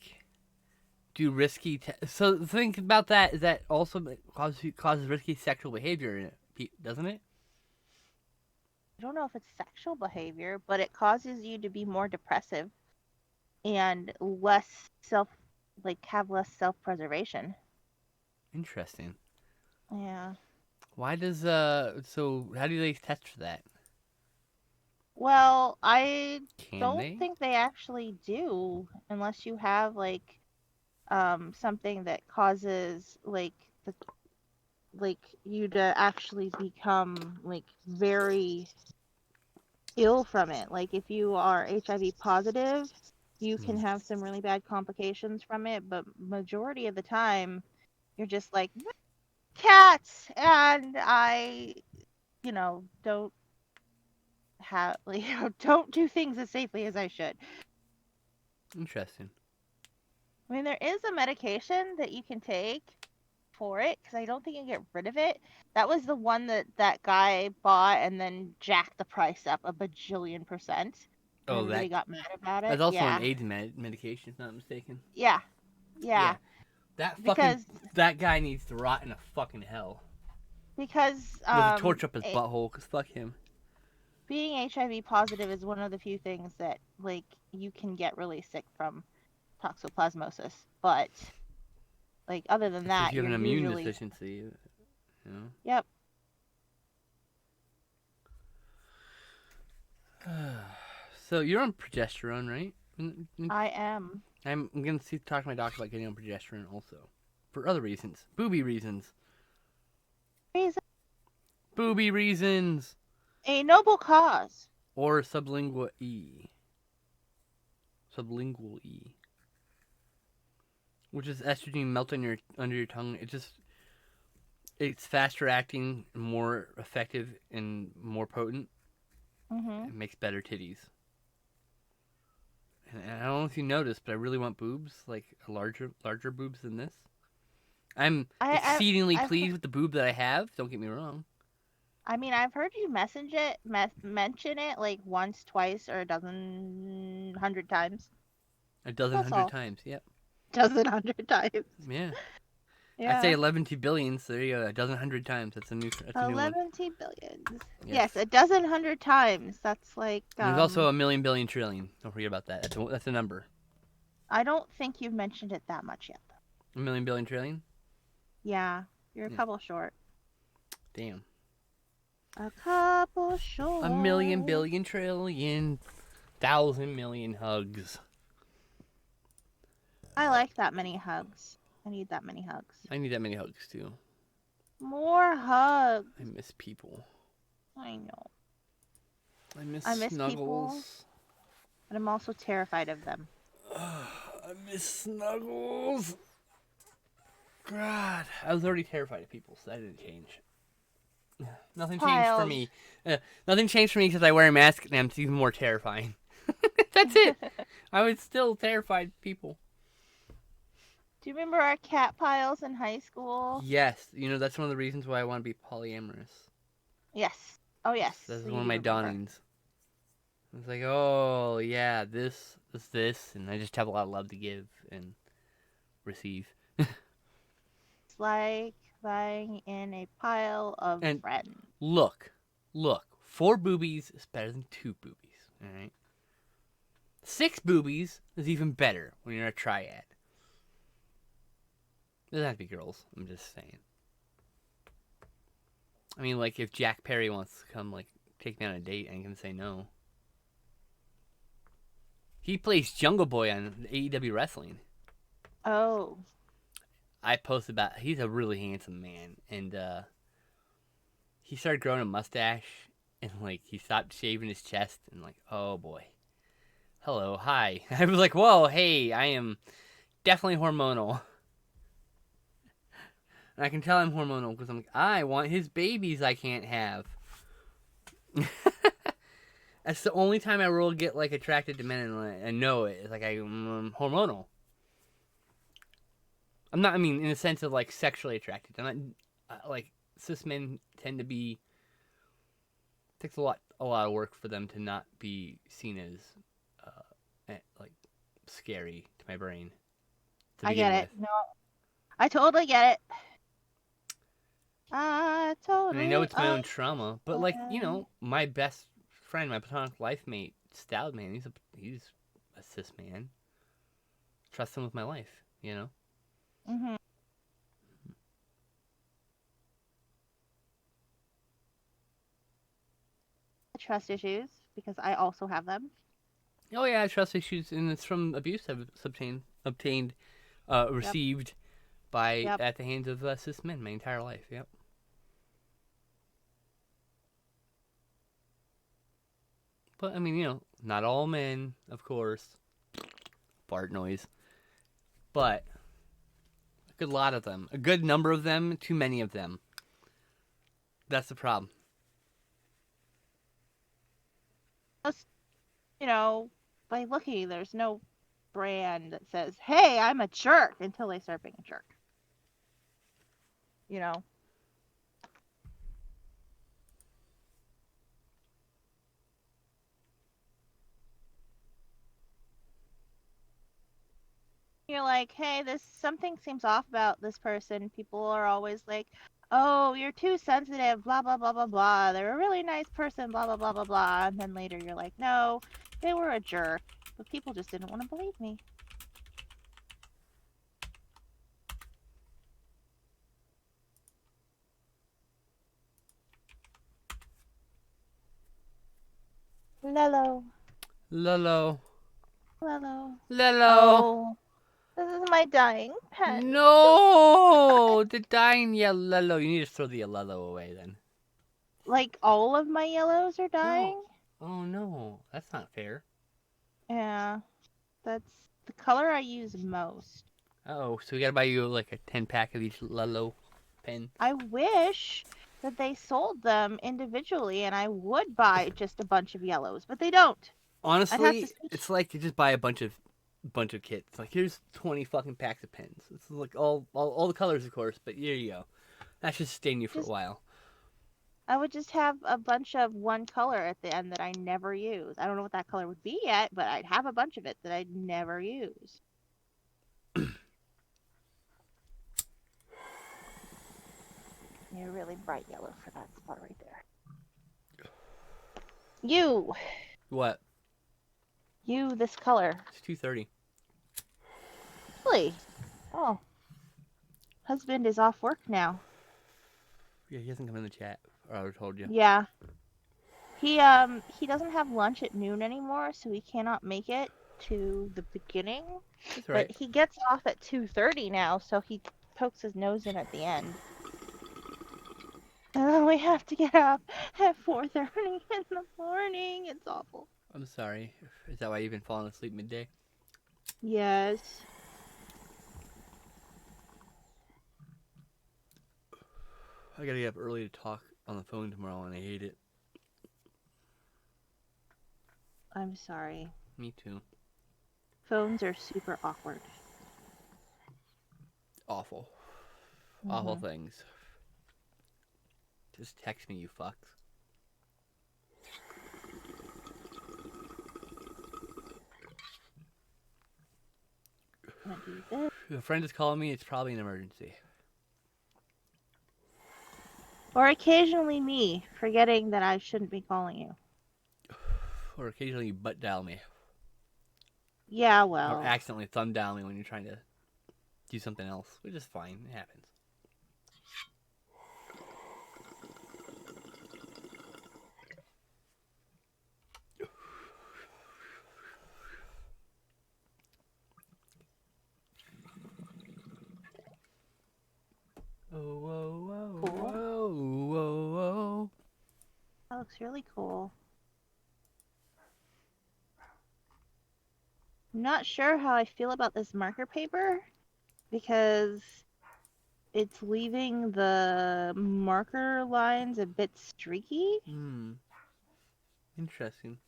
do risky? So the thing about that is that also causes risky sexual behavior in it, doesn't it? I don't know if it's sexual behavior, but it causes you to be more depressive and less have less self-preservation. Interesting. Yeah. Why does so how do they test for that? Well, I Can don't they? think they actually do unless you have something that causes you to actually become very ill from it. Like if you are HIV positive, you can Hmm. have some really bad complications from it, but majority of the time you're just like cats and I, don't have don't do things as safely as I should. Interesting. I mean, there is a medication that you can take for it because I don't think you can get rid of it. That was the one that guy bought and then jacked the price up a bajillion%, and Oh, everybody got mad about it. that's also an Yeah, AIDS medication, if I'm not mistaken. yeah, Yeah, yeah. that fucking Because that guy needs to rot in a fucking hell because with a torch up his butthole. Cause fuck him. being HIV positive is one of the few things that you can get really sick from toxoplasmosis, but other than It's if that, you have you're an immune usually deficiency, you know. yep. So you're on progesterone, right? I am. I'm gonna talk to my doctor about getting on progesterone also, for other reasons, booby reasons, Reason booby reasons, a noble cause. or sublingual E, which is estrogen melting under your tongue. It's faster acting, more effective, and more potent. Mhm. It makes better titties. And I don't know if you noticed, but I really want boobs, like larger boobs than this. I'm I exceedingly I've pleased with the boob that I have. Don't get me wrong. I mean, I've heard you mention it like once, twice, or a dozen, 100 times. A dozen, That's hundred all. times. Yep. Dozen, 100 times. Yeah. I'd say Yeah. 11 to billions. So there you go. A dozen, hundred times. That's a new one. 11 billions. Yes. Yes, a dozen, 100 times. That's And there's also a million, billion, trillion. Don't forget about that. That's a number. I don't think you've mentioned it that much yet, though. A million, billion, trillion. Yeah, you're a Yeah. couple short. Damn. A couple A million, short. billion, trillion, thousand million hugs. I like that many hugs. I need that many hugs. I need that many hugs too. More hugs. I miss people. I know. I miss I miss people, snuggles. but I'm also terrified of them. I miss snuggles. God, I was already terrified of people, so that didn't change. Nothing changed for Piles. me. Nothing changed for me because I wear a mask and it's even more terrifying. That's it. I was still terrified of people. Do you remember our cat piles in high school? Yes, that's one of the reasons why I want to be polyamorous. Yes. Oh, yes. That's So one you of do my remember. dawnings. It's like, oh yeah, this, and I just have a lot of love to give and receive. It's like lying in a pile of And friends. look, 4 boobies is better than 2 boobies. All right. 6 boobies is even better when you're a triad. It doesn't have to be girls. I'm just saying. I mean, like, if Jack Perry wants to come, like, take me on a date, I can say no. He plays Jungle Boy on AEW Wrestling. Oh. I posted about. He's a really handsome man, and he started growing a mustache, and like he stopped shaving his chest, and like, oh boy, hello, hi. I was like, whoa, hey, I am definitely hormonal. And I can tell I'm hormonal because I'm like, I want his babies I can't have. That's the only time I will get like attracted to men and I know it. It's like I'm hormonal. I'm not. I mean, in the sense of like sexually attracted. I'm not like cis men tend to be. It takes a lot of work for them to not be seen as like scary to my brain to I begin get it. with. No, I totally get it. I And I know totally it's my own trauma, but like understand. my best friend, my platonic life mate, Stout man, he's a cis man. Trust him with my life, you know. Mm-hmm. Trust issues because I also have them. Oh yeah, trust issues, and it's from abuse I've obtained, Yep. received by Yep. at the hands of cis men my entire life. Yep. But I mean, not all men, of course. Fart noise, but a good lot of them, a good number of them, too many of them. That's the problem. Just, you know, by looking, there's no brand that says, "Hey, I'm a jerk," until they start being a jerk. You know. You're like, hey, this something seems off about this person. People are always like, oh, you're too sensitive, blah blah blah blah blah. They're a really nice person, blah blah blah blah blah. And then later you're like, no, they were a jerk, but people just didn't want to believe me. Lello, Lolo, Lello. Lolo. Oh, this is my dying pet. Don't No, the dying yellow. You need to throw the yellow away then. like all of my yellows are No. dying. Oh no, that's not fair. Yeah, that's the color I use most. Oh, so we gotta buy you like a 10 pack of each Lolo pen. I wish that they sold them individually and I would buy just a bunch of yellows, but they don't. I'd have to Honestly, switch. it's like you just buy a bunch of kits. Like here's 20 fucking packs of pens. It's like all the colors, of course, but here you go. That should sustain you for a Just while. I would just have a bunch of one color at the end that I never use. I don't know what that color would be yet, but I'd have a bunch of it that I'd never use. You're really bright yellow for that spot right there. You, What? you, this color. It's 2:30. Really? Oh, husband is off work now. Yeah, he hasn't come in the chat. Or I would have told you. Yeah, he doesn't have lunch at noon anymore, so he cannot make it to the beginning. That's But right. he gets off at 2:30 now, so he pokes his nose in at the end. And then we have to get up at 4:30 in the morning. It's awful. I'm sorry. Is that why you've been falling asleep midday? Yes. I gotta get up early to talk on the phone tomorrow, and I hate it. I'm sorry. Me too. Phones are super awkward. Awful. Awful Mm-hmm. things. Just text me, you fucks. I'm gonna do this. If a friend is calling me, it's probably an emergency. Or occasionally me forgetting that I shouldn't be calling you. Or occasionally you butt dial me. Yeah, Or well. accidentally thumb dial me when you're trying to do something else, which is fine. It happens. Oh, whoa, whoa, Cool. whoa, whoa, whoa. That looks really cool. I'm not sure how I feel about this marker paper because it's leaving the marker lines a bit streaky. Hmm. Interesting.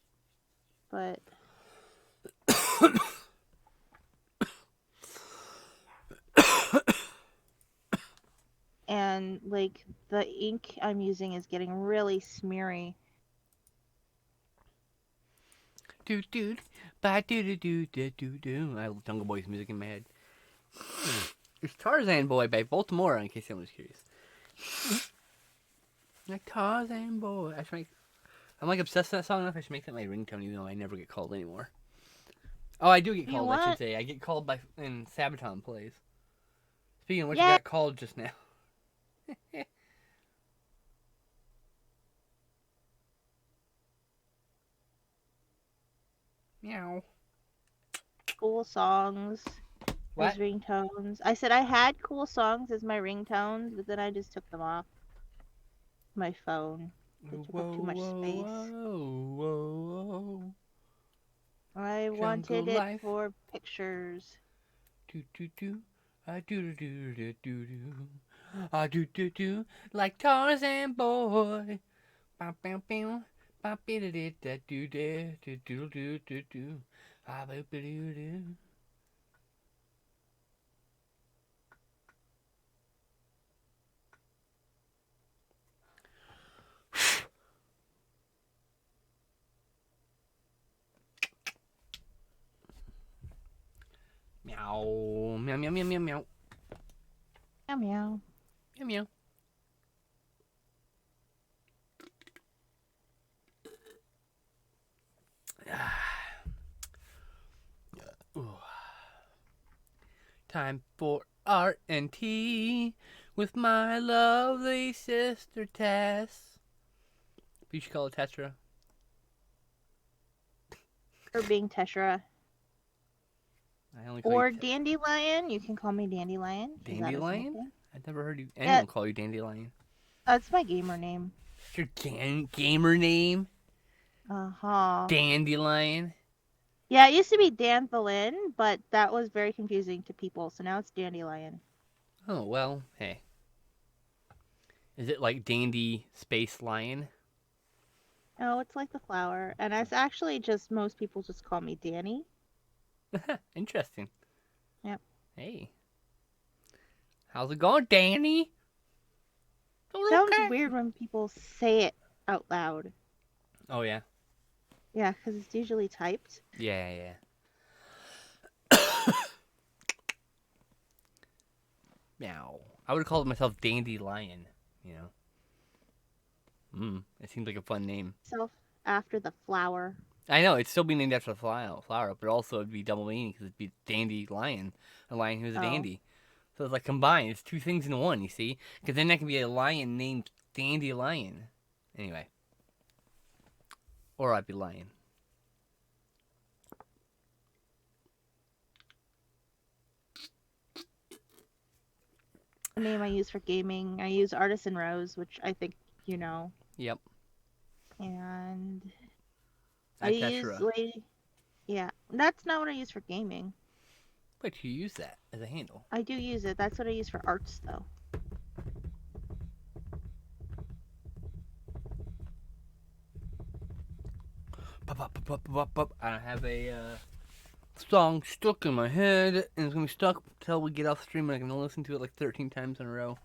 but and like the ink I'm using is getting really smeary. Do do ba do do do do do do. I have Jungle Boy's music in my head. It's Tarzan Boy by Baltimore, in case anyone's curious. Like Tarzan Boy. I'm like obsessed with that song enough. I should make that my ringtone, even though I never get called anymore. Oh, I do get You know called. I should what? say I get called by in Sabaton plays. Speaking of which, I Yeah. got called just now. Meow. Cool songs as What? ringtones. I said I had cool songs as my ringtones, but then I just took them off my phone. They Whoa, took up too much whoa, space. whoa, whoa. I Jungle wanted it life. for pictures. Do do do. I do do do do do do. I do do do like Tarzan Boy. Bam bam bam. Ba be da da da do da do do do do do. Ah ba ba do do. Meow meow meow meow meow meow Meow meow. meow meow. Ooh. Time for art and tea with my lovely sister Tess. You should call it Tetra. For being Teshura. I only call you Or Dandelion. You can call me Dandelion, because that is my Dandelion. thing. I've never heard Yeah, anyone call you Dandelion. that's my gamer name. It's your gamer name, Uh-huh. Dandelion. Yeah, it used to be Danthelin, but that was very confusing to people, so now it's Dandelion. Oh well, hey. Is it like Dandy Space Lion? Oh, it's like the flower. And it's actually just, most people just call me Danny. Interesting. Yep. Hey, how's it going, Danny? Doing Sounds okay. weird when people say it out loud. Oh yeah. Yeah, because it's usually typed. Yeah. Meow. I would have called myself Dandelion. You know. It seems like a fun name. Self after the flower. I know it'd still be named after the flower, but also it'd be double meaning because it'd be Dandelion, a lion who's a Oh. dandy. So it's like combined. It's two things in one. You see? Because then that can be a lion named Dandelion. Anyway, or I'd be lying. The name I use for gaming, I use Artisan Rose, which I think you know. Yep. And I use iTeshura. Lady. Yeah, that's not what I use for gaming. But you use that as a handle. I do use it. That's what I use for arts, though. I have a song stuck in my head, and it's gonna be stuck until we get off stream, and I can listen to it like 13 times in a row.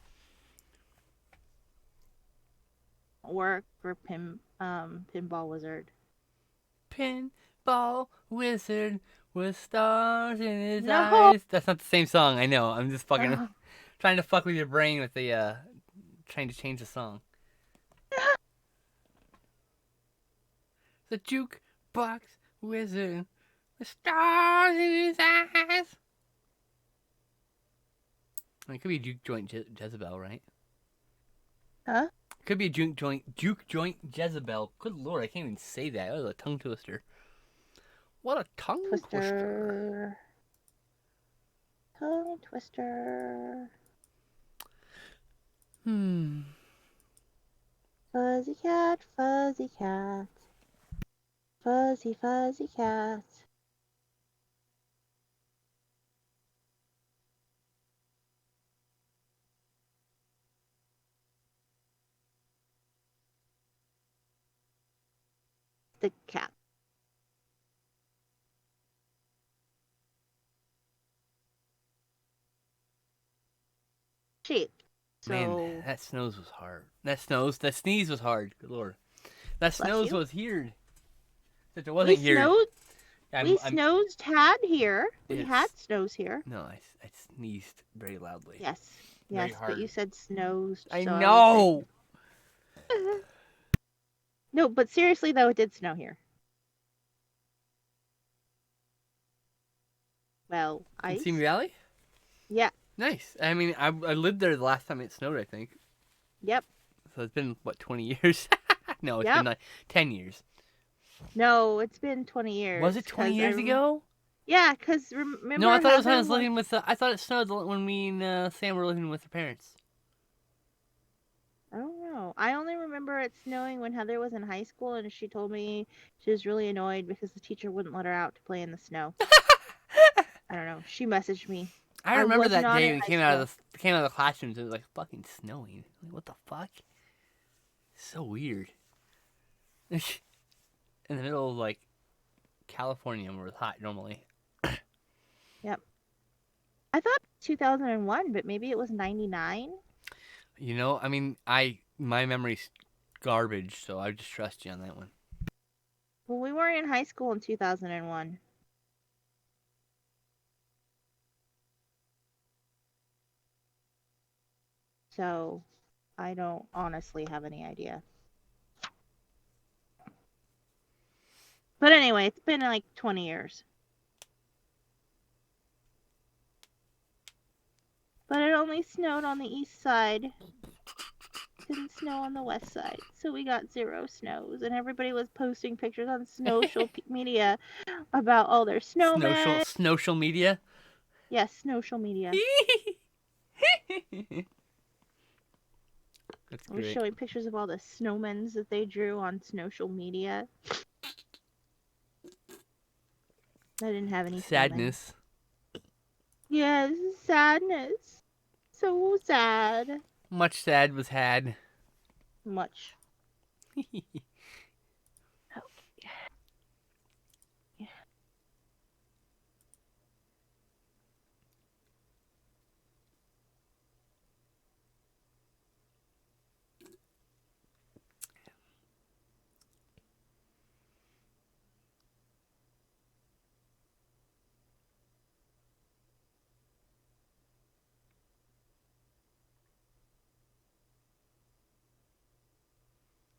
Work for Pinball Wizard. Pinball wizard with stars in his No. eyes. That's not the same song. I know. I'm just fucking trying to fuck with your brain with the trying to change the song. The jukebox wizard with stars in his eyes. It could be a juke joint Jezebel, right? Huh? Could be a juke joint Jezebel. Good lord, I can't even say that. That was a tongue twister. What a tongue twister. Tongue twister. Fuzzy cat, fuzzy cat. Fuzzy, fuzzy cat. The cat. cheap. Man, So that snows was hard. That sneeze was hard. Good lord. That bless snows you. was weird. If it We wasn't weird, snowed. We I'm. snows had here. We had It's snows here. no, I sneezed very loudly, Yes. very Yes, but you hard. said snows, I so I was saying. know. No, but seriously though, it did snow here. Well, In Simi ice. Valley. Yeah. Nice. I mean, I lived there the last time it snowed. I think. Yep. So it's been what 20 years? No, it's been Yep. like 10 years. No, it's been 20 Was years it 20 because years ago? yeah, because No, I remember thought it was when I Heather was living with. I thought it snowed when me and Sam were living with her parents. I don't know. I only remember it snowing when Heather was in high school and she told me she was really annoyed because the teacher wouldn't let her out to play in the snow. I don't know. She messaged me. I I remember was that not day in we high came out school. of the classrooms. It was like fucking snowing. Like, what the fuck? So weird. In the middle of like California, where it's hot normally. Yep. I thought 2001, but maybe it was 99. You know, I mean, my memory's garbage, so I just trust you on that one. Well, we weren't in high school in 2001. So I don't honestly have any idea. But anyway, it's been like 20 years. But it only snowed on the east side. Didn't snow on the west side. So we got 0 snows. And everybody was posting pictures on social media about all their snowmen. Snowsocial media. Yes, social media. That's I was great. showing pictures of all the snowmen that they drew on social media. I didn't have any snowmen. Sadness. Yes, sadness. So sad. Much sad was had. Much.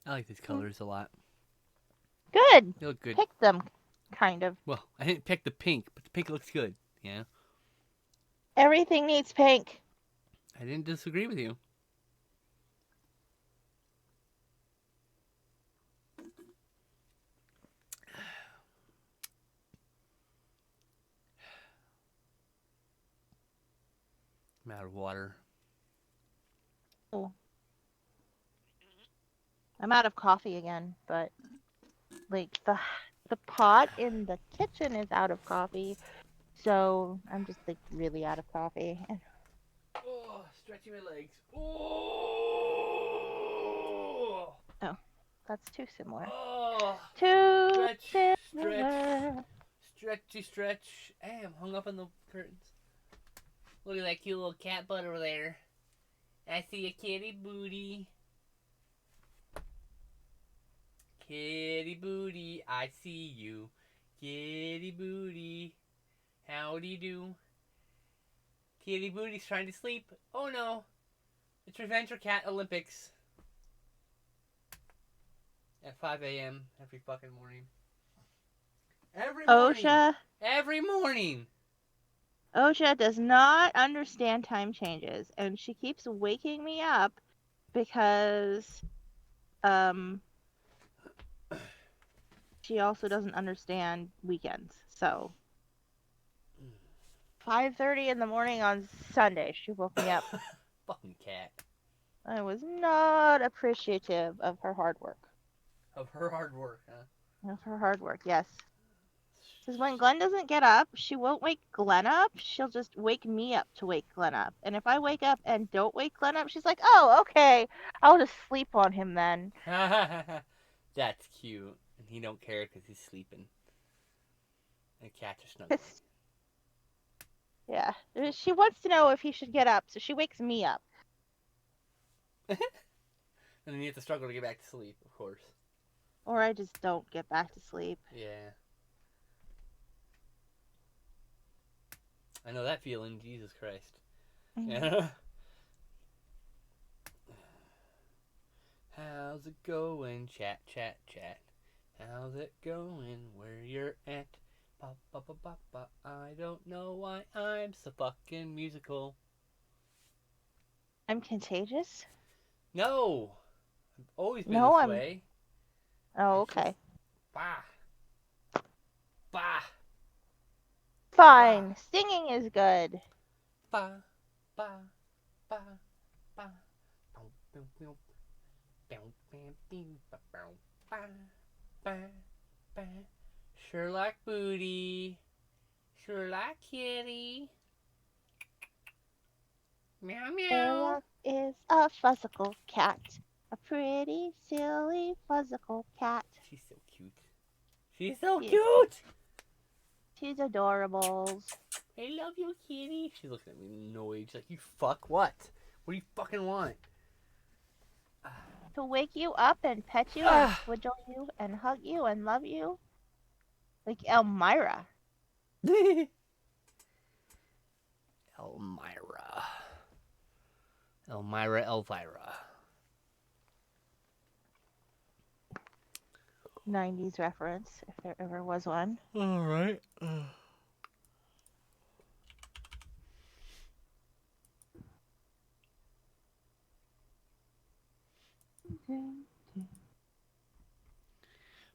I like these colors a lot. Good. They look good. Pick them, kind of. Well, I didn't pick the pink, but the pink looks good. Yeah. Everything needs pink. I didn't disagree with you. I'm out of water. Oh. I'm out of coffee again, but like the pot in the kitchen is out of coffee. So I'm just like really out of coffee. Oh, stretching my legs. Oh. Oh, that's too similar. Oh. Too Stretch, similar. stretch. Hey, I'm hung up on the curtains. Look at that cute little cat butt over there. I see a kitty booty. Kitty booty, I see you. Kitty booty, howdy do. Kitty booty's trying to sleep. Oh no, it's Revenge for Cat Olympics. At 5 a.m. every fucking morning. Every morning. OSHA. Every morning. OSHA does not understand time changes, and she keeps waking me up because she also doesn't understand weekends. So 5:30 in the morning on Sunday, she woke me up. Fucking cat. I was not appreciative of her hard work. Of her hard work, huh? Of her hard work, yes. Because when Glenn doesn't get up, she won't wake Glenn up. She'll just wake me up to wake Glenn up. And if I wake up and don't wake Glenn up, she's like, oh, okay. I'll just sleep on him then. That's cute. And he don't care because he's sleeping. And cats are snuggling. Yeah. She wants to know if he should get up, so she wakes me up. And then you have to struggle to get back to sleep, of course. Or I just don't get back to sleep. Yeah. I know that feeling. Jesus Christ. Yeah. How's it going? Chat, chat, chat. How's it going? Where you're at? Ba, ba, ba, ba, ba. I don't know why I'm so fucking musical. I'm contagious? No! I've always been No, this I'm. way. Oh, It's just. okay. Bah! Bah! Bah! Fine. Singing is good. Bah! Bah! Bah! Bah! Boom, boom, boom. Boom, bam, bing, ba, boom. Bah! Bah! Bah! Sherlock Booty. Sherlock Kitty. Meow meow. Sherlock is a fuzzicle cat. A pretty, silly, fuzzicle cat. She's so cute. She's so She is cute. cute. She's adorables. I love you, kitty. She's looking at me annoyed. She's like, you fuck what? What do you fucking want? To wake you up and pet you and squidgle you and hug you and love you. Like Elmira. Elmira. Elmira Elvira. 90s reference, if there ever was one. Alright.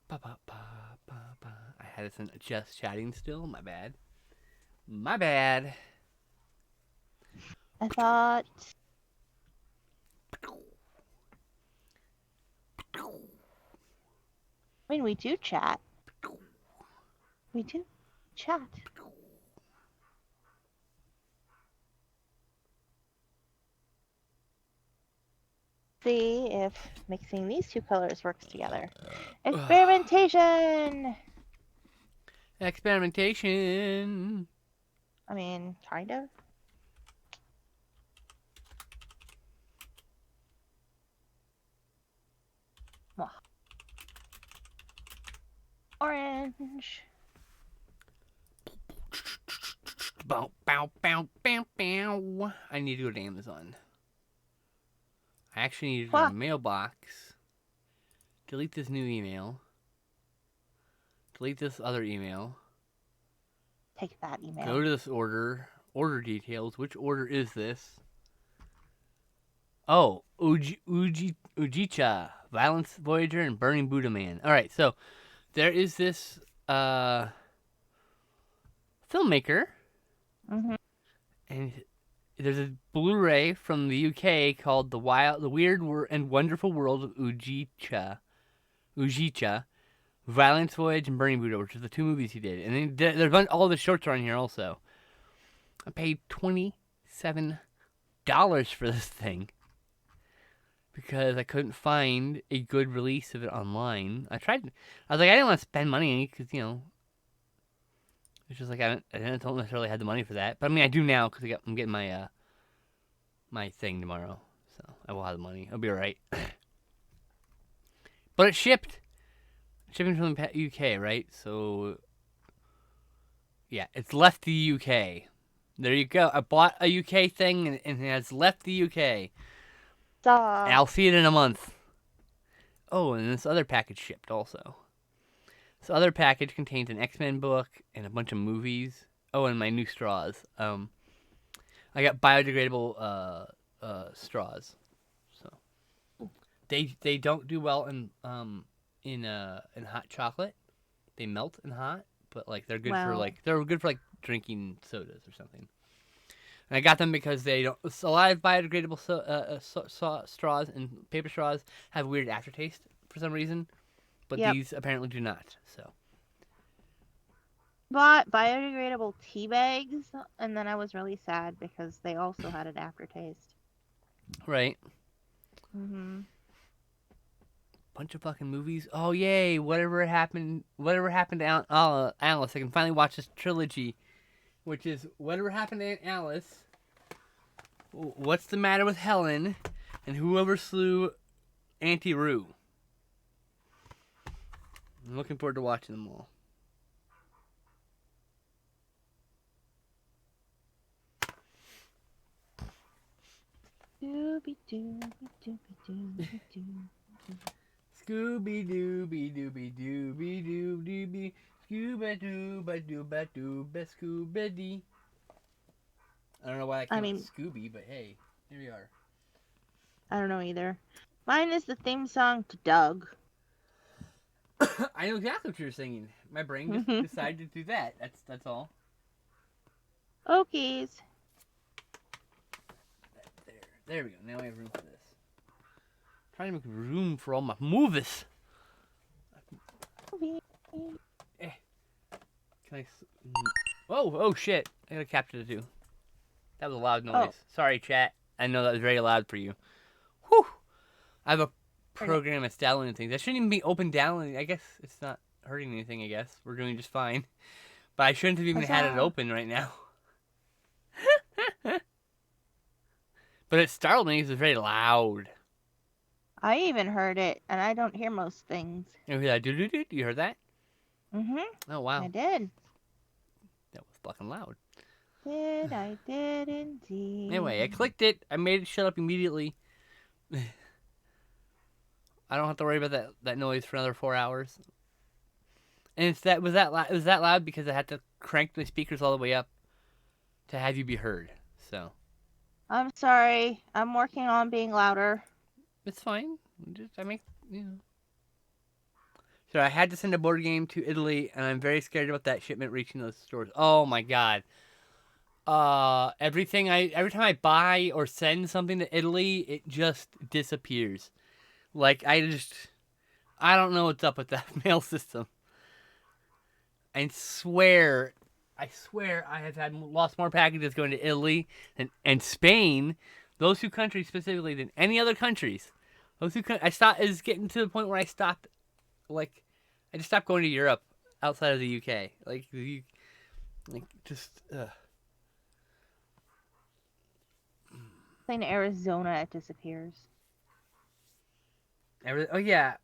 Ba, ba, ba, ba, ba. I had this in just chatting still. My bad. My bad. I thought. I mean, we do chat. We do chat. See if mixing these two colors works together. Experimentation! Experimentation. I mean, kind of. Orange. Bow, bow, bow, bow, bow. I need to go to Amazon. I actually need to go to the mailbox. Delete this new email. Delete this other email. Take that email. Go to this order. Order details. Which order is this? Oh, Ujicha, Violence Voyager, and Burning Buddha Man. All right, so there is this filmmaker, and there's a Blu-ray from the UK called the Weird and Wonderful World of Ujicha, Violence Voyage, and Burning Buddha, which are the two movies he did. And then there's all the shorts are on here also. I paid $27 for this thing because I couldn't find a good release of it online. I tried. I was like, I didn't want to spend money because, you know, it's just like I don't necessarily have the money for that. But I mean, I do now because I'm getting my my thing tomorrow, so I will have the money. I'll be all right. But it shipped. Shipping from the UK, right? So, yeah, it's left the UK. There you go. I bought a UK thing, and it has left the UK. And I'll see it in a month. Oh, and this other package shipped also. This other package contains an X-Men book and a bunch of movies. Oh, and my new straws. I got biodegradable straws. So they don't do well in hot chocolate. They melt in hot, but like they're good for drinking sodas or something. And I got them because they don't. A lot of biodegradable straws and paper straws have weird aftertaste for some reason, but these apparently do not. So. Bought biodegradable tea bags, and then I was really sad because they also had an aftertaste. Right. Bunch of fucking movies. Oh yay! Whatever happened to Alice? I can finally watch this trilogy, which is Whatever Happened to Aunt Alice, What's the Matter with Helen, and whoever slew Auntie Roo. I'm looking forward to watching them all. Dooby dooby dooby dooby doo. Scooby Dooby Dooby Dooby Dooby Dooby Scooba Dooba Dooba Dooba Scooba Dee. I don't know why I came with Scooby, but hey, here we are. I don't know either. Mine is the theme song to Doug. I know exactly what you're singing. My brain just decided to do that. That's all. Okies. There we go. Now we have room for this. Trying to make room for all my movies. Eh. Can I? Oh shit! I gotta capture the two. That was a loud noise. Oh. Sorry, chat. I know that was very loud for you. Whew. I have a program that's downloading things. I shouldn't even be open downloading. I guess it's not hurting anything. I guess we're doing just fine. But I shouldn't have even had it open right now. But it startled me because it was very loud. I even heard it, and I don't hear most things. You hear that? Do you heard that? Mm-hmm. Oh, wow. I did. That was fucking loud. I did indeed. Anyway, I clicked it. I made it shut up immediately. I don't have to worry about that noise for another 4 hours. And it was that loud because I had to crank the speakers all the way up to have you be heard. So. I'm sorry. I'm working on being louder. It's fine. So I had to send a board game to Italy, and I'm very scared about that shipment reaching those stores. Oh my god. Every time I buy or send something to Italy, it just disappears. Like I don't know what's up with that mail system. I swear I have lost more packages going to Italy and Spain, those two countries specifically, than any other countries. Those two is getting to the point where I just stopped going to Europe outside of the UK. In Arizona, it disappears. Oh yeah,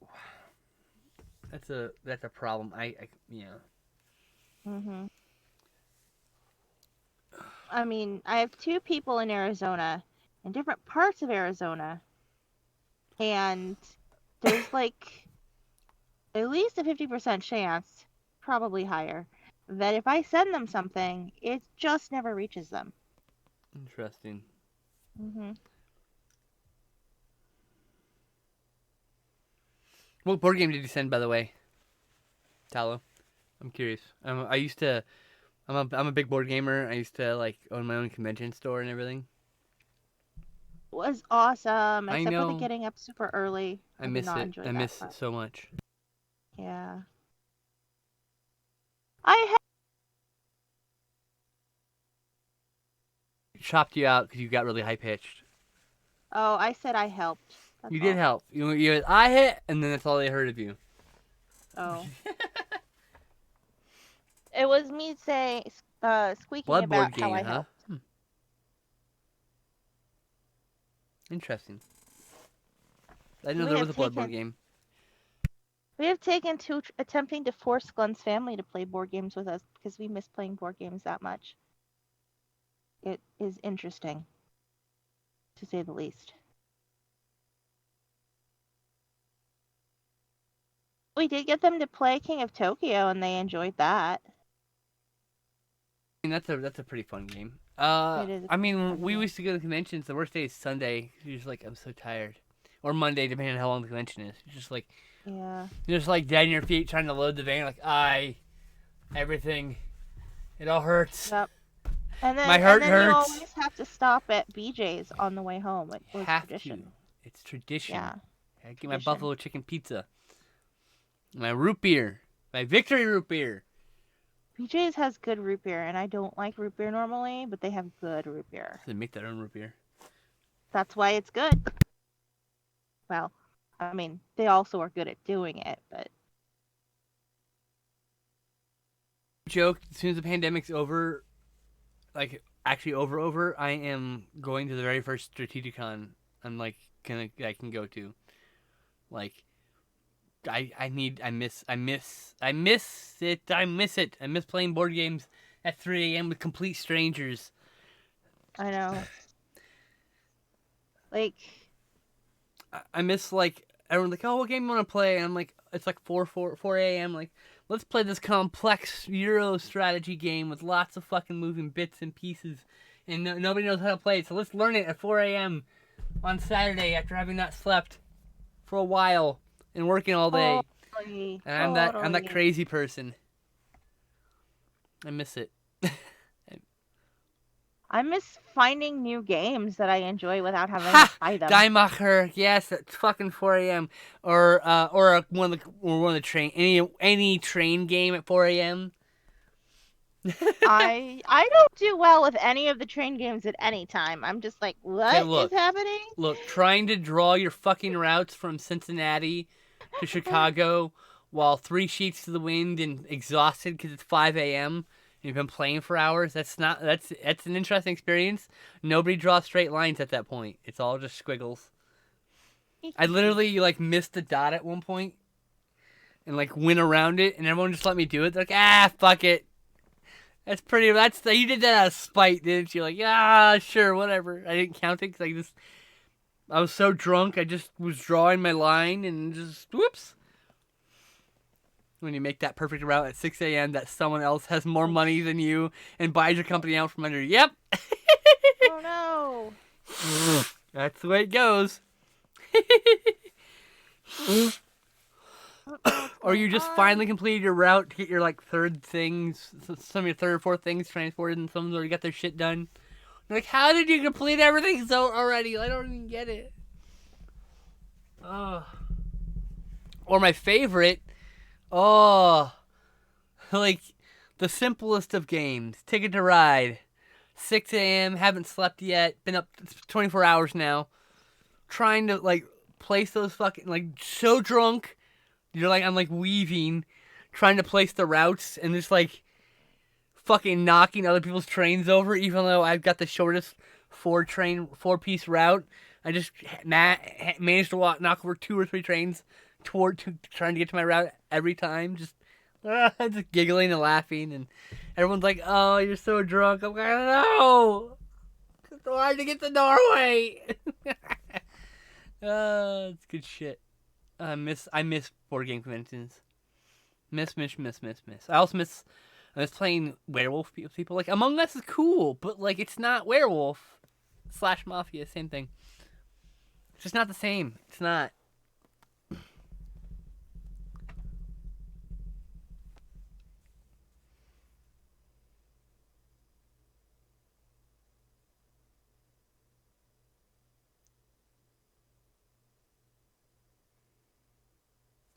that's a problem. Mhm. I mean, I have two people in Arizona, in different parts of Arizona, and there's like at least a 50% chance, probably higher, that if I send them something, it just never reaches them. Interesting. Mhm. What board game did you send, by the way, Talo? I'm curious. I'm a big board gamer. I used to own my own convention store and everything. It was awesome, I except for the know. getting up super early. I miss did not it. enjoy I that miss part. it so much. Yeah. Chopped you out because you got really high pitched. Oh, I said I helped. That's You all. did help. You I hit, and then that's all they heard of you. Oh. It was me saying, squeaking Blood about board how game, I huh? helped. Interesting. I didn't know there was a blood board game. We have taken to attempting to force Glenn's family to play board games with us because we miss playing board games that much. It is interesting, to say the least. We did get them to play King of Tokyo, and they enjoyed that. I mean, that's a pretty fun game. It is. I mean, we used to go to conventions. The worst day is Sunday. You're just like, I'm so tired, or Monday, depending on how long the convention is. You're just like, Yeah. you're just like dead in your feet trying to load the van. Everything, it all hurts. Yep. And then, My heart and then hurts. you always have to stop at BJ's on the way home. It was tradition. It's tradition. Yeah. I get my buffalo chicken pizza, my root beer, my victory root beer. BJ's has good root beer, and I don't like root beer normally, but they have good root beer. They make their own root beer. That's why it's good. Well, I mean, they also are good at doing it, but... Joke, as soon as the pandemic's over, actually over, I am going to the very first Strategicon I'm like I can go to. Like I miss it. I miss it. I miss playing board games at 3 a.m. with complete strangers. I know. Like, I miss like everyone's like, oh, what game you want to play? And I'm like, it's like 4 a.m. Like, let's play this complex Euro strategy game with lots of fucking moving bits and pieces, and nobody knows how to play it. So let's learn it at 4 a.m. on Saturday after having not slept for a while and working all day. totally, And I'm that crazy person. I miss it. I miss finding new games that I enjoy without having to buy them. Diemacher, yes, at fucking 4 a.m. Or one of the train any train game at 4 a.m. I don't do well with any of the train games at any time. I'm just like, Okay, what is happening? Look, trying to draw your fucking routes from Cincinnati to Chicago while 3 sheets to the wind and exhausted because it's 5 a.m. You've been playing for hours. That's an interesting experience. Nobody draws straight lines at that point. It's all just squiggles. I literally like missed the dot at one point and like went around it, and everyone just let me do it. They're like, fuck it. You did that out of spite, didn't you? Like, sure, whatever. I didn't count it because I was so drunk. I just was drawing my line and just whoops. When you make that perfect route at 6 a.m. that someone else has more money than you and buys your company out from under you. Yep. Oh no. That's the way it goes. Or you just finally completed your route to get your like third things, some of your third or fourth things transported, and someone's already got their shit done. You're like, how did you complete everything so already? I don't even get it. Or my favorite, like the simplest of games, Ticket to Ride. 6 a.m., haven't slept yet, been up 24 hours now, trying to like place those fucking, like, so drunk. I'm like weaving, trying to place the routes, and just like fucking knocking other people's trains over, even though I've got the shortest 4-piece route. I just managed to knock over 2 or 3 trains trying to get to my route every time. Just giggling and laughing, and everyone's like, oh, you're so drunk. I'm like, no! It's so hard to get to Norway! It's good shit. I miss board game conventions. Miss. I also miss playing werewolf people. Like, Among Us is cool, but like it's not werewolf / mafia, same thing. It's just not the same. It's not.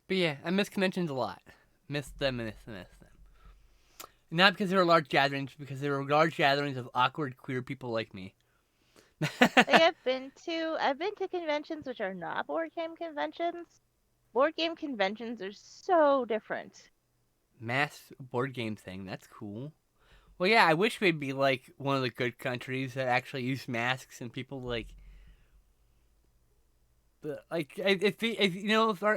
But yeah, I miss conventions a lot. Miss them. Not because they were large gatherings, because they were large gatherings of awkward queer people like me. I've been to conventions which are not board game conventions. Board game conventions are so different. Mass board game thing, that's cool. Well, yeah, I wish we'd be like one of the good countries that actually use masks and people like. If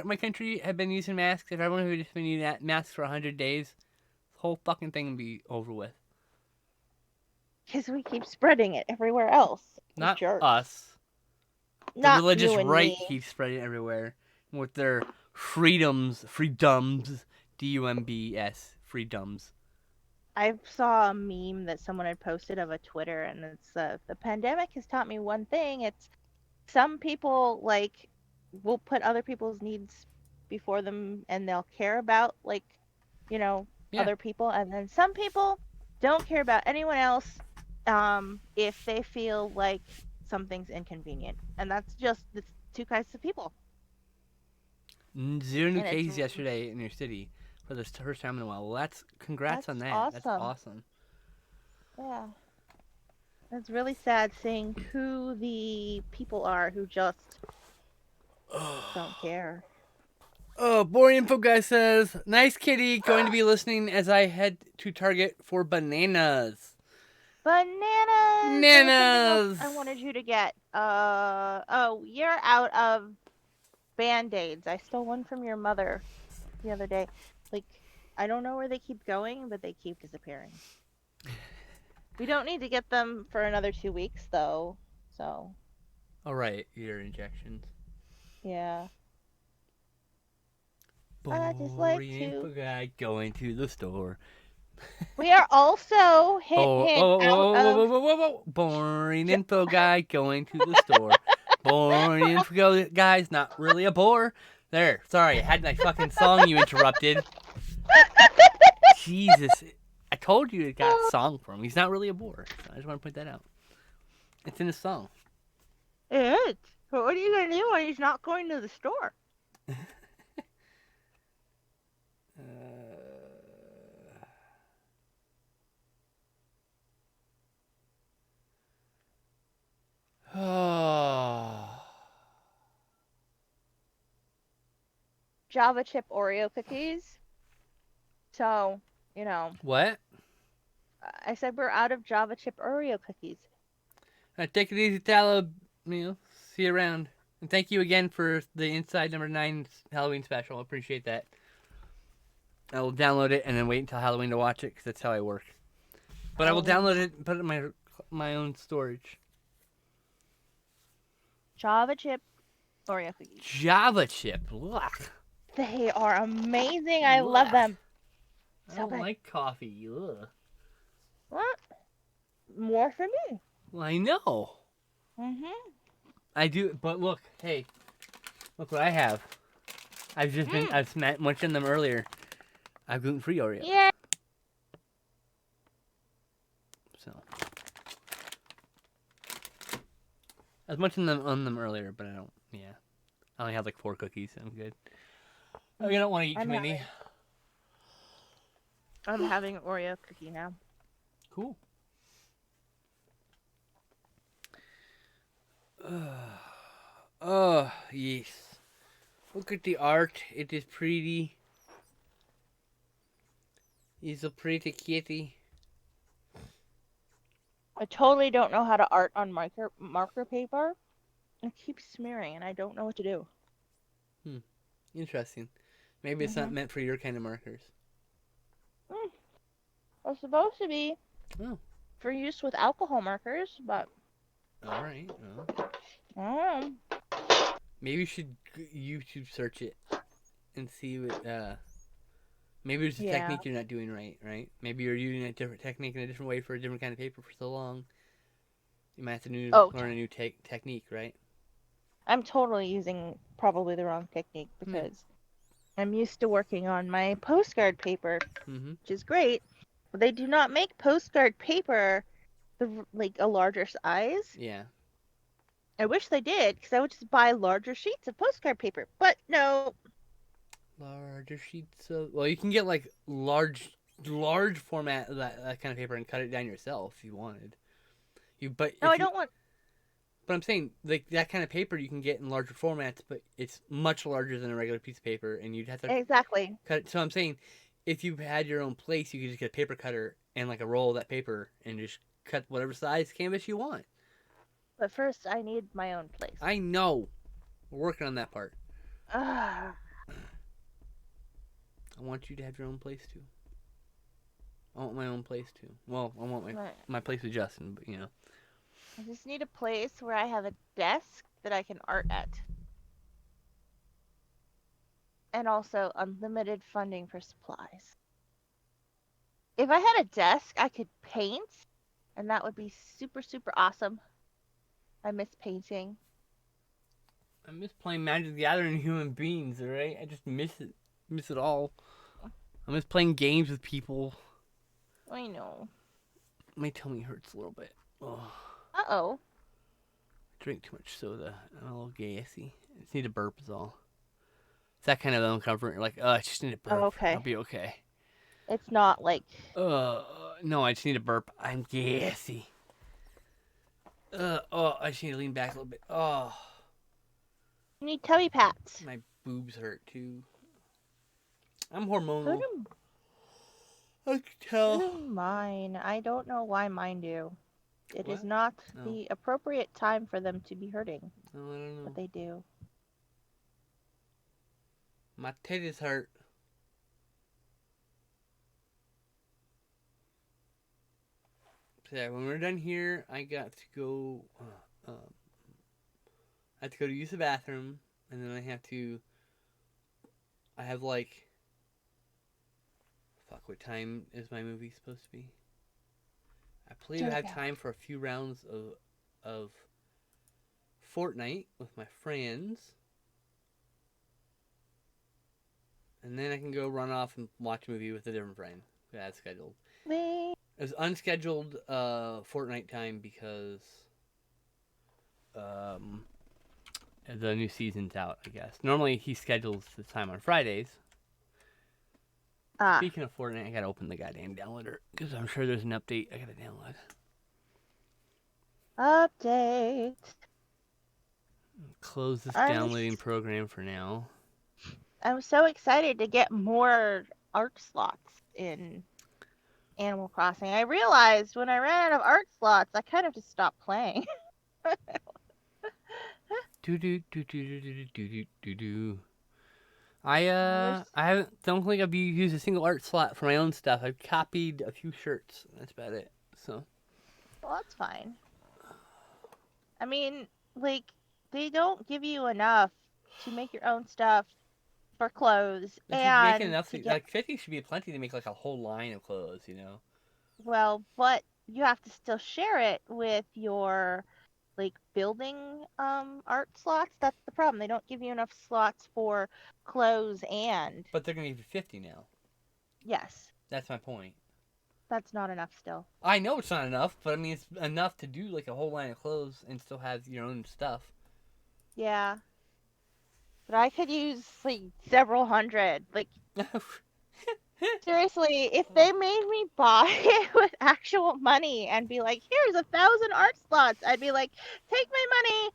my country had been using masks, if everyone had just been using masks for 100 days, the whole fucking thing would be over with. Because we keep spreading it everywhere else. Not jerks. us. Not the religious you and right me. keeps spreading it everywhere with their freedoms, DUMBS, freedoms. I saw a meme that someone had posted of a Twitter, and it's the pandemic has taught me one thing. It's some people like will put other people's needs before them, and they'll care about other people, and then some people don't care about anyone else if they feel like something's inconvenient, and that's just the 2 kinds of people. 0 new cases yesterday in your city for the first time in a while. Well, congrats on that. Awesome. That's awesome. Yeah. It's really sad seeing who the people are who just don't care. Oh, Boring Info Guy says, nice kitty, going to be listening as I head to Target for bananas. Bananas! There was something else Nanas. I wanted you to get. Oh, you're out of Band-Aids. I stole one from your mother the other day. Like, I don't know where they keep going, but they keep disappearing. We don't need to get them for another 2 weeks, though. So, All right, your injections. yeah. I just like Boring to. guy going to the store. We are also hint Whoa, hint whoa, out whoa, whoa, whoa, of. whoa, whoa, whoa. Boring Jo- info guy going to the store. Boring info guy's not really a bore. There, sorry, I had my fucking song you interrupted. Jesus, I told you it got a song for him. He's not really a bore. So I just want to point that out. It's in the song. It is. But what are you gonna do when he's not going to the store? Oh. Java chip Oreo cookies. So, What? I said we're out of Java chip Oreo cookies. Take it easy, Tallow. See you around. And thank you again for the Inside Number 9 Halloween special. I appreciate that. I will download it and then wait until Halloween to watch it because that's how I work. But I will download it and put it in my own storage. Java chip Oreo cookies. Java chip. Ugh. They are amazing. I love them. I So don't good. like coffee. Ugh. What? More for me. Well, I know. Mhm. I do, but look, hey, look what I have. I've mentioned them earlier. I have gluten-free Oreos. Yeah. So I was mentioning them on them earlier, but I don't. Yeah, I only have like 4 cookies. I'm good. I don't want to eat too many. I'm having an Oreo cookie now. Cool. Oh, yes. Look at the art. It is pretty. It's a pretty kitty. I totally don't know how to art on marker paper. It keeps smearing, and I don't know what to do. Interesting. Maybe it's not meant for your kind of markers. It's supposed to be for use with alcohol markers, but. All right. Well, I don't know. maybe you should YouTube search it and see what. Maybe there's a technique you're not doing right? Maybe you're using a different technique in a different way for a different kind of paper for so long. You might have to learn a new technique, right? I'm totally using probably the wrong technique because I'm used to working on my postcard paper, which is great, but they do not make postcard paper like a larger size. Yeah. I wish they did, because I would just buy larger sheets of postcard paper, but no. Larger sheets of. Well, you can get like large format that kind of paper and cut it down yourself if you wanted. I don't want. But I'm saying like that kind of paper you can get in larger formats, but it's much larger than a regular piece of paper, and you'd have to Exactly cut it. So I'm saying, if you had your own place, you could just get a paper cutter and like a roll of that paper and just cut whatever size canvas you want. But first, I need my own place. I know. We're working on that part. Ah. I want you to have your own place too. I want my own place too. Well, I want my place with Justin, but I just need a place where I have a desk that I can art at. And also unlimited funding for supplies. If I had a desk, I could paint, and that would be super, super awesome. I miss painting. I miss playing Magic the Gathering human beings, alright? I just miss it. Miss it all. I miss playing games with people. I know. My tummy hurts a little bit. Oh. Uh-oh. Drink too much soda. I'm a little gassy. I just need a burp is all. It's that kind of uncomfort. You're like, I just need a burp. Okay. I'll be okay. It's not like... No, I just need a burp. I'm gassy. I just need to lean back a little bit. Oh. You need tummy pats. My boobs hurt too. I'm hormonal. I can tell. Do mine. I don't know why mine do. It is What? not No. the appropriate time for them to be hurting, No, I don't but know. they do. My titties hurt. So yeah, when we're done here, I got to go. I have to go to use the bathroom, and then I have to. I have like. Fuck, what time is my movie supposed to be? I believe I Start have about. time for a few rounds of Fortnite with my friends, and then I can go run off and watch a movie with a different friend. That's scheduled. Me. It was unscheduled Fortnite time because um, the new season's out, I guess. Normally he schedules the time on Fridays. Ah, Speaking of Fortnite, I gotta open the goddamn downloader because I'm sure there's an update I gotta download. update. Close this I'm downloading program for now. I'm so excited to get more art slots in Animal Crossing. I realized when I ran out of art slots, I kind of just stopped playing. Do do do do do do do do do. I wish. I don't think I've used a single art slot for my own stuff. I've copied a few shirts. That's about it. So Well, that's fine. I mean, like, they don't give you enough to make your own stuff for clothes if you're making and enough, to get, like 50 should be plenty to make like a whole line of clothes. You know. well, but you have to still share it with your like building art slots. That's the problem. They don't give you enough slots for clothes and But they're gonna give you 50 now. yes, That's my point. that's not enough still. I know it's not enough, but I mean it's enough to do like a whole line of clothes and still have your own stuff. Yeah, but I could use like several hundred. Like seriously, if they made me buy it with actual money and be like, here's 1,000 art slots, I'd be like, take my money,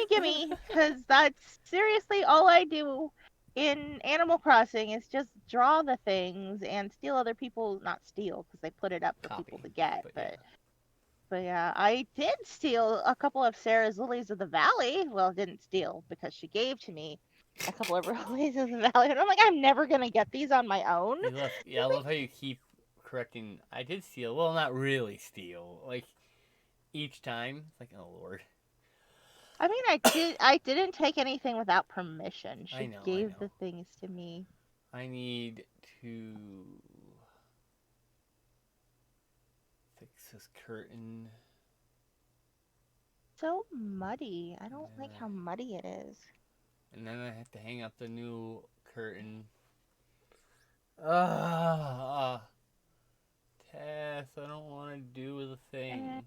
gimme, because that's seriously all I do in Animal Crossing is just draw the things and steal other people's, not steal, because they put it up for people Copy, to get, but yeah. but yeah, I did steal a couple of Sarah's Lilies of the Valley. Well, didn't steal because she gave to me a couple of lilies of the valley, and I'm like, I'm never gonna get these on my own. You love, yeah, I love how you keep correcting. I did steal. Well, not really steal. Like each time, it's like, oh lord. I mean, I didn't take anything without permission. I She know, I gave know. the things to me. I need to fix this curtain, So muddy. I don't and like then how muddy it is. I have to hang up the new curtain. Ah, Tess, I don't want to do the Eh, thing.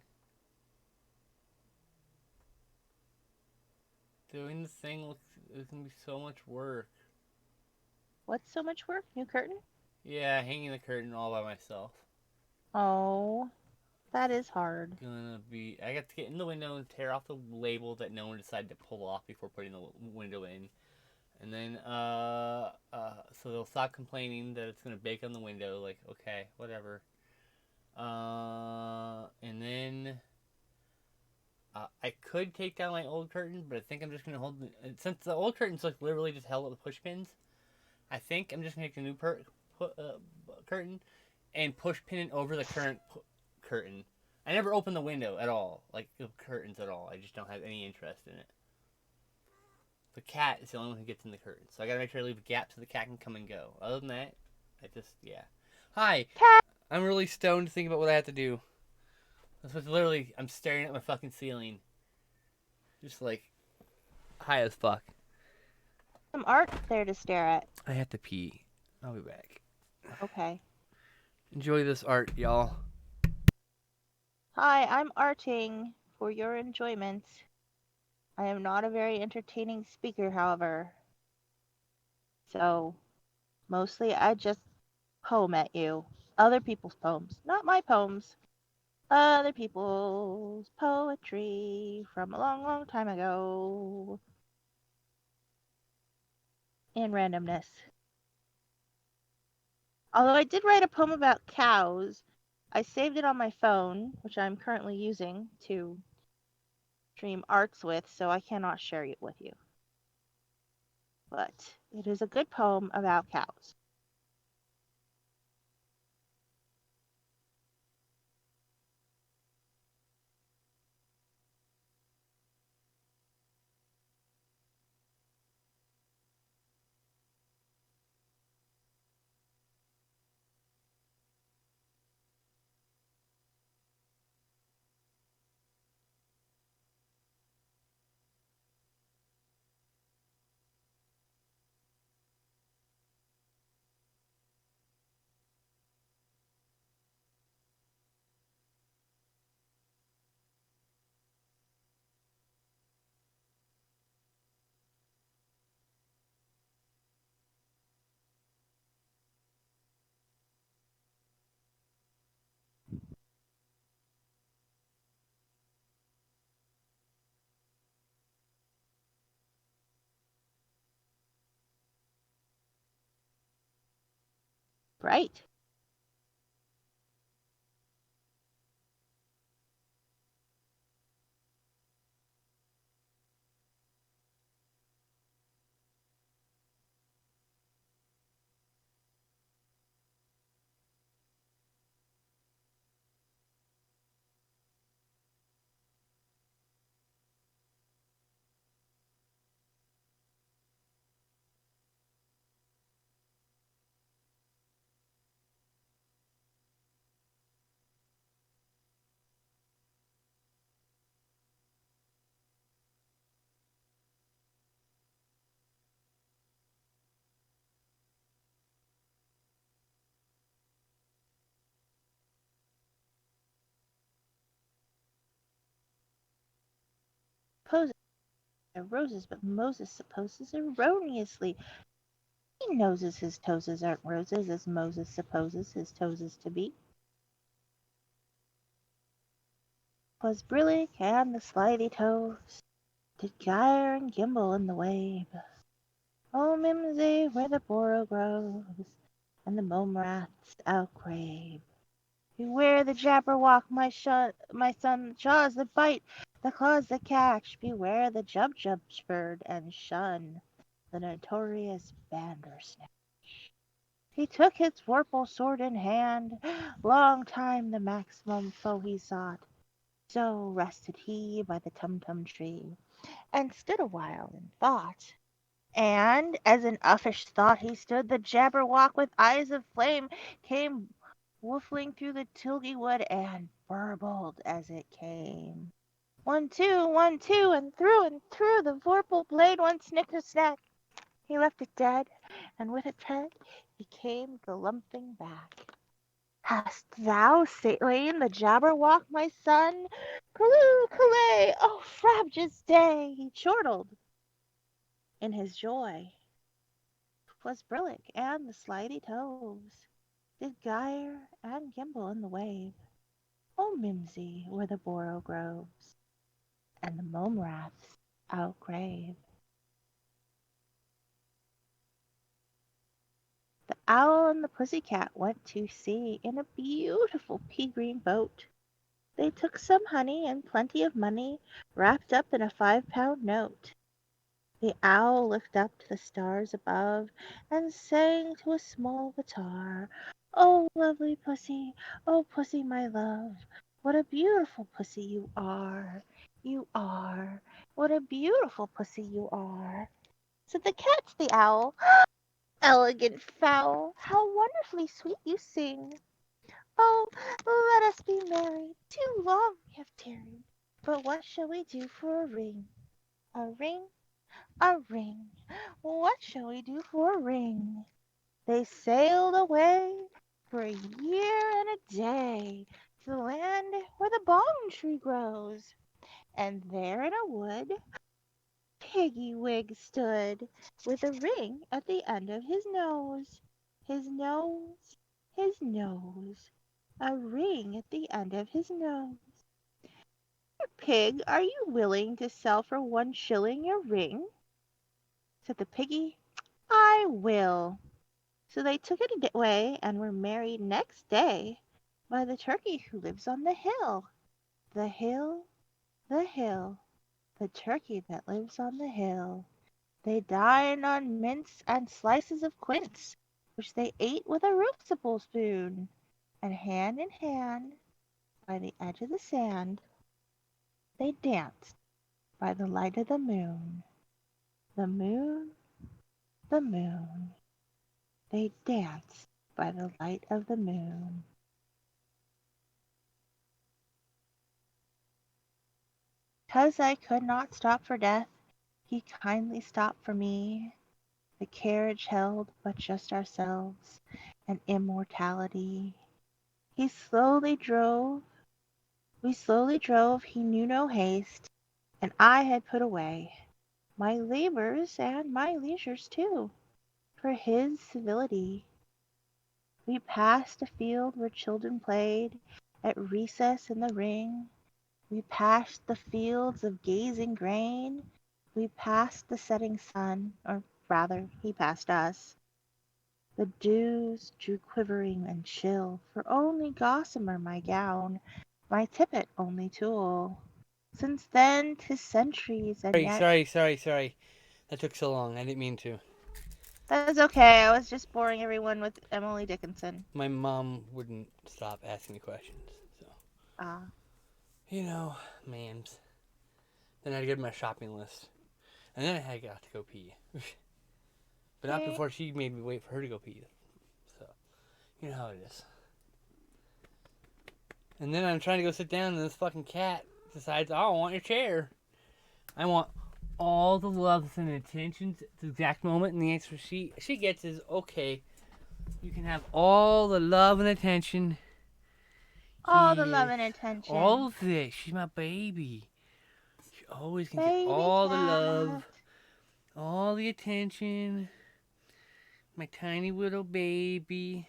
Doing the thing looks is gonna be so much work. what's so much work? New curtain? Yeah, hanging the curtain all by myself. Oh, that is hard. Gonna be. I got to get in the window and tear off the label that no one decided to pull off before putting the window in, and then so they'll stop complaining that it's gonna bake on the window. Like, okay, whatever. And then I could take down my old curtain, but I think I'm just gonna hold since the old curtain's like literally just held up with push pins. I think I'm just gonna take the new curtain and push pin it over the current curtain. I never open the window at all, like the curtains at all. I just don't have any interest in it. The cat is the only one who gets in the curtain, so I gotta make sure I leave a gap so the cat can come and go. Other than that, I just yeah. Hi, Cat. I'm really stoned to think about what I have to do. That's what literally I'm staring at my fucking ceiling, just like high as fuck. Some art there to stare at. I have to pee. I'll be back. Okay. Enjoy this art, y'all. Hi, I'm arting for your enjoyment. I am not a very entertaining speaker, however. So, mostly I just poem at you. Other people's poems, not my poems. Other people's poetry from a long, long time ago. In randomness. Although I did write a poem about cows, I saved it on my phone, which I'm currently using to stream arts with, so I cannot share it with you. But it is a good poem about cows. Right. Poses are roses, but Moses supposes erroneously. He knows his toes aren't roses, as Moses supposes his toes to be. 'Twas brillig and the slithy toes did gyre and gimble in the wabe. Oh, mimsy, where the boro grows, and the mome raths outcrabe. Beware the Jabberwock, my son, the jaws that bite, the claws that catch. Beware the Jubjub bird, and shun the notorious Bandersnatch. He took his vorpal sword in hand, long time the maximum foe he sought. So rested he by the Tumtum tree, and stood awhile in thought. And as in uffish thought he stood, the Jabberwock with eyes of flame came woofling through the tilgy wood, and burbled as it came. 1, 2, and through the vorpal blade one snicker snack. He left it dead, and with a tread he came galumphing back. Hast thou slain the Jabberwock, my son? Callooh, callay, oh frabjous day! He chortled in his joy. 'Twas brillig, and the slithy toves did gyre and gimble in the wave. Oh, mimsy, where the boro grows, and the mome raths outgrave. The owl and the pussy cat went to sea in a beautiful pea green boat. They took some honey and plenty of money wrapped up in a 5-pound note. The owl looked up to the stars above and sang to a small guitar. Oh, lovely pussy, oh, pussy, my love, what a beautiful pussy you are. You are. What a beautiful pussy you are. Said the cat to the owl, elegant fowl, how wonderfully sweet you sing. Oh, let us be married. Too long we have tarried. But what shall we do for a ring? A ring? A ring. What shall we do for a ring? They sailed away for a year and a day to the land where the balm tree grows. And there in a wood Piggy Wig stood with a ring at the end of his nose. His nose, his nose. A ring at the end of his nose. Pig, are you willing to sell for 1 shilling your ring? Said the piggy. I will. So they took it away and were married next day by the turkey who lives on the hill. The hill, the hill, the turkey that lives on the hill. They dined on mince and slices of quince, which they ate with a runcible spoon, and hand in hand, by the edge of the sand, they danced by the light of the moon. The moon, the moon. They danced by the light of the moon. 'Cause I could not stop for death, he kindly stopped for me. The carriage held but just ourselves and immortality. He slowly drove, we slowly drove, he knew no haste, and I had put away my labors and my leisures too, for his civility. We passed a field where children played at recess in the ring. We passed the fields of gazing grain. We passed the setting sun, or rather, he passed us. The dews drew quivering and chill, for only gossamer my gown, my tippet only tulle. Since then 'tis centuries, and Sorry, yet sorry, sorry, sorry. That took so long. I didn't mean to. that's okay. I was just boring everyone with Emily Dickinson. My mom wouldn't stop asking me questions. So, Ah, you know, mams. Then I had to get my shopping list. And then I had got to go pee. But not see, before she made me wait for her to go pee. So, you know how it is. And then I'm trying to go sit down, and this fucking cat decides, oh, I want your chair. I want all the love and attention at the exact moment. And the answer she gets is, okay, you can have all the love and attention. all the love Yes, and attention. all of it. She's my baby. She always can get Baby all the cat. love, all the attention. My tiny little baby.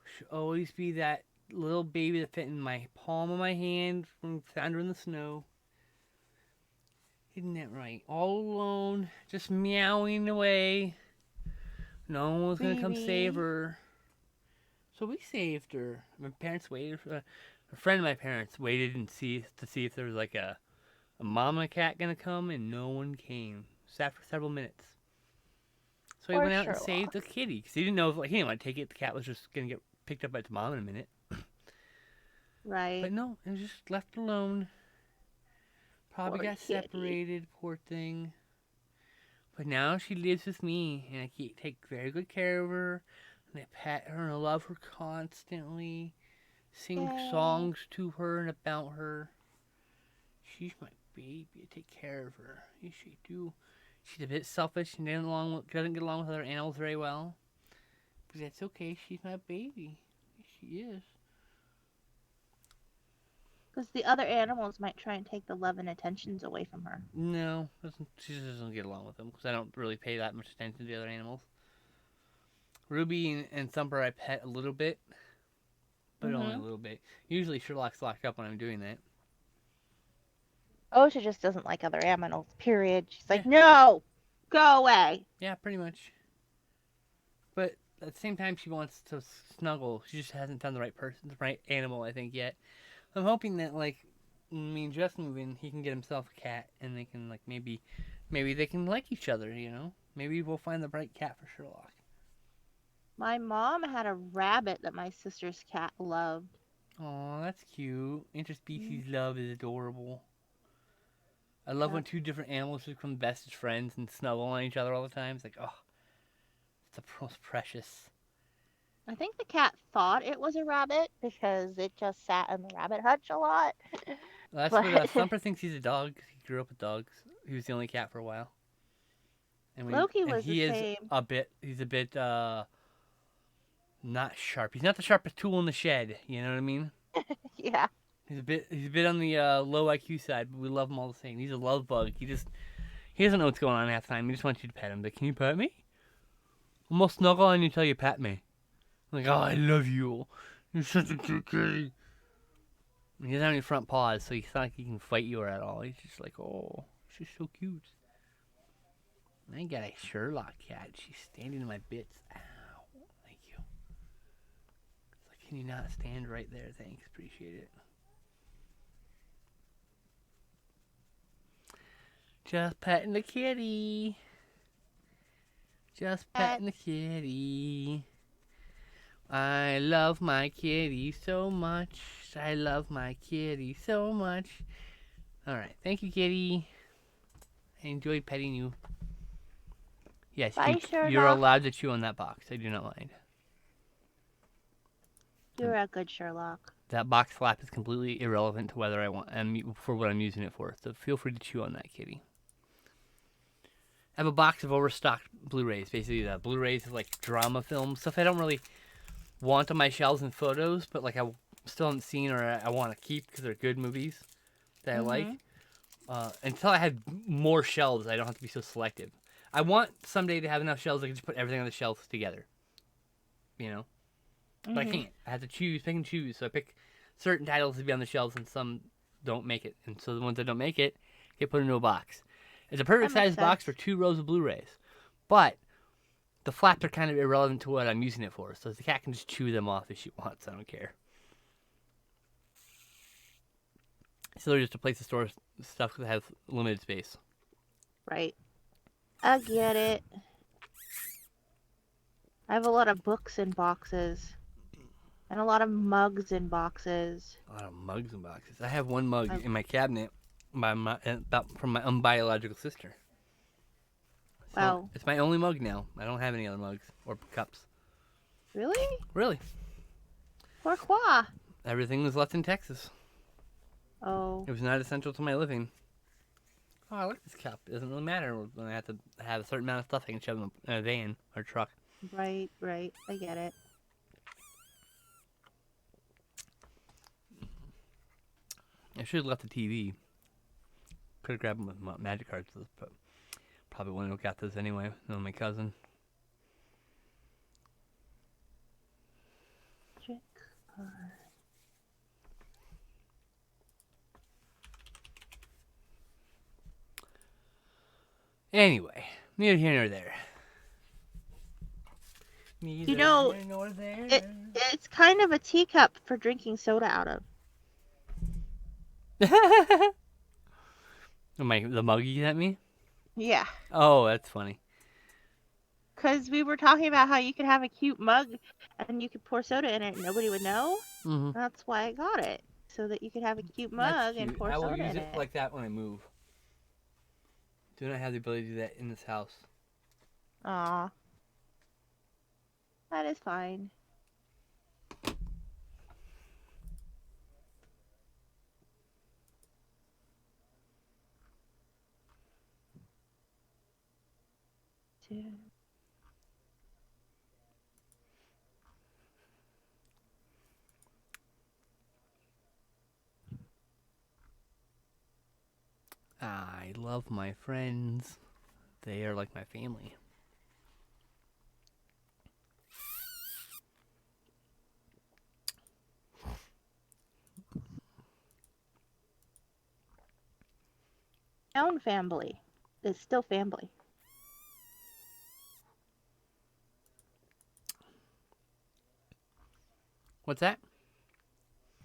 She'll always be that little baby that fit in my palm of my hand when I found her in the snow. Isn't that right? All alone, just meowing away. No one was gonna come save Baby. her. So we saved her. My parents waited for a friend of my parents waited and see if there was like a mama cat gonna come, and no one came. Sat for several minutes. So he Poor went out and Sherlock. saved the kitty because he didn't know if he didn't want to take it. The cat was just gonna get picked up by its mom in a minute. Right. But no, it was just left alone. Probably Poor got kitty. separated, poor thing. But now she lives with me, and I take very good care of her. And I pet her and I love her constantly. Sing Yay. songs to her and about her. She's my baby. I take care of her. Yes, she do. She's a bit selfish and doesn't get along with other animals very well. But that's okay. She's my baby. Yes, she is. Because the other animals might try and take the love and attentions away from her. No, she just doesn't get along with them because I don't really pay that much attention to the other animals. Ruby and Thumper I pet a little bit, but only a Mm-hmm. little bit. Usually Sherlock's locked up when I'm doing that. Osha just doesn't like other animals, period. She's Yeah, like, no, go away. yeah, pretty much. But at the same time, she wants to snuggle. She just hasn't found the right person, the right animal, I think, yet. I'm hoping that, like, when me and Jeff move in, he can get himself a cat, and they can, like, maybe they can like each other, you know? Maybe we'll find the right cat for Sherlock. My mom had a rabbit that my sister's cat loved. Aw, that's cute. Mm, Interspecies love is adorable. I love yeah. when two different animals become best friends and snuggle on each other all the time. It's like, oh, it's the most precious. I think the cat thought it was a rabbit because it just sat in the rabbit hutch a lot. That's what But Thumper thinks he's a dog. He grew up with dogs. He was the only cat for a while. Loki And was the he is same. he's a bit not sharp. He's not the sharpest tool in the shed. You know what I mean? Yeah. He's a bit on the low IQ side, but we love him all the same. He's a love bug. He doesn't know what's going on half the time. He just wants you to pet him. But can you pet me? I'm gonna snuggle on you until you pet me. I'm like, oh, I love you. You're such a cute kitty. He doesn't have any front paws, so it's not like he can fight you or at all. He's just like, oh, she's so cute. I got a Sherlock cat. She's standing in my bits. Ow. Can you not stand right there? Thanks. Appreciate it. Just petting the kitty. Just petting the kitty. I love my kitty so much. I love my kitty so much. Alright, thank you, kitty. I enjoyed petting you. Yes, Bye, you're Sherlock. allowed to chew on that box. I do not mind. You're a good Sherlock. That box flap is completely irrelevant to whether I want for what I'm using it for. So feel free to chew on that, kitty. I have a box of overstocked Blu-rays. Basically, the Blu-rays is like drama films, stuff I don't really want on my shelves and photos, but like I still haven't seen or I want to keep because they're good movies that I like. Until I have more shelves, I don't have to be so selective. I want someday to have enough shelves I can just put everything on the shelves together. You know? But I can't. I have to pick and choose. So I pick certain titles to be on the shelves and some don't make it. And so the ones that don't make it get put into a box. It's a perfect size box for 2 rows of Blu-rays. But the flaps are kind of irrelevant to what I'm using it for. So the cat can just chew them off if she wants. I don't care. So they're just a place to store stuff that has limited space. Right. I get it. I have a lot of books in boxes. And a lot of mugs in boxes. A lot of mugs in boxes. I have one mug in my cabinet from my unbiological sister. So Wow. it's my only mug now. I don't have any other mugs or cups. Really? Really. Pourquoi? Everything was left in Texas. Oh. It was not essential to my living. Oh, I like this cup. It doesn't really matter when I have to have a certain amount of stuff I can shove in a van or truck. Right. I get it. I should have left the TV. Could have grabbed them with my magic cards, but probably wouldn't have got those anyway. No, my cousin. Magic card. Anyway, neither here nor there. Neither here nor there. It's kind of a teacup for drinking soda out of. The mug you sent me? Yeah. Oh, that's funny. Because we were talking about how you could have a cute mug and you could pour soda in it and nobody would know. Mm-hmm. That's why I got it. So that you could have a cute mug and pour soda in it. I will use it like that when I move. Do not have the ability to do that in this house. Aw. That is fine. I love my friends. They are like my family. Own family is still family. What's that?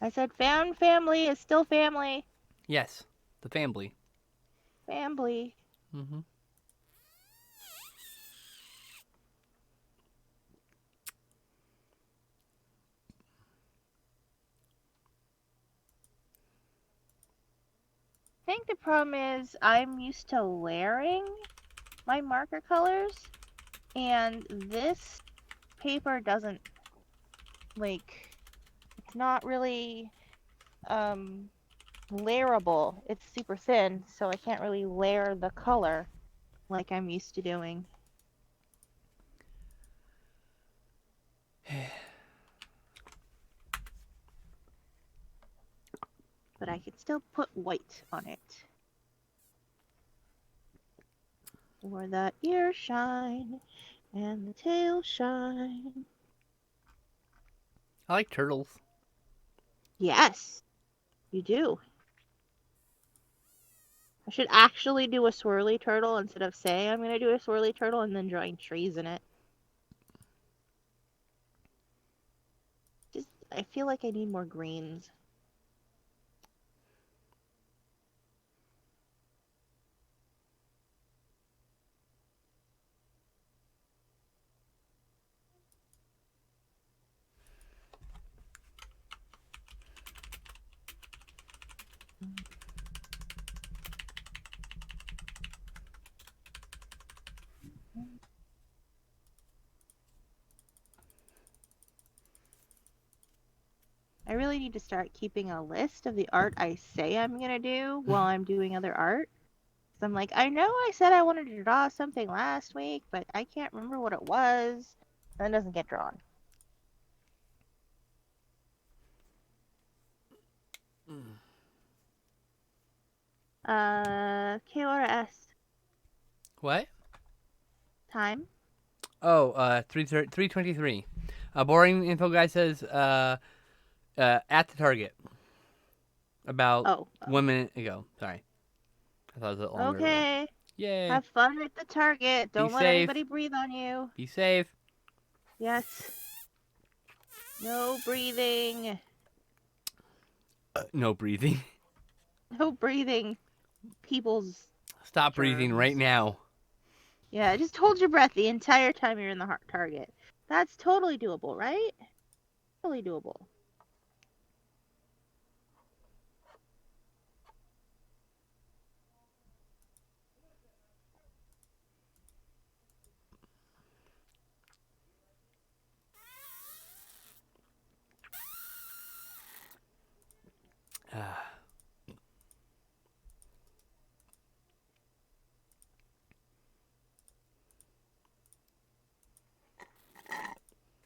I said found family is still family. Yes, the family. Family. Mm-hmm. I think the problem is I'm used to layering my marker colors, and this paper doesn't, like, it's not really layerable. It's super thin, so I can't really layer the color like I'm used to doing. But I can still put white on it. For the ear shine and the tail shine. I like turtles. Yes, you do. I should actually do a swirly turtle instead of saying I'm going to do a swirly turtle and then drawing trees in it. I feel like I need more greens. I really need to start keeping a list of the art I say I'm going to do while I'm doing other art. So I'm like, I know I said I wanted to draw something last week, but I can't remember what it was. Then it doesn't get drawn. KRS What? time. Oh, 323. A boring info guy says, at the Target. About Oh, 1 minute ago. Sorry. I thought it was a bit longer. okay. Yay. Have fun at the Target. Be Don't let safe. anybody breathe on you. Be safe. Yes. No breathing. No breathing. No breathing. People's Stop breathing right germs. now. Yeah, just hold your breath the entire time you're in the Target. That's totally doable, right? Totally doable.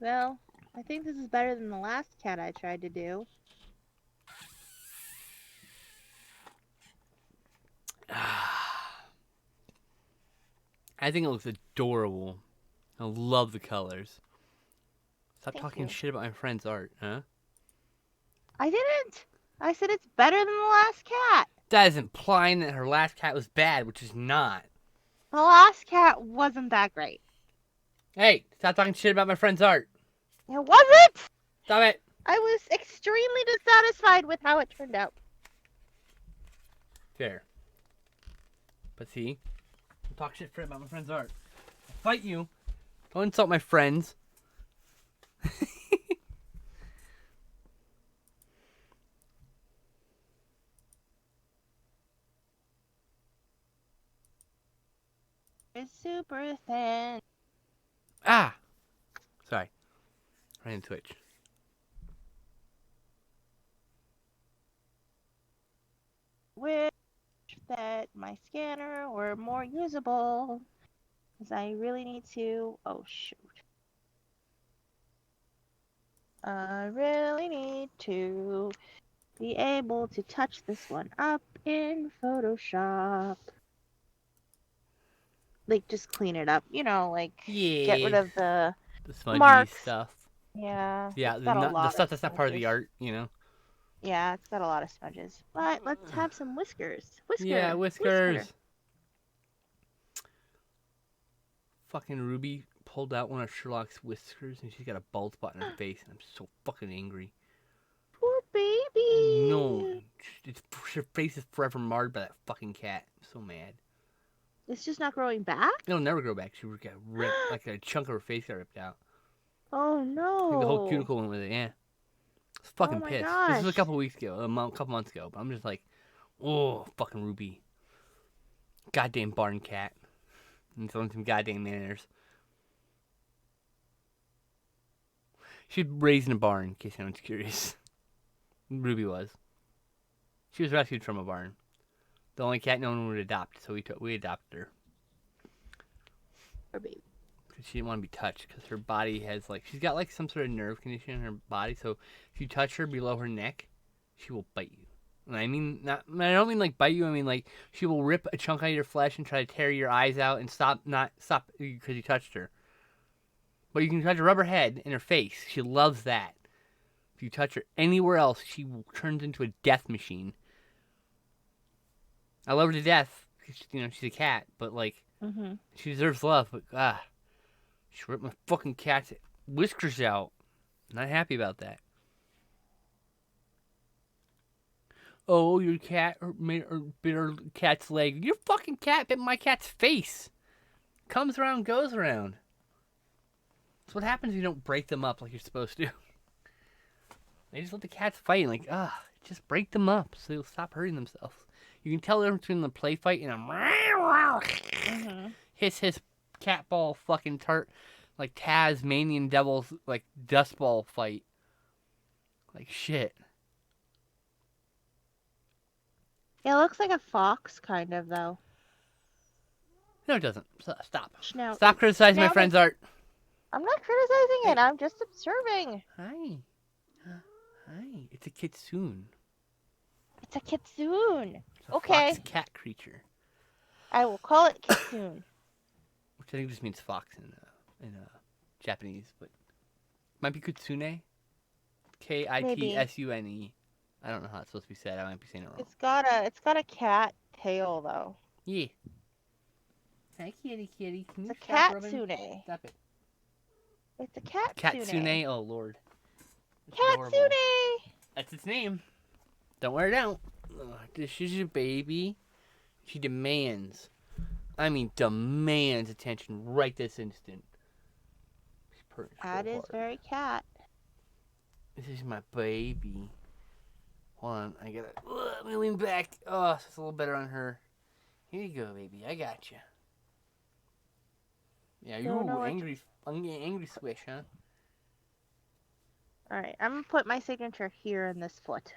Well, I think this is better than the last cat I tried to do. I think it looks adorable. I love the colors. Stop Thank talking you. shit about my friend's art, huh? I didn't. I said it's better than the last cat. That is implying that her last cat was bad, which is not. The last cat wasn't that great. Hey, stop talking shit about my friend's art. It wasn't. Stop it. I was extremely dissatisfied with how it turned out. Fair. But see, don't talk shit about my friend's art. I'll fight you. Don't insult my friends. It's super thin. Ah! Sorry. Ran Twitch. Wish that my scanner were more usable. Because I really need to. Oh, shoot. I really need to be able to touch this one up in Photoshop. Like, just clean it up. You know, like, get rid Yeah. of the The smudgy marks. stuff. Yeah. Yeah, It's got a the lot stuff of that's not part of the smudges. art, you know? Yeah, it's got a lot of smudges. But let's have some whiskers. Yeah, Whisker. whiskers. Fucking Ruby pulled out one of Sherlock's whiskers and she's got a bald spot in her face and I'm so fucking angry. Poor baby. No. Her face is forever marred by that fucking cat. I'm so mad. It's just not growing back? It'll never grow back. She got ripped. Like a chunk of her face got ripped out. Oh Like the whole no. cuticle went with it, yeah. I was Oh fucking my pissed. This was a gosh. couple weeks ago, couple months ago. But I'm just like, oh, fucking Ruby. Goddamn barn cat. And throwing some goddamn manners. She's raised in a barn, in case anyone's curious. Ruby was. She was rescued from a barn. The only cat no one would adopt, so we adopted her. Poor baby. Because she didn't want to be touched, because her body has, like, she's got, like, some sort of nerve condition in her body, so if you touch her below her neck, she will bite you. And I don't mean, like, bite you, I mean, like, she will rip a chunk out of your flesh and try to tear your eyes out and stop because you touched her. But you can touch her rubber head and her face. She loves that. If you touch her anywhere else, she turns into a death machine. I love her to death because, she's a cat, but, like, she deserves love, but, she ripped my fucking cat's whiskers out. Not happy about that. oh, your cat bit her cat's leg. Your fucking cat bit my cat's face. Comes around, goes around. That's what happens if you don't break them up like you're supposed to. They just let the cats fight. Like, just break them up so they'll stop hurting themselves. You can tell the difference between the play fight and a hiss cat ball fucking like Tasmanian devil's like dust ball fight. Like shit. It looks like a fox, kind of, though. No, it doesn't. Stop. Now, Stop criticizing my friend's art. I'm not criticizing it. I'm just observing. Hi. Hi. It's a kitsune. It's a kitsune. It's a Okay. fox cat creature. I will call it kitsune. Which I think just means fox in Japanese, but might be kitsune. Kitsune. I don't know how it's supposed to be said. I might be saying it wrong. It's got a cat tail though. Yeah. Hi, kitty. Can you it's a stop katsune. Stop it. It's a katsune. Katsune. Oh Lord. Katsune. That's its name. Don't wear it out. This is your baby. She demands attention right this instant. That is very cat. This is my baby. Hold on, let me lean back. Oh, it's a little better on her. Here you go, baby. I got you. Yeah, you angry swish, huh? All right, I'm gonna put my signature here in this foot.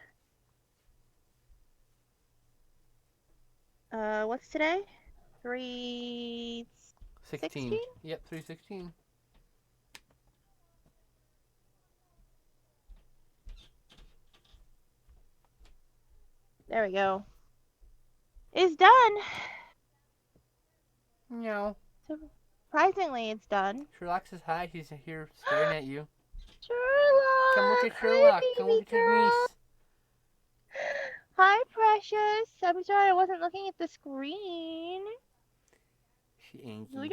What's today? 3/16? Yep, 3/16. There we go. It's done. No. Surprisingly, it's done. Sherlock says hi. She's here staring at you. Sherlock! Come look at Sherlock. Hi, Come look at your niece. Hi, precious. I'm sorry I wasn't looking at the screen. She angry.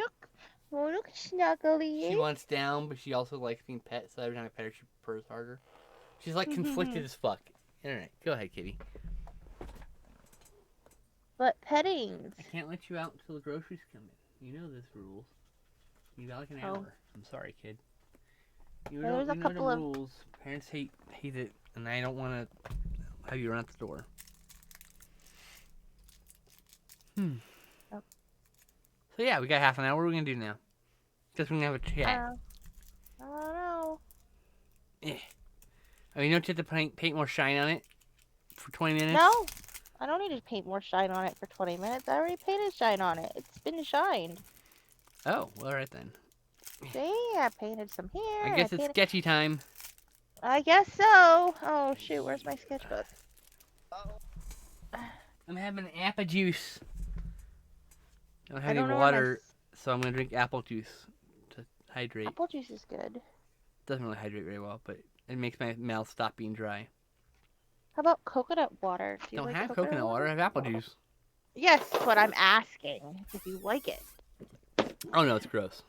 Look, snuggly. She wants down, but she also likes being pet, so every time I pet her, she purrs harder. She's like conflicted as fuck. Alright, go ahead, kitty. But pettings. I can't let you out until the groceries come in. You know this rules. You got like an hour. I'm sorry, kid. You know the rules. Parents hate it, and I don't want to have you run out the door. Oh. So yeah, we got half an hour. What are we gonna do now? Guess we're gonna have a chat. I don't know. I mean, don't you have to paint more shine on it for 20 minutes? No, I don't need to paint more shine on it for 20 minutes. I already painted shine on it. It's been shined. Oh, well, all right then. See, I painted some here. I guess it's sketchy time. I guess so. Oh shoot, where's my sketchbook? I'm having apple juice. I don't have any water, so I'm gonna drink apple juice to hydrate. Apple juice is good. Doesn't really hydrate very well, but it makes my mouth stop being dry. How about coconut water? Do you don't have coconut water. I have apple juice. Yes, but I'm asking if you like it. Oh no, it's gross.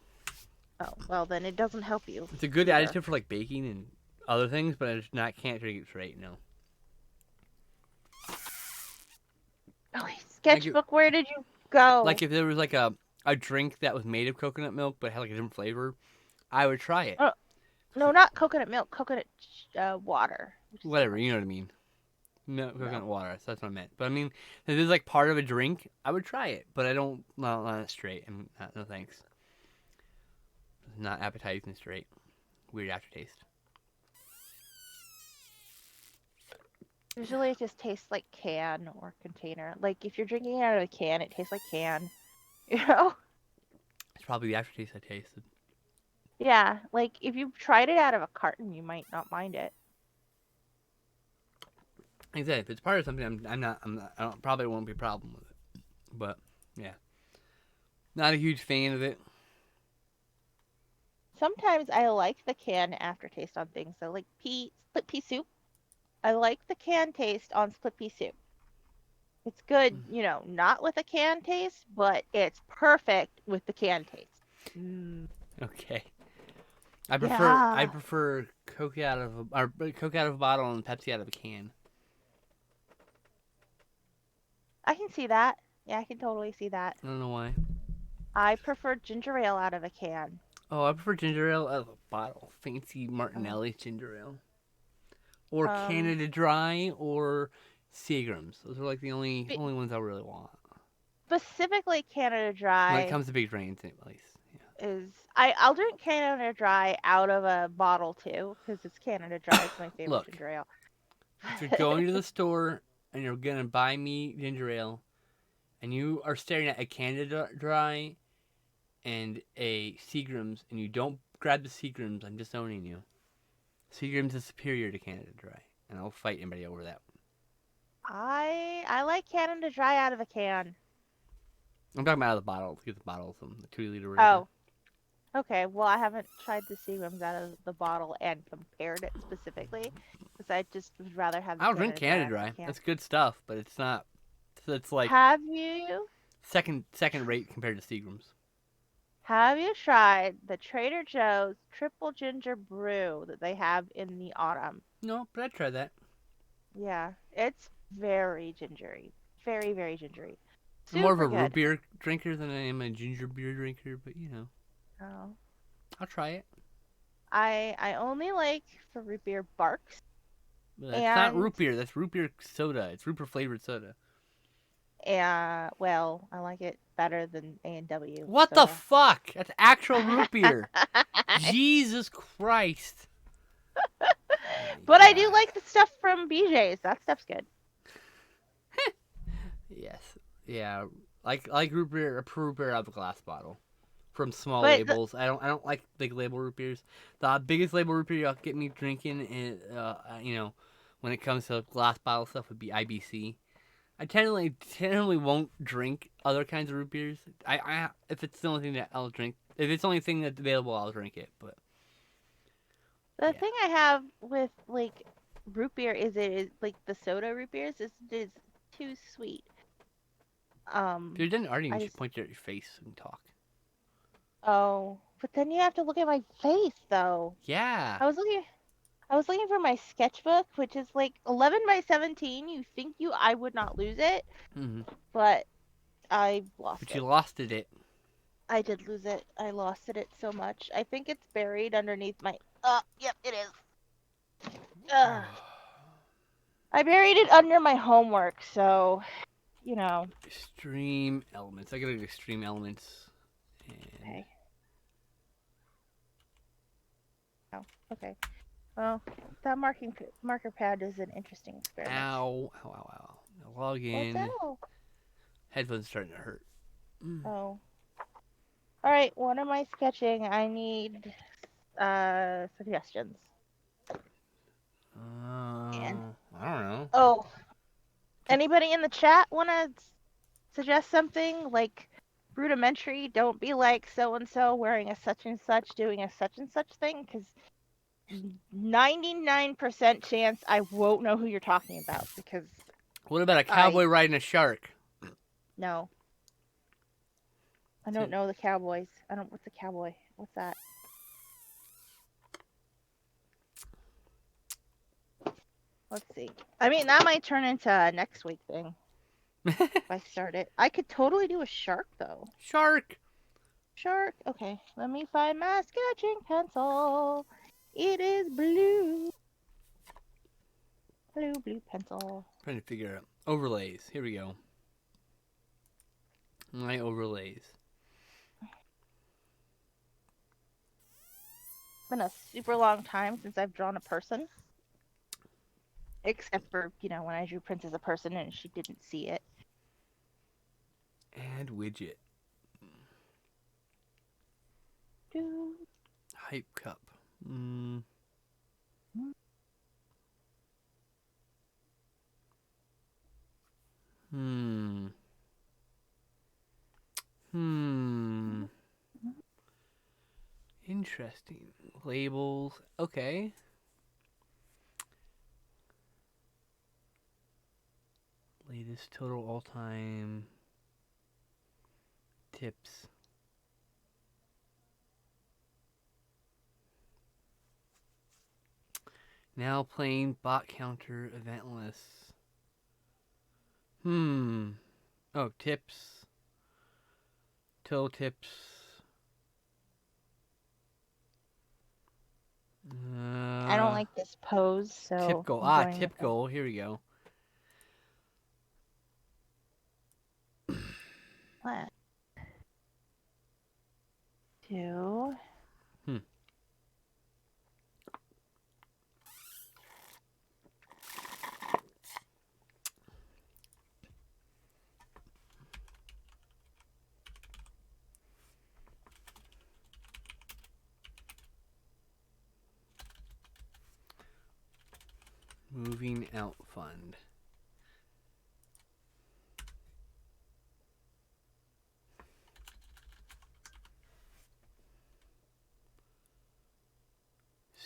Oh, well then it doesn't help you. It's a good additive for like baking and other things, but I can't drink it straight, no. Okay, sketchbook, where did you go? Like if there was like a drink that was made of coconut milk but had like a different flavor, I would try it. No, not coconut milk, coconut water. Whatever, you know what I mean. No, coconut water, so that's what I meant. But I mean, if it's like part of a drink, I would try it, but I don't want it straight. No thanks. It's not appetizing straight. Weird aftertaste. Usually it just tastes like can or container. Like if you're drinking it out of a can, it tastes like can. You know? It's probably the aftertaste I tasted. Yeah, like if you tried it out of a carton, you might not mind it. Like I said, if it's part of something, probably won't be a problem with it. But yeah, not a huge fan of it. Sometimes I like the can aftertaste on things. So like split pea soup. I like the can taste on split pea soup. It's good, you know, not with a can taste, but it's perfect with the can taste. Okay. I prefer Coke out of a bottle and Pepsi out of a can. I can see that. Yeah, I can totally see that. I don't know why. I prefer ginger ale out of a can. Oh, I prefer ginger ale out of a bottle. Fancy Oh. Martinelli ginger ale. Or Um, Canada Dry or Seagram's. Those are like the spe- only ones I really want. specifically Canada When it Dry comes to big drains, at least. Yeah. is I'll drink Canada Dry out of a bottle too because it's Canada Dry. It's my favorite Look, ginger ale. if you're going to the store and you're gonna buy me ginger ale, and you are staring at a Canada Dry and a Seagram's, and you don't grab the Seagram's, I'm disowning you. Seagram's is superior to Canada Dry, and I'll fight anybody over that. I like Canada Dry out of a can. I'm talking about out of the bottle. Get the bottle, some the 2 liter, whatever. Oh, okay. Well, I haven't tried the Seagrams out of the bottle and compared it specifically because I just would rather have the I'll drink Canada Dry Canada out of Dry. a can. That's good stuff, but it's not. It's like Have you second rate compared to Seagram's. have you tried the Trader Joe's triple ginger brew that they have in the autumn? No, but I'd try that. Yeah, it's very gingery. Very, very gingery. I'm more of Super a root good. beer drinker than I am a ginger beer drinker, but Oh. I'll try it. I only like for root beer Barks But that's not and root beer. That's root beer soda. It's root beer flavored soda. well, I like it better than A&W What the soda. fuck? That's actual root beer. Jesus Christ. Oh my But I do god. like the stuff from BJ's. That stuff's good. Yes. Yeah. Like root beer, a root beer out of a glass bottle. From small But the, labels. I don't like big label root beers. The biggest label root beer you'll get me drinking, and when it comes to glass bottle stuff, would be IBC. I generally won't drink other kinds of root beers. I if it's the only thing that I'll drink. If it's the only thing that's available, I'll drink it. But the yeah, thing I have with like root beer is it is like the soda root beers is too sweet. if you're done arguing, I you should just point at your face and talk. oh, but then you have to look at my face though. Yeah. I was looking I was looking for my sketchbook, which is like 11 by 17. You think I would not lose it, Hmm. but I lost But you it. lost it. I did lose it. I lost it so much. I think it's buried underneath my. Yep, it is. I buried it under my homework, so you know. Extreme elements. I got extreme elements. And Okay. Oh, okay. Well, that marker pad is an interesting experiment. ow, ow, ow, ow. Now log What's in. that? Headphones starting to hurt. Oh. All right. What am I sketching? I need suggestions. And I don't know. oh, anybody in the chat want to suggest something like rudimentary? Don't be like so and so wearing a such and such, doing a such and such thing, because 99% chance I won't know who you're talking about because What about a I cowboy riding a shark? no. I don't know the cowboys. I don't. What's a cowboy? What's that? Let's see. I mean, that might turn into a next week thing if I start it. I could totally do a shark though. Shark. Shark. Okay, let me find my sketching pencil. It is blue. Blue pencil. Trying to figure out overlays. Here we go. My overlays. It's been a super long time since I've drawn a person. Except for, when I drew Prince as a person and she didn't see it. Add widget. Do. Hype cup. Hmm. Interesting. Labels. Okay. Latest total all time tips. Now playing bot counter eventless. Oh, tips. Toe tips. I don't like this pose, Tip so goal. I'm going with Tip goal. Here we go. One, two. Hmm. Moving out fund.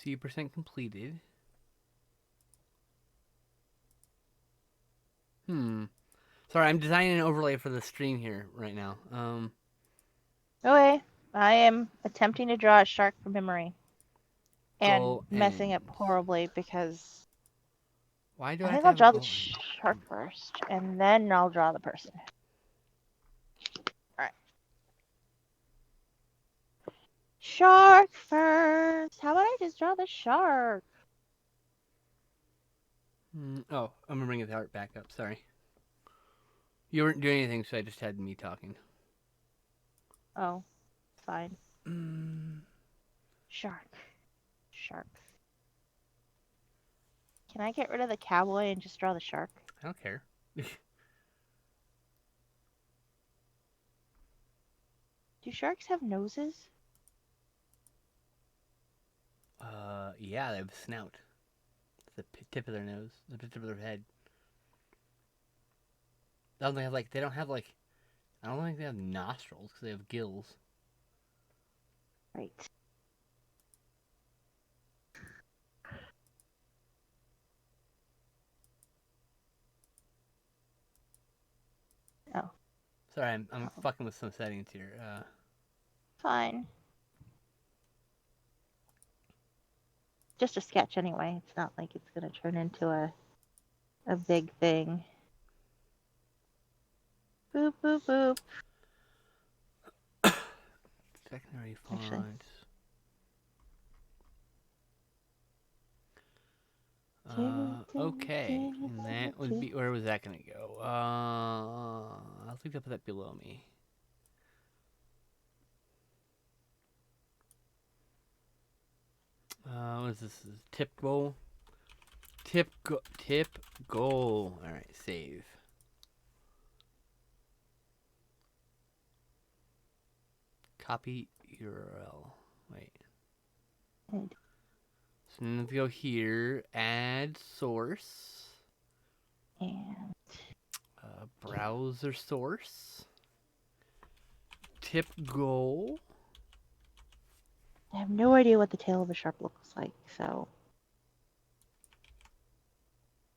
C% completed. Sorry, I'm designing an overlay for the stream here right now. Okay, I am attempting to draw a shark from memory. And Goal messing up ends. horribly because Why do I I have think to I'll have a draw the goal end? shark first, and then I'll draw the person. Alright. Shark first! How about I just draw the shark? Oh, I'm gonna bring the art back up. Sorry. You weren't doing anything, so I just had me talking. Oh, fine. Shark. Sharks. Can I get rid of the cowboy and just draw the shark? I don't care. Do sharks have noses? Yeah, they have a snout. It's the tip of their nose, the tip of their head. They don't have they don't have I don't think they have nostrils because they have gills. Right. Oh. Sorry, I'm fucking with some settings here. Fine. Just a sketch anyway. It's not like it's gonna turn into a big thing. Boop, boop, boop. Secondary Actually. fonts. Okay, and that would be, where was that gonna go? I think I'll put that below me. What is this? Tip goal? Tip goal. Alright, save. Copy URL. Wait. And So I'm gonna go here, add source. Browser source. Tip goal. I have no idea what the tail of a shark looks like, so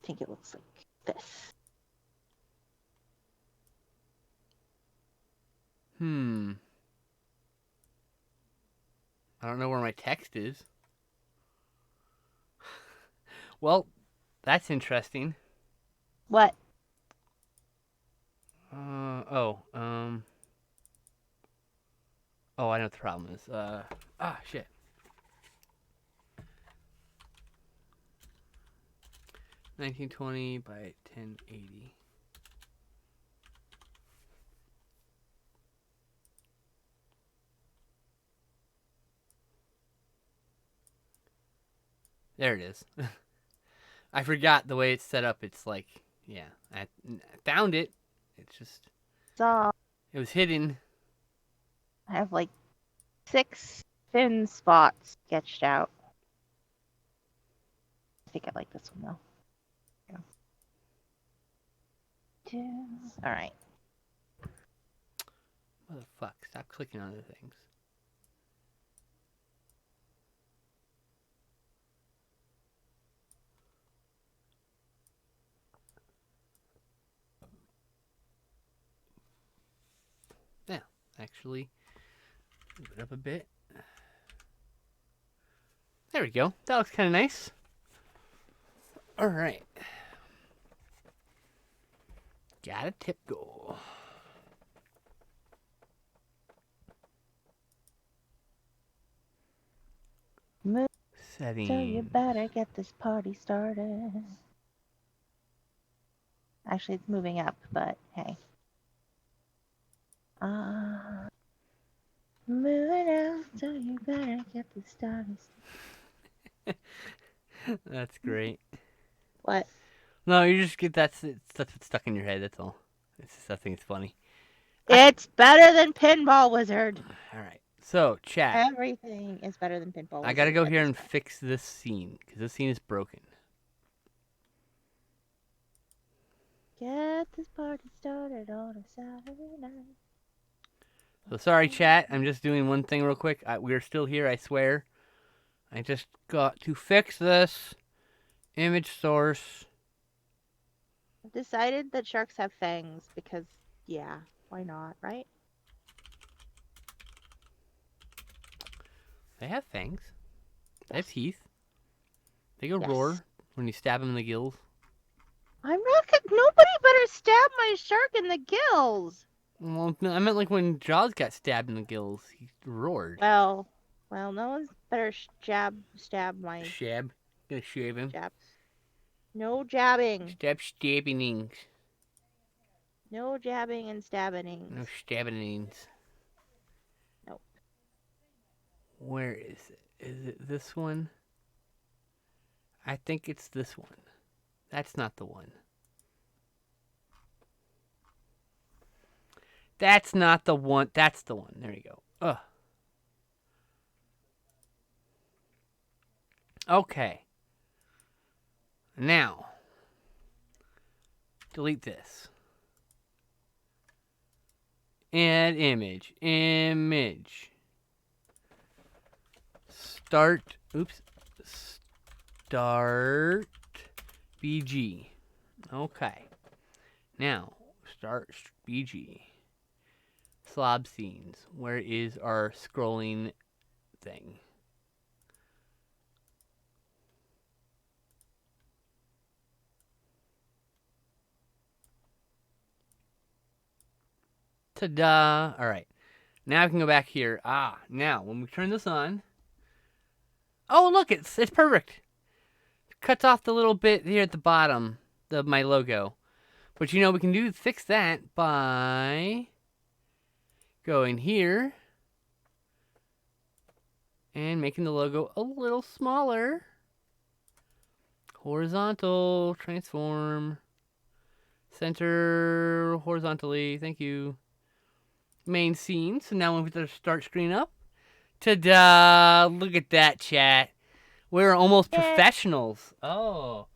I think it looks like this. I don't know where my text is. Well, that's interesting. What? Oh, I know what the problem is. Shit. 1920 by 1080. There it is. I forgot the way it's set up. It's like, yeah, I found it. It's just, So it was hidden. I have like 6 thin spots sketched out. I think I like this one though. All right. Motherfuck, stop clicking on other things. Yeah, actually, move it up a bit. There we go. That looks kind of nice. All right. Got a tip goal. So you Settings. better get this party started. Actually, it's moving up, but hey. Moving out, so you better get this started. That's great. What? No, you just get that stuff stuck in your head. That's all. It's just, I think it's funny. It's better than Pinball Wizard. All right. So, chat. Everything is better than Pinball I Wizard gotta go at here this and point. fix this scene because this scene is broken. Get this party started on a Saturday night. So sorry, chat. I'm just doing one thing real quick. We're still here, I swear. I just got to fix this image source. I've decided that sharks have fangs because, yeah, why not, right? They have fangs. They have Yes. teeth. They go Yes. roar when you stab them in the gills. I'm not. Nobody better stab my shark in the gills. Well, no, I meant like when Jaws got stabbed in the gills, he roared. Well, no one's better stab my Shab. Gonna shave him. jab. No jabbing. Stabbingings. No jabbing and stabbingings. No stabbingings. Nope. Where is it? Is it this one? I think it's this one. That's not the one. That's not the one. That's the one. There you go. Ugh. Okay. Now, delete this. Add image. Image. Start. Oops. Start BG. Okay. Now, start BG. Slob scenes. Where is our scrolling thing? Ta-da! All right. Now I can go back here. Now when we turn this on. Oh, look, it's perfect. It cuts off the little bit here at the bottom of my logo. But we can fix that by going here and making the logo a little smaller. Horizontal, transform, center horizontally. Thank you. Main scene. So now when we put the start screen up, ta-da! Look at that, chat. We're almost professionals. Oh.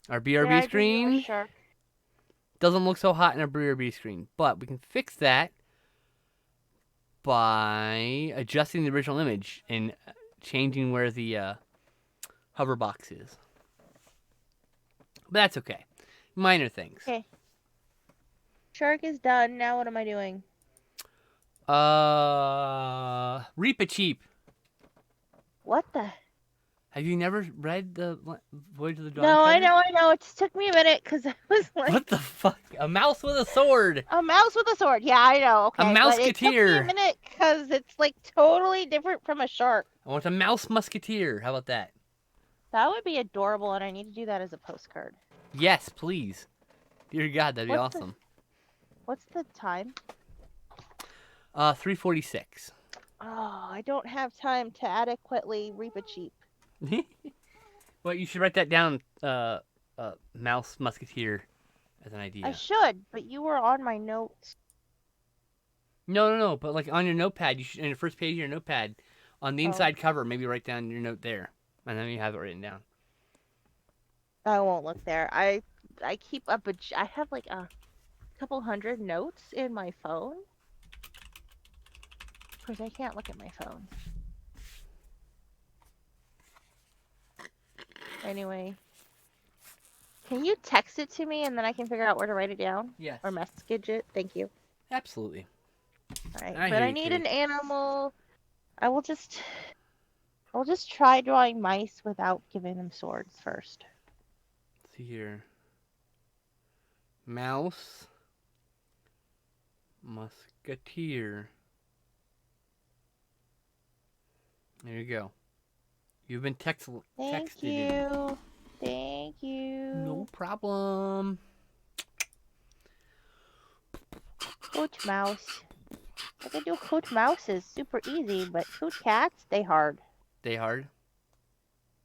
Our BRB screen doesn't look so hot in our BRB screen, but we can fix that by adjusting the original image and changing where the hover box is. But that's okay. Minor things. Okay. Shark is done. Now what am I doing? Reap a Cheap. What the? Have you never read the Voyage of the Dawn? No, I know. It just took me a minute because I was like, what the fuck? A mouse with a sword. A mouse with a sword. Yeah, I know. Okay, a but it took me mouseketeer. a minute because it's like totally different from a shark. I want a mouse musketeer. How about that? That would be adorable, and I need to do that as a postcard. Yes, please. Dear God, that'd be awesome. What's the time? 3:46. Oh, I don't have time to adequately reap a cheap. Well, you should write that down, mouse musketeer, as an idea. I should, but you were on my notes. No. But like on your notepad, you should, on your first page of your notepad, on the inside cover, maybe write down your note there, and then you have it written down. I won't look there. I keep up I have like a couple hundred notes in my phone. Of course, I can't look at my phone. Anyway, can you text it to me and then I can figure out where to write it down? Yes. Or message it? Thank you. Absolutely. All right, but I need an animal. I'll just try drawing mice without giving them swords first. Let's see here. Mouse. Musketeer. There you go. You've been texted. Thank you. Thank you. No problem. Coach Mouse. I can do Coach Mouses super easy, but Coot Cats, they hard. They hard.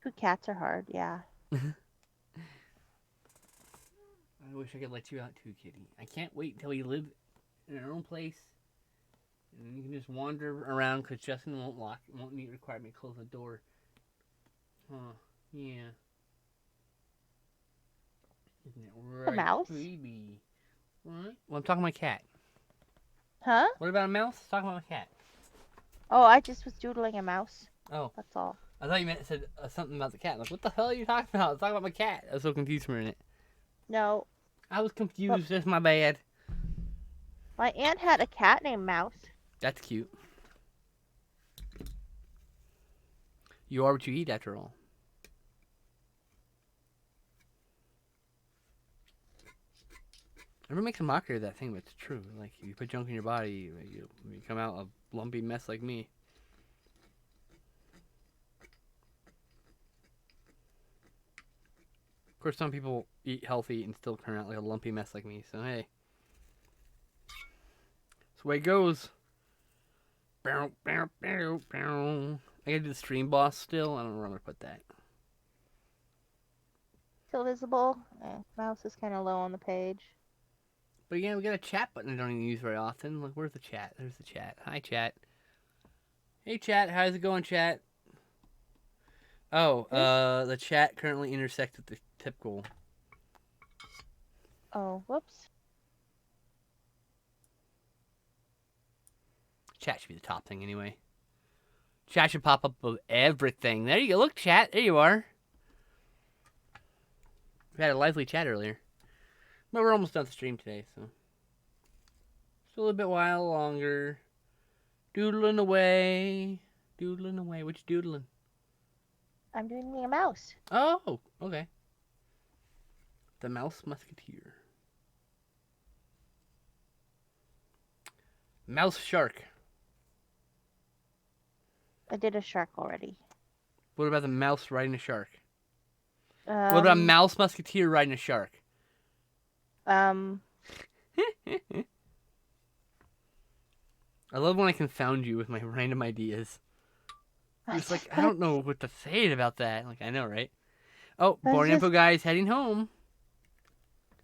Coot Cats are hard, yeah. I wish I could let you out too, Kitty. I can't wait until we live in our own place. And you can just wander around because Justin won't require me to close the door. Huh. Yeah. Isn't it right, A mouse? baby? What? Well, I'm talking to my cat. Huh? What about a mouse? Talking about my cat. Oh, I just was doodling a mouse. Oh. That's all. I thought you meant said something about the cat. I'm like, what the hell are you talking about? I was talking about my cat. I was so confused for a minute. No. I was confused. That's my bad. My aunt had a cat named Mouse. That's cute. You are what you eat, after all. Everyone makes a mockery of that thing, but it's true. Like, you put junk in your body, you come out a lumpy mess like me. Of course, some people eat healthy and still turn out like a lumpy mess like me, so hey. That's the way it goes. I gotta do the stream boss still. I don't know where I'm gonna put that. Still visible. Mouse is kind of low on the page. But again, we got a chat button I don't even use very often. Like, where's the chat? There's the chat. Hi, chat. Hey, chat. How's it going, chat? Oh, the chat currently intersects with the typical. Oh, whoops. Chat should be the top thing anyway. Chat should pop up with everything. There you go. Look, chat. There you are. We had a lively chat earlier. But we're almost done with the stream today, so. Still a bit while longer. Doodling away. Doodling away. What you doodling? I'm doing a mouse. Oh, okay. The Mouse Musketeer. Mouse Shark. I did a shark already. What about the mouse riding a shark? What about a Mouse Musketeer riding a shark? I love when I confound you with my random ideas. It's like, I don't know what to say about that. Like, I know, right? Oh, Born Info Guy's heading home.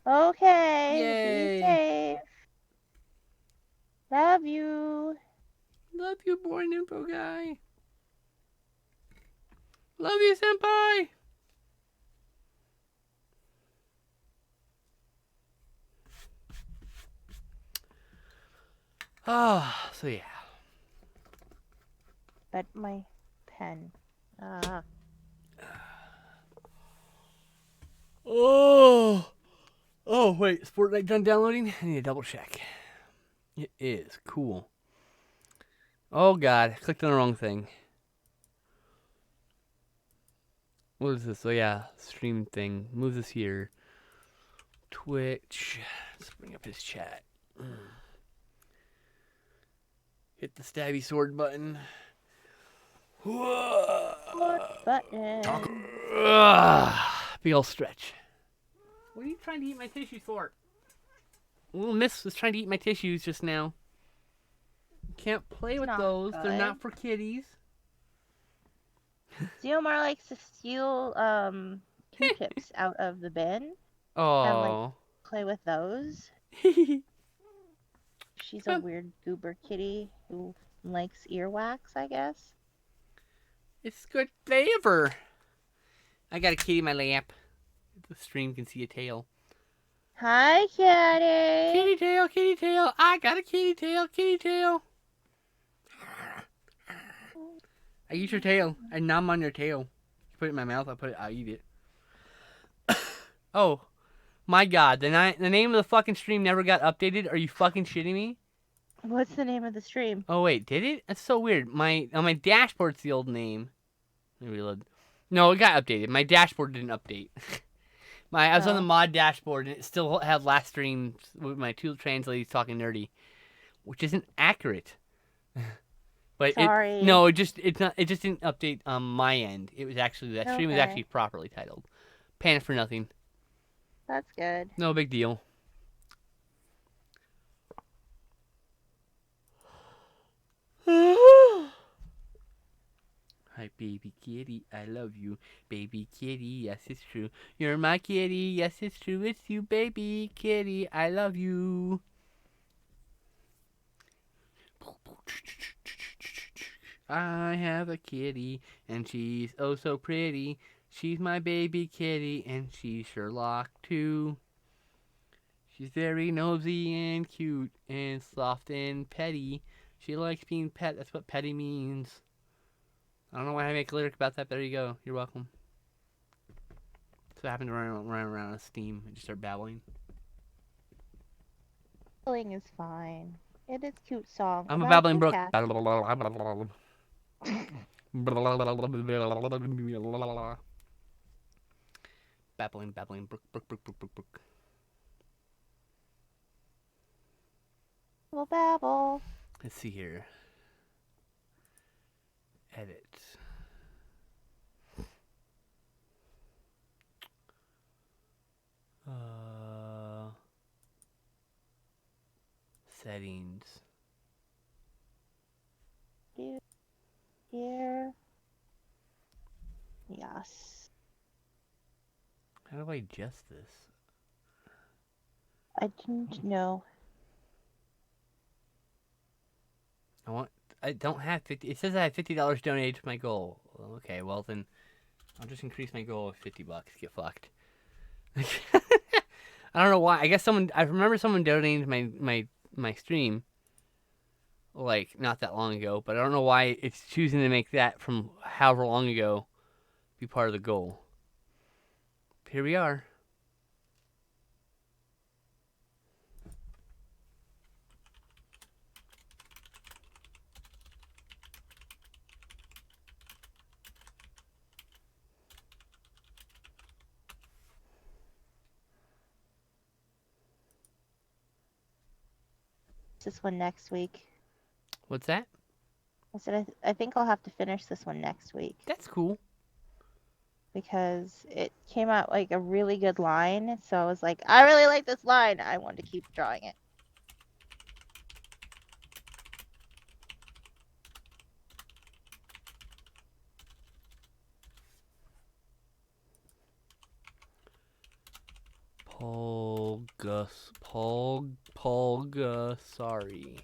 Okay. Yay. Be safe. Love you. Love you, Born Info Guy. Love you, senpai. Oh, so yeah. But my pen. Oh, wait. Is Fortnite done downloading? I need to double check. It is. Cool. Oh, God. I clicked on the wrong thing. What is this? Oh, yeah. Stream thing. Move this here. Twitch. Let's bring up his chat. Hit the stabby sword button. Sword button. Big ol' stretch. What are you trying to eat my tissues for? Little Miss was trying to eat my tissues just now. Can't play with those. Good. They're not for kitties. Zeomar likes to steal Q-tips out of the bin. Oh. And like play with those. She's a weird goober kitty who likes earwax, I guess. It's good flavor. I got a kitty in my lap. The stream can see a tail. Hi, kitty. Kitty tail, kitty tail. I got a kitty tail, kitty tail. I eat your tail. I nom on your tail. You put it in my mouth, I eat it. Oh, my God. The name of the fucking stream never got updated. Are you fucking shitting me? What's the name of the stream? Oh, wait. Did it? That's so weird. On my dashboard's the old name. Let me reload. No, it got updated. My dashboard didn't update. I was on the mod dashboard, and it still had last stream with my two translates talking nerdy, which isn't accurate. But Sorry. it just didn't update on my end. It was actually that stream was Okay. actually properly titled. Panic for nothing. That's good. No big deal. Hi, baby kitty, I love you. Baby kitty, yes, it's true. You're my kitty, yes, it's true. It's you, baby kitty, I love you. I have a kitty, and she's oh so pretty. She's my baby kitty, and she's Sherlock too. She's very nosy and cute, and soft and petty. She likes being pet, that's what petty means. I don't know why I make a lyric about that, but there you go. You're welcome. So I happened to run around on Steam and just start babbling. Babbling is fine. It is a cute song I'm a about babbling two brook. cats. Babbling brook. Babble, babble. Let's see here. Edit. Settings. Here. Yes. How do I adjust this? I didn't know. I don't have 50. It says I have $50 donated to my goal. Well, okay, well then, I'll just increase my goal of $50. Get fucked. I don't know why. I guess I remember someone donating to my stream, like not that long ago. But I don't know why it's choosing to make that from however long ago be part of the goal. Here we are. This one next week. What's that? I said I think I'll have to finish this one next week. That's cool. Because it came out like a really good line, so I was like, I really like this line. I want to keep drawing it. Sorry.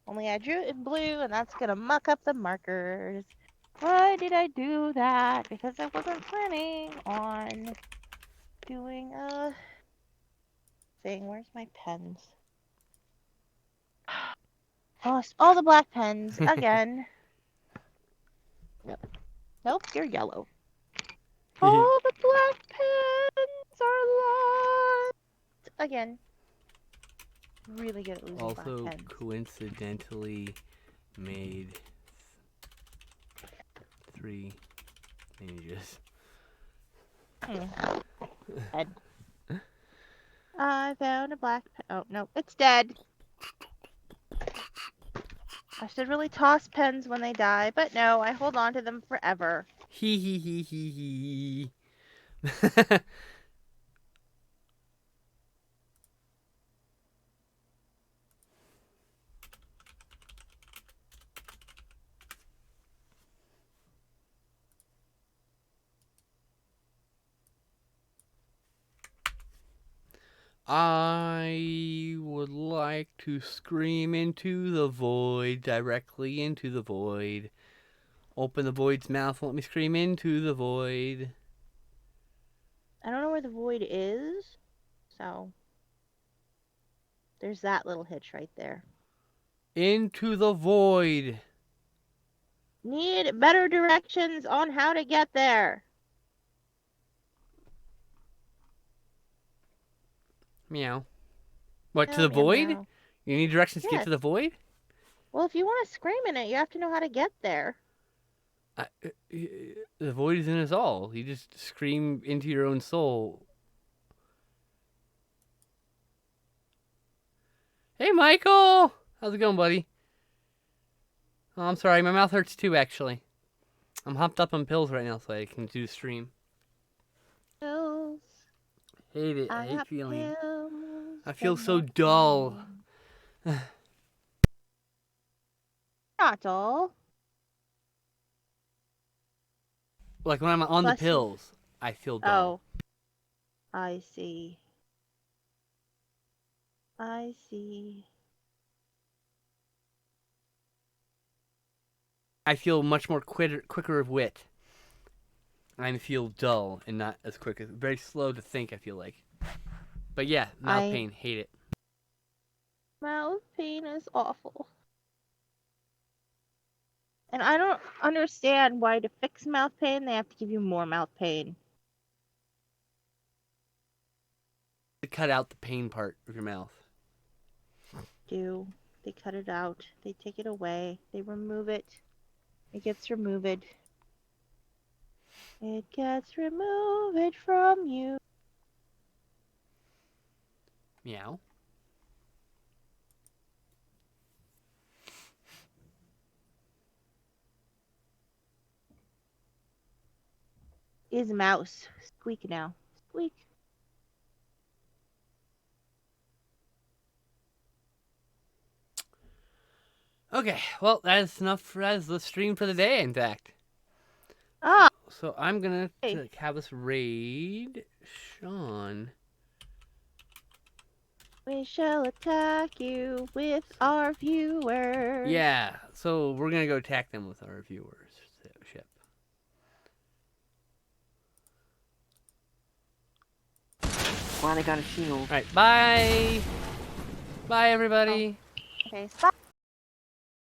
Only I drew it in blue, and that's gonna muck up the markers. Why did I do that? Because I wasn't planning on doing a thing. Where's my pens? Lost all the black pens again. Nope, you're yellow. All the black pens are lost again. Really good at losing Also black pens. coincidentally made 3 ninjas. Dead. I found a black pen. Oh, no, it's dead. I should really toss pens when they die, but no, I hold on to them forever. Hee hee hee hee hee. I would like to scream into the void, directly into the void. Open the void's mouth and let me scream into the void. I don't know where the void is, so there's that little hitch right there. Into the void. Need better directions on how to get there. Meow. What, Meow, to the meow, void? meow. You need directions to get Yes. to the void? Well, if you want to scream in it, you have to know how to get there. The void is in us all. You just scream into your own soul. Hey, Michael! How's it going, buddy? Oh, I'm sorry. My mouth hurts too, actually. I'm hopped up on pills right now so I can do the stream. Pills. Hate it. I I hate got feeling. pills. I feel but so no dull. pain. Not dull. Like when I'm on the Bless you. pills, I feel dull. Oh, I see. I see. I feel much more quicker of wit. I feel dull and not as quick. Very slow to think, I feel like. But yeah, mouth pain. Hate it. Mouth pain is awful. And I don't understand why to fix mouth pain, they have to give you more mouth pain. To cut out the pain part of your mouth. They cut it out. They take it away. They remove it. It gets removed. It gets removed from you. Meow. Is mouse. Squeak now. Squeak. Okay, well, that is enough. That is the stream for the day, in fact. Ah! So I'm gonna have us raid Sean. We shall attack you with our viewers. Yeah, so we're gonna go attack them with our viewers ship. Glad I got a shield. Alright, bye! Bye, everybody! Okay, stop.